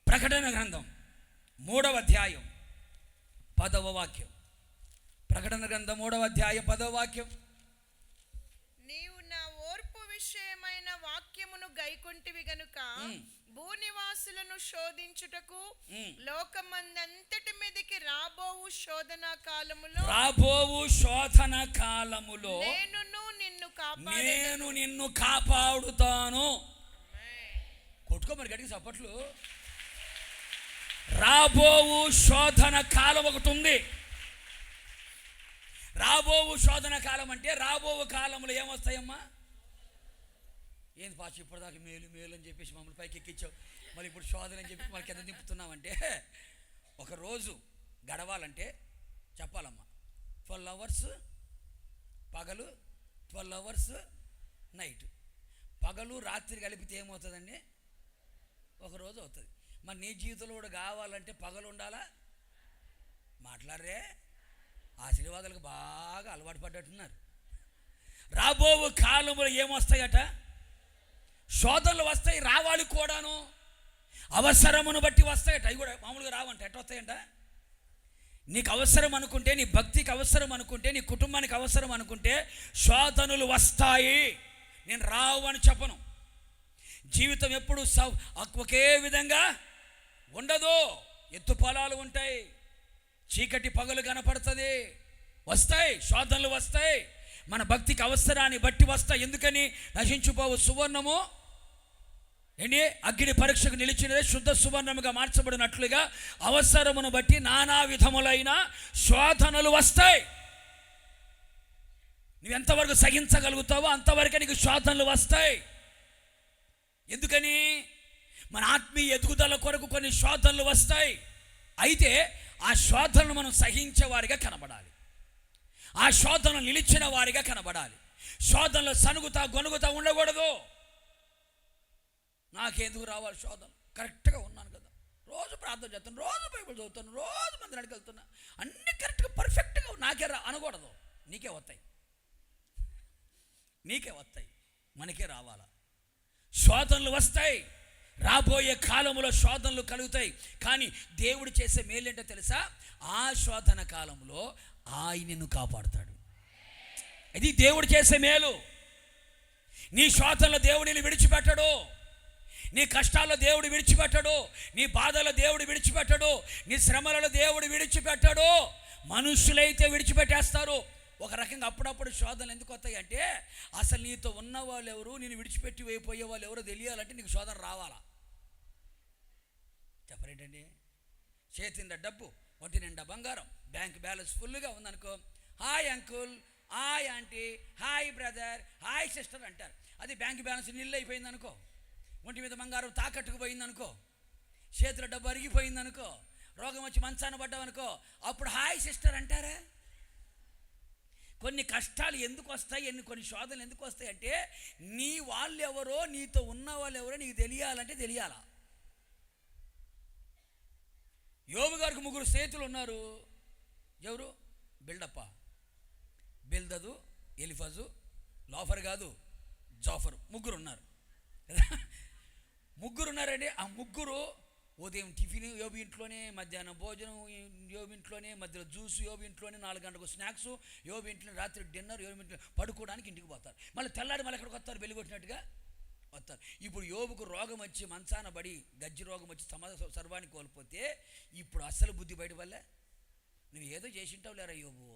ప్రకటన గ్రంథం 3వ అధ్యాయం 10వ వాక్యం. ప్రకటన గ్రంథం 3వ అధ్యాయం 10వ వాక్యం. నీవు నా ఓర్పు విషయమైన వాక్యమును గైకొంటివి గనుక భూనివాసులను శోధించుటకు లోకమందంతటి మీదకి రాబోవు శోధన కాలములో నేను నిన్ను కాపాడుతాను. కొట్టుకో మరి గట్టిగా చప్పట్లు. రాబోవు శోధన కాలం ఒకటి ఉంది. రాబోవు శోధన కాలం అంటే రాబోవు కాలంలో ఏమొస్తాయమ్మా? ఏంది పాచి ఇప్పటిదాకా మేలు మేలు అని చెప్పేసి మమ్మల్ని పైకి ఎక్కించావు, మళ్ళీ ఇప్పుడు శోధన అని చెప్పి మనకి ఎంత దింపుతున్నామంటే, ఒక రోజు గడవాలంటే చెప్పాలమ్మా 12 అవర్స్ పగలు, 12 అవర్స్ నైట్. పగలు రాత్రి కలిపితే ఏమవుతుందండి? ఒక రోజు అవుతుంది. మరి నీ జీవితంలో కూడా కావాలంటే పగలు ఉండాలా, మాట్లాడరే, ఆశీర్వాదాలకు బాగా అలవాటు పడ్డట్టున్నారు. రాబో కాలంలో ఏమొస్తాయట? శోధనలు వస్తాయి, రావాలి కూడాను, అవసరమును బట్టి వస్తాయట. అవి కూడా మామూలుగా రావంట. ఎట్ట వస్తాయంట? నీకు అవసరం అనుకుంటే, నీ భక్తికి అవసరం అనుకుంటే, నీ కుటుంబానికి అవసరం అనుకుంటే శోధనలు వస్తాయి. నేను రావు అని చెప్పను. జీవితం ఎప్పుడు ఒకే విధంగా ఉండదు. ఎత్తు పొలాలు ఉంటాయి, చీకటి పగలు కనపడుతుంది, వస్తాయి, శోధనలు వస్తాయి. మన భక్తికి అవసరాన్ని బట్టి వస్తాయి. ఎందుకని? నశించుపోవు సువర్ణము ఏంటి అగ్ని పరీక్షకు నిలిచినదే శుద్ధ సువర్ణముగా మార్చబడినట్లుగా అవసరమును బట్టి నానా విధములైన శోధనలు వస్తాయి. నువ్వు ఎంతవరకు సహించగలుగుతావో అంతవరకే నీకు శోధనలు వస్తాయి. ఎందుకని? మన ఆత్మీయ ఎదుగుదల కొరకు కొన్ని శోధనలు వస్తాయి. అయితే ఆ శోధనలు మనం సహించేవారిగా కనబడాలి, ఆ శోధనలు నిలిచిన వారిగా కనబడాలి. శోధనలు సనుగుతా గొనుగుతా ఉండకూడదు. నాకెందుకు రావాలి శోధన? కరెక్ట్గా ఉన్నాను కదా, రోజు ప్రార్థన చేస్తాను, రోజు బైబిల్ చదువుతాను, రోజు మందిరానికి వెళ్తున్నా, అన్నీ కరెక్ట్గా పర్ఫెక్ట్గా నాకే అనకూడదు. నీకే వస్తాయి, నీకే వస్తాయి, మనకే రావాలా. శోధనలు వస్తాయి, రాబోయే కాలంలో శోధనలు కలుగుతాయి. కానీ దేవుడు చేసే మేలేంటో తెలుసా? ఆ శోధన కాలంలో ఆయనను కాపాడుతాడు. ఇది దేవుడు చేసే మేలు. నీ శోధనలో దేవుడిని విడిచిపెట్టడు, నీ కష్టాల్లో దేవుడు విడిచిపెట్టడు, నీ బాధలో దేవుడు విడిచిపెట్టడు, నీ శ్రమలలో దేవుడు విడిచిపెట్టడు. మనుషులైతే విడిచిపెట్టేస్తారు. ఒక రకంగా అప్పుడప్పుడు శోధనలు ఎందుకు వస్తాయి అంటే, అసలు నీతో ఉన్న వాళ్ళు ఎవరు, నేను విడిచిపెట్టి అయిపోయే వాళ్ళు ఎవరో తెలియాలంటే నీకు శోధన రావాలా. చెప్పరేంటండి? చేతి నిండా డబ్బు, ఒంటి నిండా బంగారం, బ్యాంక్ బ్యాలెన్స్ ఫుల్గా ఉందనుకో, hi uncle, hi aunty, hi brother, hi sister అంటారు. అది బ్యాంక్ బ్యాలెన్స్ నిల్లు అయిపోయింది అనుకో, ఒంటి మీద బంగారం తాకట్టుకు పోయింది అనుకో, చేతిలో డబ్బు అరిగిపోయింది అనుకో, రోగం వచ్చి మంచాన పడ్డావనుకో, అప్పుడు హాయ్ సిస్టర్ అంటారా? కొన్ని కష్టాలు ఎందుకు వస్తాయి, కొన్ని శోధనలు ఎందుకు వస్తాయి అంటే, నీ వాళ్ళు ఎవరో, నీతో ఉన్న వాళ్ళు ఎవరో నీకు తెలియాలంటే తెలియాలా. యోబు గారికి 3 స్నేహితులు ఉన్నారు. ఎవరు? బిల్డప్ప, బిల్దదు, ఎలిఫజు, లోఫర్ కాదు, జోఫరు. 3 ఉన్నారు. 3 ఉన్నారండి. ఆ 3 ఉదయం టిఫిన్ యోబు ఇంట్లోనే, మధ్యాహ్నం భోజనం యోబు ఇంట్లోనే, మధ్యలో జ్యూస్ యోబు ఇంట్లోనే, 4 గంటలకు స్నాక్స్ యోబు ఇంట్లోనే, రాత్రి డిన్నర్ యోబు ఇంట్లో, పడుకోవడానికి ఇంటికి పోతారు. మళ్ళీ తెల్లాడి మళ్ళీ ఎక్కడికి వస్తారు? వెలుగొట్టినట్టుగా వస్తారు. ఇప్పుడు యోబుకు రోగం వచ్చి మంచాన పడి, గజ్జి రోగం వచ్చి సర్వాన్ని కోల్పోతే, ఇప్పుడు అస్సలు బుద్ధి బయట వల్లే నువ్వు ఏదో చేసింటావు లేరా యోబు,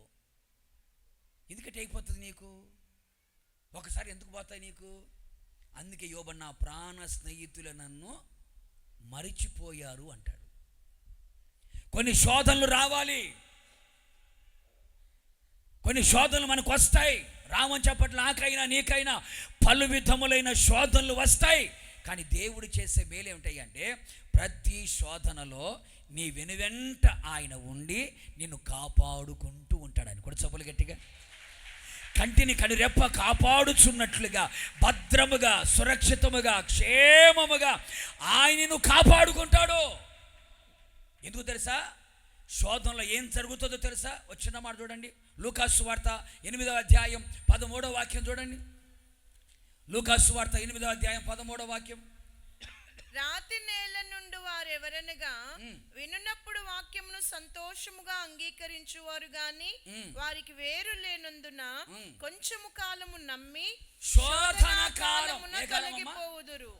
ఎందుకంటే అయిపోతుంది నీకు, ఒకసారి ఎందుకు పోతాయి నీకు? అందుకే యోబు, నా ప్రాణ స్నేహితులు నన్ను మరిచిపోయారు అంటాడు. కొన్ని శోధనలు రావాలి, కొన్ని శోధనలు మనకు వస్తాయి. రామని చెప్పట్ల, నాకైనా నీకైనా పలు విధములైన శోధనలు వస్తాయి. కానీ దేవుడు చేసే మేలు ఏమిటాయి అంటే, ప్రతి శోధనలో నీ వెనువెంట ఆయన ఉండి నిన్ను కాపాడుకుంటూ ఉంటాడు. ఆయన కూడా చప్పులు గట్టిగా, కంటిని కనురెప్ప కాపాడుచున్నట్లుగా భద్రముగా, సురక్షితముగా, క్షేమముగా ఆయనను కాపాడుకుంటాడు. ఎందుకు తెలుసా? శోధనలో ఏం జరుగుతుందో తెలుసా? వచ్చిన మాట చూడండి, లూకాసు వార్త 8వ అధ్యాయం 13వ వాక్యం చూడండి. లూకాసు వార్త 8వ అధ్యాయం 13వ వాక్యం. రాతి నేల నుండి వారెవరనగా వినున్నప్పుడు వాక్యమును సంతోషముగా అంగీకరించువారు గాని వారికి వేరు లేనందున కొంచెము కాలము నమ్మి శోధన కాలమున తొలగిపోవుదురు.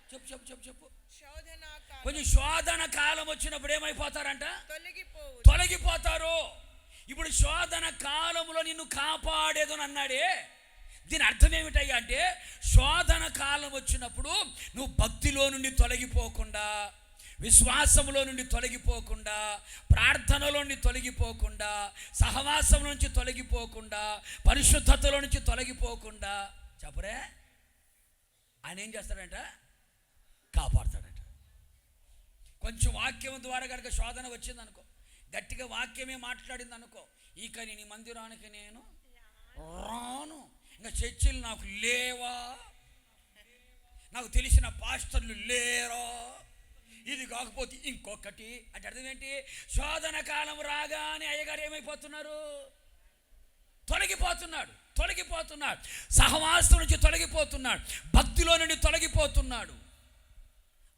చెప్పు. కొంచెం శోధన కాలం వచ్చినప్పుడు ఏమైపోతారంట? తొలగిపోతారు. ఇప్పుడు శోధన కాలంలో నిన్ను కాపాడేదని అన్నాడే, దీని అర్థం ఏమిటయ్యా అంటే, శోధన కాలం వచ్చినప్పుడు నువ్వు భక్తిలో నుండి తొలగిపోకుండా, విశ్వాసంలో నుండి తొలగిపోకుండా, ప్రార్థనలో నుండి తొలగిపోకుండా, సహవాసం నుంచి తొలగిపోకుండా, పరిశుద్ధతలో నుంచి తొలగిపోకుండా, చెప్పరే ఆయన ఏం చేస్తాడంట? కాపాడతాడంట. కొంచెం వాక్యం ద్వారా కనుక శోధన వచ్చిందనుకో, గట్టిగా వాక్యమే మాట్లాడింది అనుకో, ఇక నీ మందిరానికి నేను రాను, ఇంకా చర్చిలు నాకు లేవా, నాకు తెలిసిన పాస్టర్లు లేరా, ఇది కాకపోతే ఇంకొకటి అంటే అర్థం ఏంటి? శోధన కాలం రాగానే అయ్యగారు ఏమైపోతున్నారు? తొలగిపోతున్నాడు. సహవాసం నుంచి తొలగిపోతున్నాడు, భక్తిలో నుండి తొలగిపోతున్నాడు.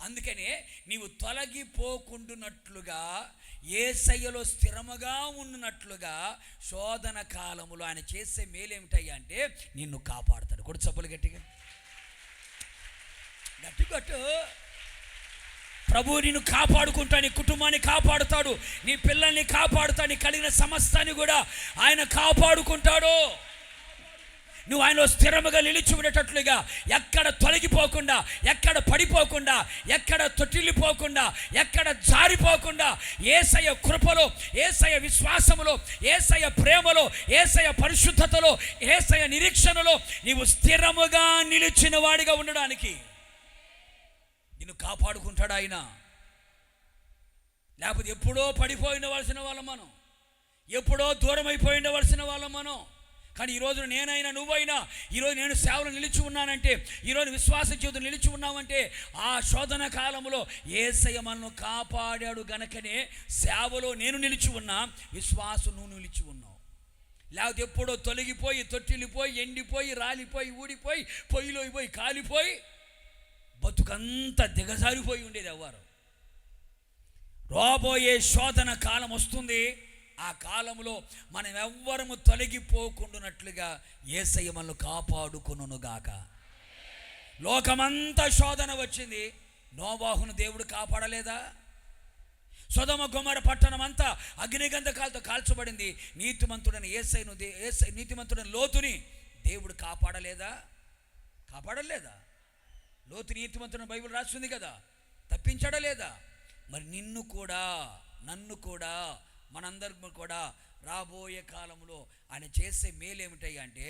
అందుకనే నీవు తొలగిపోకుండునట్లుగా, యేసయ్యలో స్థిరముగా ఉన్నట్లుగా శోధన కాలములో ఆయన చేసే మేలేమిటయ్యా అంటే నిన్ను కాపాడుతాడు. కొడు చప్పులు గట్టిగా గట్టు. ప్రభువు నిన్ను కాపాడుకుంటాడు, నీ కుటుంబాన్ని కాపాడుతాడు, నీ పిల్లల్ని కాపాడుతాడు, నీ కలిగిన సమస్తాన్ని కూడా ఆయన కాపాడుకుంటాడు. నువ్వు ఆయనలో స్థిరముగా నిలిచి ఉండేటట్లుగా, ఎక్కడ తొలగిపోకుండా, ఎక్కడ పడిపోకుండా, ఎక్కడ తొట్టిల్లిపోకుండా, ఎక్కడ జారిపోకుండా, యేసయ్య కృపలో, యేసయ్య విశ్వాసములో, యేసయ్య ప్రేమలో, యేసయ్య పరిశుద్ధతలో, యేసయ్య నిరీక్షణలో నీవు స్థిరముగా నిలిచిన వాడిగా ఉండడానికి నిన్ను కాపాడుకుంటాడు ఆయన. లేకపోతే ఎప్పుడో పడిపోయి ఉండవలసిన వాళ్ళం మనం, ఎప్పుడో దూరం అయిపోయి ఉండవలసిన వాళ్ళం మనం. కానీ ఈరోజు నేనైనా నువ్వైనా ఈరోజు నేను సేవలు నిలిచి ఉన్నానంటే, ఈరోజు విశ్వాస జీవితం నిలిచి ఉన్నామంటే ఆ శోధన కాలంలో యేసయ్య మనల్ని కాపాడాడు గనకనే సేవలో నేను నిలిచి ఉన్నా, విశ్వాసం నువ్వు నిలిచి ఉన్నావు. లేకపోతే ఎప్పుడో తొలగిపోయి, తొట్టిల్లిపోయి, ఎండిపోయి, రాలిపోయి, ఊడిపోయి, పొయ్యిలో పోయి కాలిపోయి బతుకంతా దిగజారిపోయి ఉండేది ఎవ్వరు. రాబోయే శోధన కాలం వస్తుంది. ఆ కాలంలో మనం ఎవ్వరము తొలగిపోకుండానట్లుగా యేసయ్య మనల్ని కాపాడుకొనుగాక. లోకమంతా శోధన వచ్చింది, నోవాహును దేవుడు కాపాడలేదా? సొదొమ గొమొర్రా పట్టణం అంతా అగ్నిగంధకాలతో కాల్చబడింది. నీతిమంతుడైన నీతిమంతుడైన లోతుని దేవుడు కాపాడలేదా? లోతు నీతిమంతుడని బైబిల్ రాస్తుంది కదా, తప్పించాడా లేదా? మరి నిన్ను కూడా, నన్ను కూడా, మనందరికీ కూడా రాబోయే కాలంలో ఆయన చేసే మేలేమిటాయి అంటే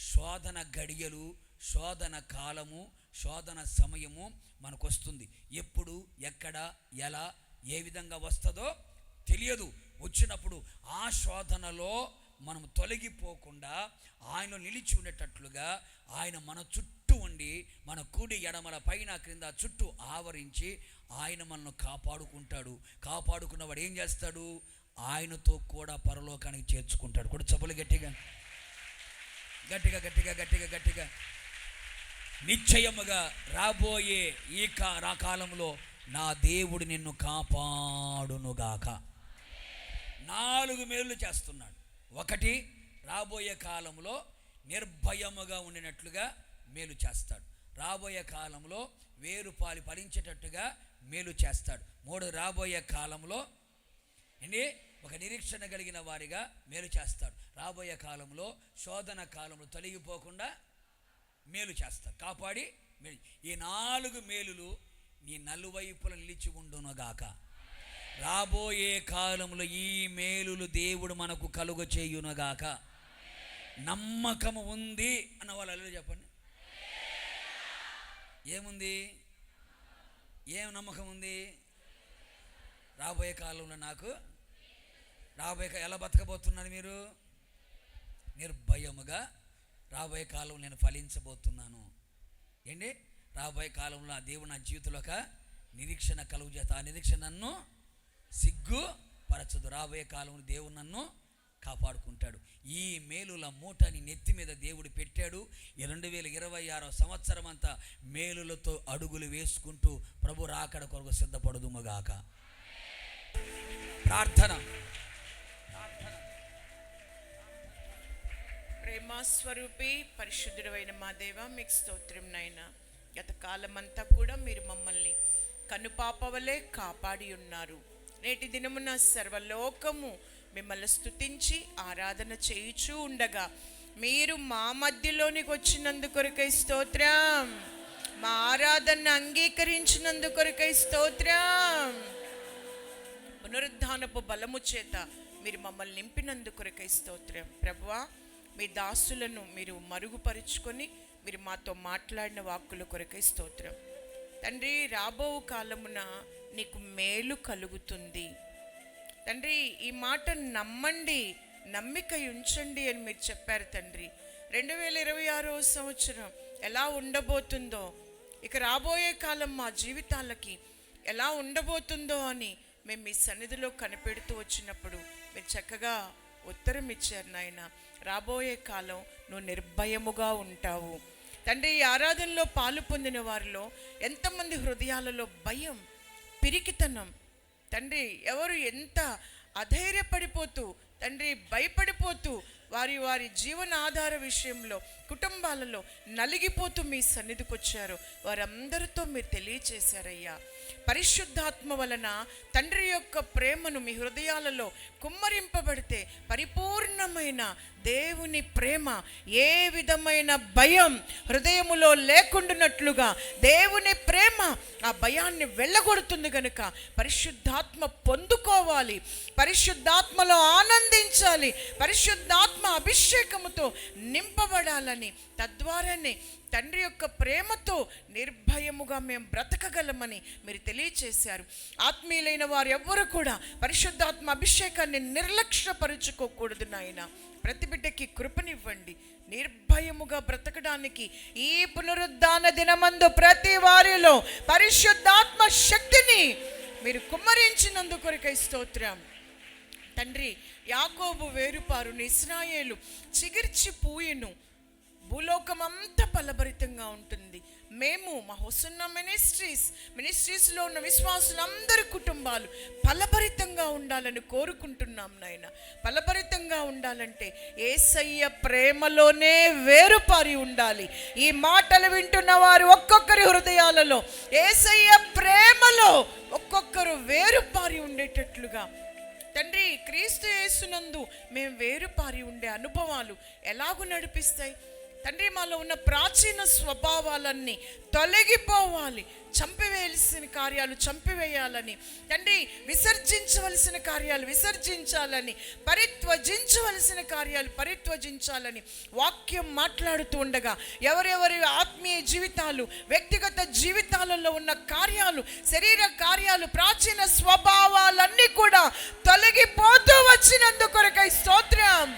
శోధన గడియలు, శోధన కాలము, శోధన సమయము మనకు వస్తుంది. ఎప్పుడు, ఎక్కడ, ఎలా, ఏ విధంగా వస్తుందో తెలియదు. వచ్చినప్పుడు ఆ శోధనలో మనం తొలగిపోకుండా ఆయన నిలిచి ఉండేటట్లుగా ఆయన మన చుట్టూ ఉండి, మన కుడి ఎడమల పైన క్రింద చుట్టూ ఆవరించి ఆయన మనల్ని కాపాడుకుంటాడు. కాపాడుకున్నవాడు ఏం చేస్తాడు? ఆయనతో కూడా పరలోకానికి చేర్చుకుంటాడు. కూడా చప్పులు గట్టిగా నిశ్చయముగా రాబోయే ఈ కాలంలో నా దేవుడు నిన్ను కాపాడునుగాక. 4 మేలు చేస్తున్నాడు. 1, రాబోయే కాలంలో నిర్భయముగా ఉండినట్లుగా మేలు చేస్తాడు. రాబోయే కాలంలో వేరుపాలి ఫలించేటట్టుగా మేలు చేస్తాడు. 3, రాబోయే కాలంలో ఒక నిరీక్షణ కలిగిన వారిగా మేలు చేస్తాడు. రాబోయే కాలంలో శోధన కాలంలో తొలగిపోకుండా మేలు చేస్తాడు, కాపాడి మేలు. ఈ 4 మేలులు నీ నలువైపుల నిలిచి ఉండునుగాక. రాబోయే కాలంలో ఈ మేలులు దేవుడు మనకు కలుగ చేయునుగాక. నమ్మకము ఉంది అన్న వాళ్ళు చెప్పండి. ఏముంది? ఏం నమ్మకం ఉంది? రాబోయే కాలంలో నాకు ఎలా బతకబోతున్నారు మీరు? నిర్భయముగా రాబోయే కాలంలో నేను ఫలించబోతున్నాను. రాబోయే కాలంలో ఆ దేవుడు నా జీవితంలో ఒక నిరీక్షణ కలుగు చేత, ఆ నిరీక్షణ నన్ను సిగ్గుపరచదు. రాబోయే కాలంలో దేవుడు నన్ను కాపాడుకుంటాడు. ఈ మేలుల మూటని నెత్తి మీద దేవుడు పెట్టాడు. ఈ 2026 సంవత్సరం అంతా మేలులతో అడుగులు వేసుకుంటూ ప్రభు రాకడ కొరకు సిద్ధపడుదుముగాక. ప్రార్థన. ప్రేమస్వరూపి పరిశుద్ధుడైన మా దేవ, మీకు స్తోత్రం నాయనా. గత కాలమంతా కూడా మీరు మమ్మల్ని కనుపాపవలే కాపాడి ఉన్నారు. నేటి దినమున సర్వలోకము మిమ్మల్ని స్తుతించి ఆరాధన చేయుచూ ఉండగా మీరు మా మధ్యలోనికి వచ్చినందుకొరకై స్తోత్రం. మా ఆరాధన అంగీకరించినందుకొరకై స్తోత్రం. పునరుద్ధానపు బలము చేత మీరు మమ్మల్ని నింపినందుకొరకై స్తోత్రం. ప్రభువా, మీ దాసులను మీరు మరుగుపరుచుకొని మీరు మాతో మాట్లాడిన వాక్కుల కొరకై స్తోత్రం. తండ్రి, రాబో కాలమున నీకు మేలు కలుగుతుంది. తండ్రి, ఈ మాట నమ్మండి, నమ్మిక ఉంచండి అని మీరు చెప్పారు తండ్రి. 2026 సంవత్సరం ఎలా ఉండబోతుందో, ఇక రాబోయే కాలం మా జీవితాలకి ఎలా ఉండబోతుందో అని మేము మీ సన్నిధిలో కనిపెడుతూ వచ్చినప్పుడు మీరు చక్కగా ఉత్తరం ఇచ్చారు నాయన. రాబోయే కాలం నువ్వు నిర్భయముగా ఉంటావు తండ్రి. ఈ ఆరాధనలో పాలు పొందిన వారిలో ఎంతమంది హృదయాలలో భయం, పిరికితనం తండ్రి, ఎవరు ఎంత అధైర్యపడిపోతూ తండ్రి భయపడిపోతూ వారి వారి జీవన ఆధార విషయంలో కుటుంబాలలో నలిగిపోతూ మీ సన్నిధికి వచ్చారు, వారందరితో మీరు తెలియచేశారయ్యా. పరిశుద్ధాత్మ వలన తండ్రి యొక్క ప్రేమను మీ హృదయాలలో కుమ్మరింపబడితే పరిపూర్ణమైన దేవుని ప్రేమ, ఏ విధమైన భయం హృదయములో లేకుండానట్లుగా దేవుని ప్రేమ ఆ భయాన్ని వెళ్ళగొడుతుంది గనుక పరిశుద్ధాత్మ పొందుకోవాలి, పరిశుద్ధాత్మలో ఆనందించాలి, పరిశుద్ధాత్మ అభిషేకముతో నింపబడాలని, తద్వారానే తండ్రి యొక్క ప్రేమతో నిర్భయముగా మేము బ్రతకగలమని మీరు తెలియచేశారు. ఆత్మీయులైన వారు ఎవ్వరు కూడా పరిశుద్ధాత్మ అభిషేకాన్ని నిర్లక్ష్యపరుచుకోకూడదు నాయన. ప్రతి బిడ్డకి కృపనివ్వండి, నిర్భయముగా బ్రతకడానికి ఈ పునరుద్ధాన దినమందు ప్రతి వారిలో పరిశుద్ధాత్మ శక్తిని మీరు కుమ్మరించినందుకొరకై స్తోత్రం తండ్రి. యాకోబు వేరుపారును, ఇశ్రాయేలు చిగిర్చి పూయెను, భూలోకమంతా ఫలభరితంగా ఉంటుంది. మేము మా హోసన్న మినిస్ట్రీస్లో ఉన్న విశ్వాసులందరి కుటుంబాలు ఫలభరితంగా ఉండాలని కోరుకుంటున్నాం నాయన. ఫలభరితంగా ఉండాలంటే యేసయ్య ప్రేమలోనే వేరుపారి ఉండాలి. ఈ మాటలు వింటున్న వారు ఒక్కొక్కరి హృదయాలలో యేసయ్య ప్రేమలో ఒక్కొక్కరు వేరుపారి ఉండేటట్లుగా తండ్రి, క్రీస్తు యేసునందు మేము వేరుపారి ఉండే అనుభవాలు ఎలాగూ నడిపిస్తాయి తండ్రి. మాలో ఉన్న ప్రాచీన స్వభావాలన్నీ తొలగిపోవాలి, చంపివేయాల్సిన కార్యాలు చంపివేయాలని తండ్రి, విసర్జించవలసిన కార్యాలు విసర్జించాలని, పరిత్వజించవలసిన కార్యాలు పరిత్వజించాలని వాక్యం మాట్లాడుతూ ఉండగా ఎవరెవరి ఆత్మీయ జీవితాలు, వ్యక్తిగత జీవితాలలో ఉన్న కార్యాలు, శరీర కార్యాలు, ప్రాచీన స్వభావాలన్నీ కూడా తొలగిపోతూ వచ్చినందుకొరకై స్తోత్రం.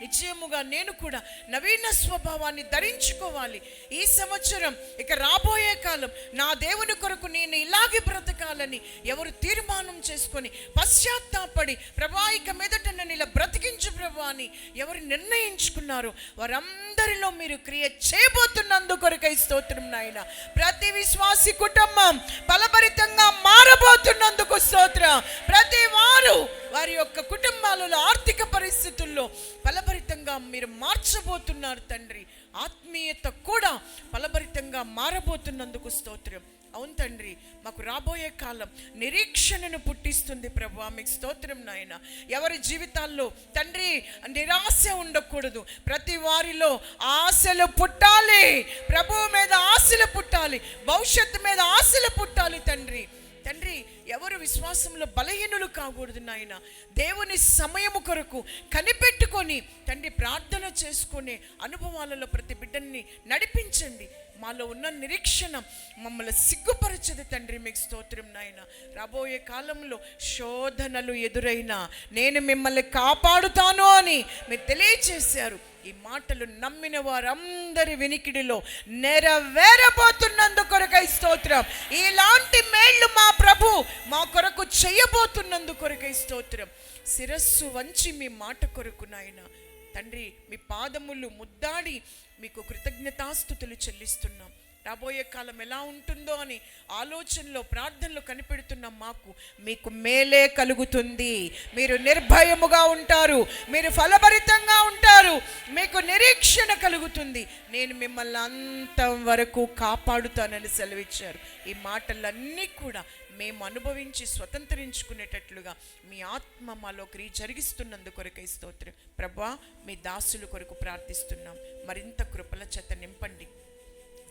నిశ్చయముగా నేను కూడా నవీన స్వభావాన్ని ధరించుకోవాలి. ఈ సంవత్సరం ఇక రాబోయే కాలం నా దేవుని కొరకు నేను ఇలాగే బ్రతకాలని ఎవరు తీర్మానం చేసుకొని పశ్చాత్తాపడి ప్రభా ఇక మీదట నన్ను ఇలా బ్రతికించు ప్రభా అని ఎవరు నిర్ణయించుకున్నారో వారందరిలో మీరు క్రియ చేయబోతున్నందుకొరకై స్తోత్రం నాయన. ప్రతి విశ్వాసి కుటుంబం ఫలభరితంగా మారబోతున్నందుకు స్తోత్రం. ప్రతి వారు వారి యొక్క కుటుంబాలలో ఆర్థిక పరిస్థితుల్లో ఫలభరితంగా మీరు మార్చబోతున్నారు తండ్రి. ఆత్మీయత కూడా ఫలభరితంగా మారబోతున్నందుకు స్తోత్రం. అవును తండ్రి, మాకు రాబోయే కాలం నిరీక్షణను పుట్టిస్తుంది ప్రభు. మీకు స్తోత్రం నాయన. ఎవరి జీవితాల్లో తండ్రి నిరాశ ఉండకూడదు, ప్రతి వారిలో ఆశలు పుట్టాలి, ప్రభువు మీద ఆశలు పుట్టాలి, భవిష్యత్తు మీద ఆశలు పుట్టాలి తండ్రి. తండ్రి, ఎవరు విశ్వాసంలో బలహీనులు కాకూడదు నాయన. దేవుని సమయము కొరకు కనిపెట్టుకొని తండ్రి ప్రార్థన చేసుకునే అనుభవాలలో ప్రతి బిడ్డని నడిపించండి. మాలో ఉన్న నిరీక్షణ మమ్మల్ని సిగ్గుపరచదు తండ్రి. మీకు స్తోత్రం నాయన. రాబోయే కాలంలో శోధనలు ఎదురైనా నేను మిమ్మల్ని కాపాడుతాను అని మీరు తెలియచేశారు. ఈ మాటలు నమ్మిన వారందరి వినికిడిలో నెరవేరబోతున్నందుకొరకై స్తోత్రం. ఇలాంటి మేళ్ళు మా ప్రభు మా కొరకు చేయబోతున్నందుకొరకై స్తోత్రం. శిరస్సు వంచి మీ మాట కొరకు నాయన తండ్రి మీ పాదములు ముద్దాడి మీకు కృతజ్ఞతాస్తుతులు చెల్లిస్తున్నాం. రాబోయే కాలం ఎలా ఉంటుందో అని ఆలోచనలో ప్రార్థనలో కనిపెడుతున్న మాకు మీకు మేలే కలుగుతుంది. మీరు నిర్భయముగా ఉంటారు, మీరు ఫలభరితంగా ఉంటారు, మీకు నిరీక్షణ కలుగుతుంది. నేను మిమ్మల్ని అంతం వరకు కాపాడుతానని సెలవిచ్చారు. ఈ మాటలన్నీ కూడా మేము అనుభవించి స్వతంత్రించుకునేటట్లుగా మీ ఆత్మ మాలో క్రియ జరిగిస్తున్నందుకొరకై స్తోత్రం. ప్రభువా, మీ దాసుల కొరకు ప్రార్థిస్తున్నాం. మరింత కృపల చేత నింపండి,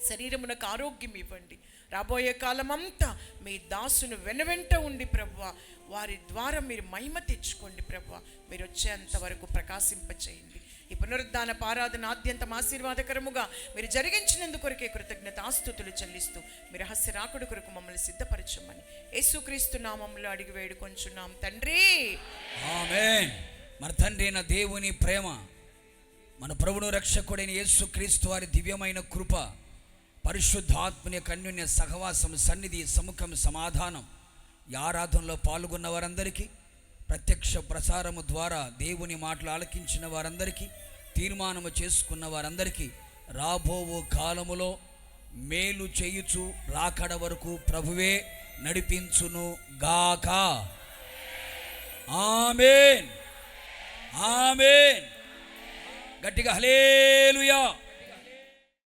శరీరమునకు ఆరోగ్యం ఇవ్వండి. రాబోయే కాలం అంతా మీ దాసును వెనువెంట ఉండి ప్రభువా వారి ద్వారా మీరు మహిమ తెచ్చుకోండి. ప్రభువా, మీరు వచ్చేంత వరకు ప్రకాశింపచేయండి. ఈ పునరుద్ధాన ఆరాధన ఆద్యంతం ఆశీర్వాదకరముగా మీరు జరిగించినందుకొరకే కృతజ్ఞతాస్తుతులు చెల్లిస్తూ మీ రహస్య రాకుడు కొరకు మమ్మల్ని సిద్ధపరచమని యేసుక్రీస్తు నామములో అడిగి వేడుకొంచున్నాం తండ్రి, ఆమేన్. మన తండ్రి అయిన దేవుని ప్రేమ, మన ప్రభువును రక్షకుడైన యేసుక్రీస్తు వారి దివ్యమైన కృప, పరిశుద్ధాత్మని కన్యున్య సహవాసం, సన్నిధి, సముఖం, సమాధానం ఈ ఆరాధనలో పాల్గొన్న వారందరికీ, ప్రత్యక్ష ప్రసారము ద్వారా దేవుని మాటలు ఆలకించిన వారందరికీ, తీర్మానము చేసుకున్న వారందరికీ రాబోవు కాలములో మేలు చేయుచు రాకడ వరకు ప్రభువే నడిపించును గాక. ఆమేన్, ఆమేన్. గట్టిగా హల్లెలూయా.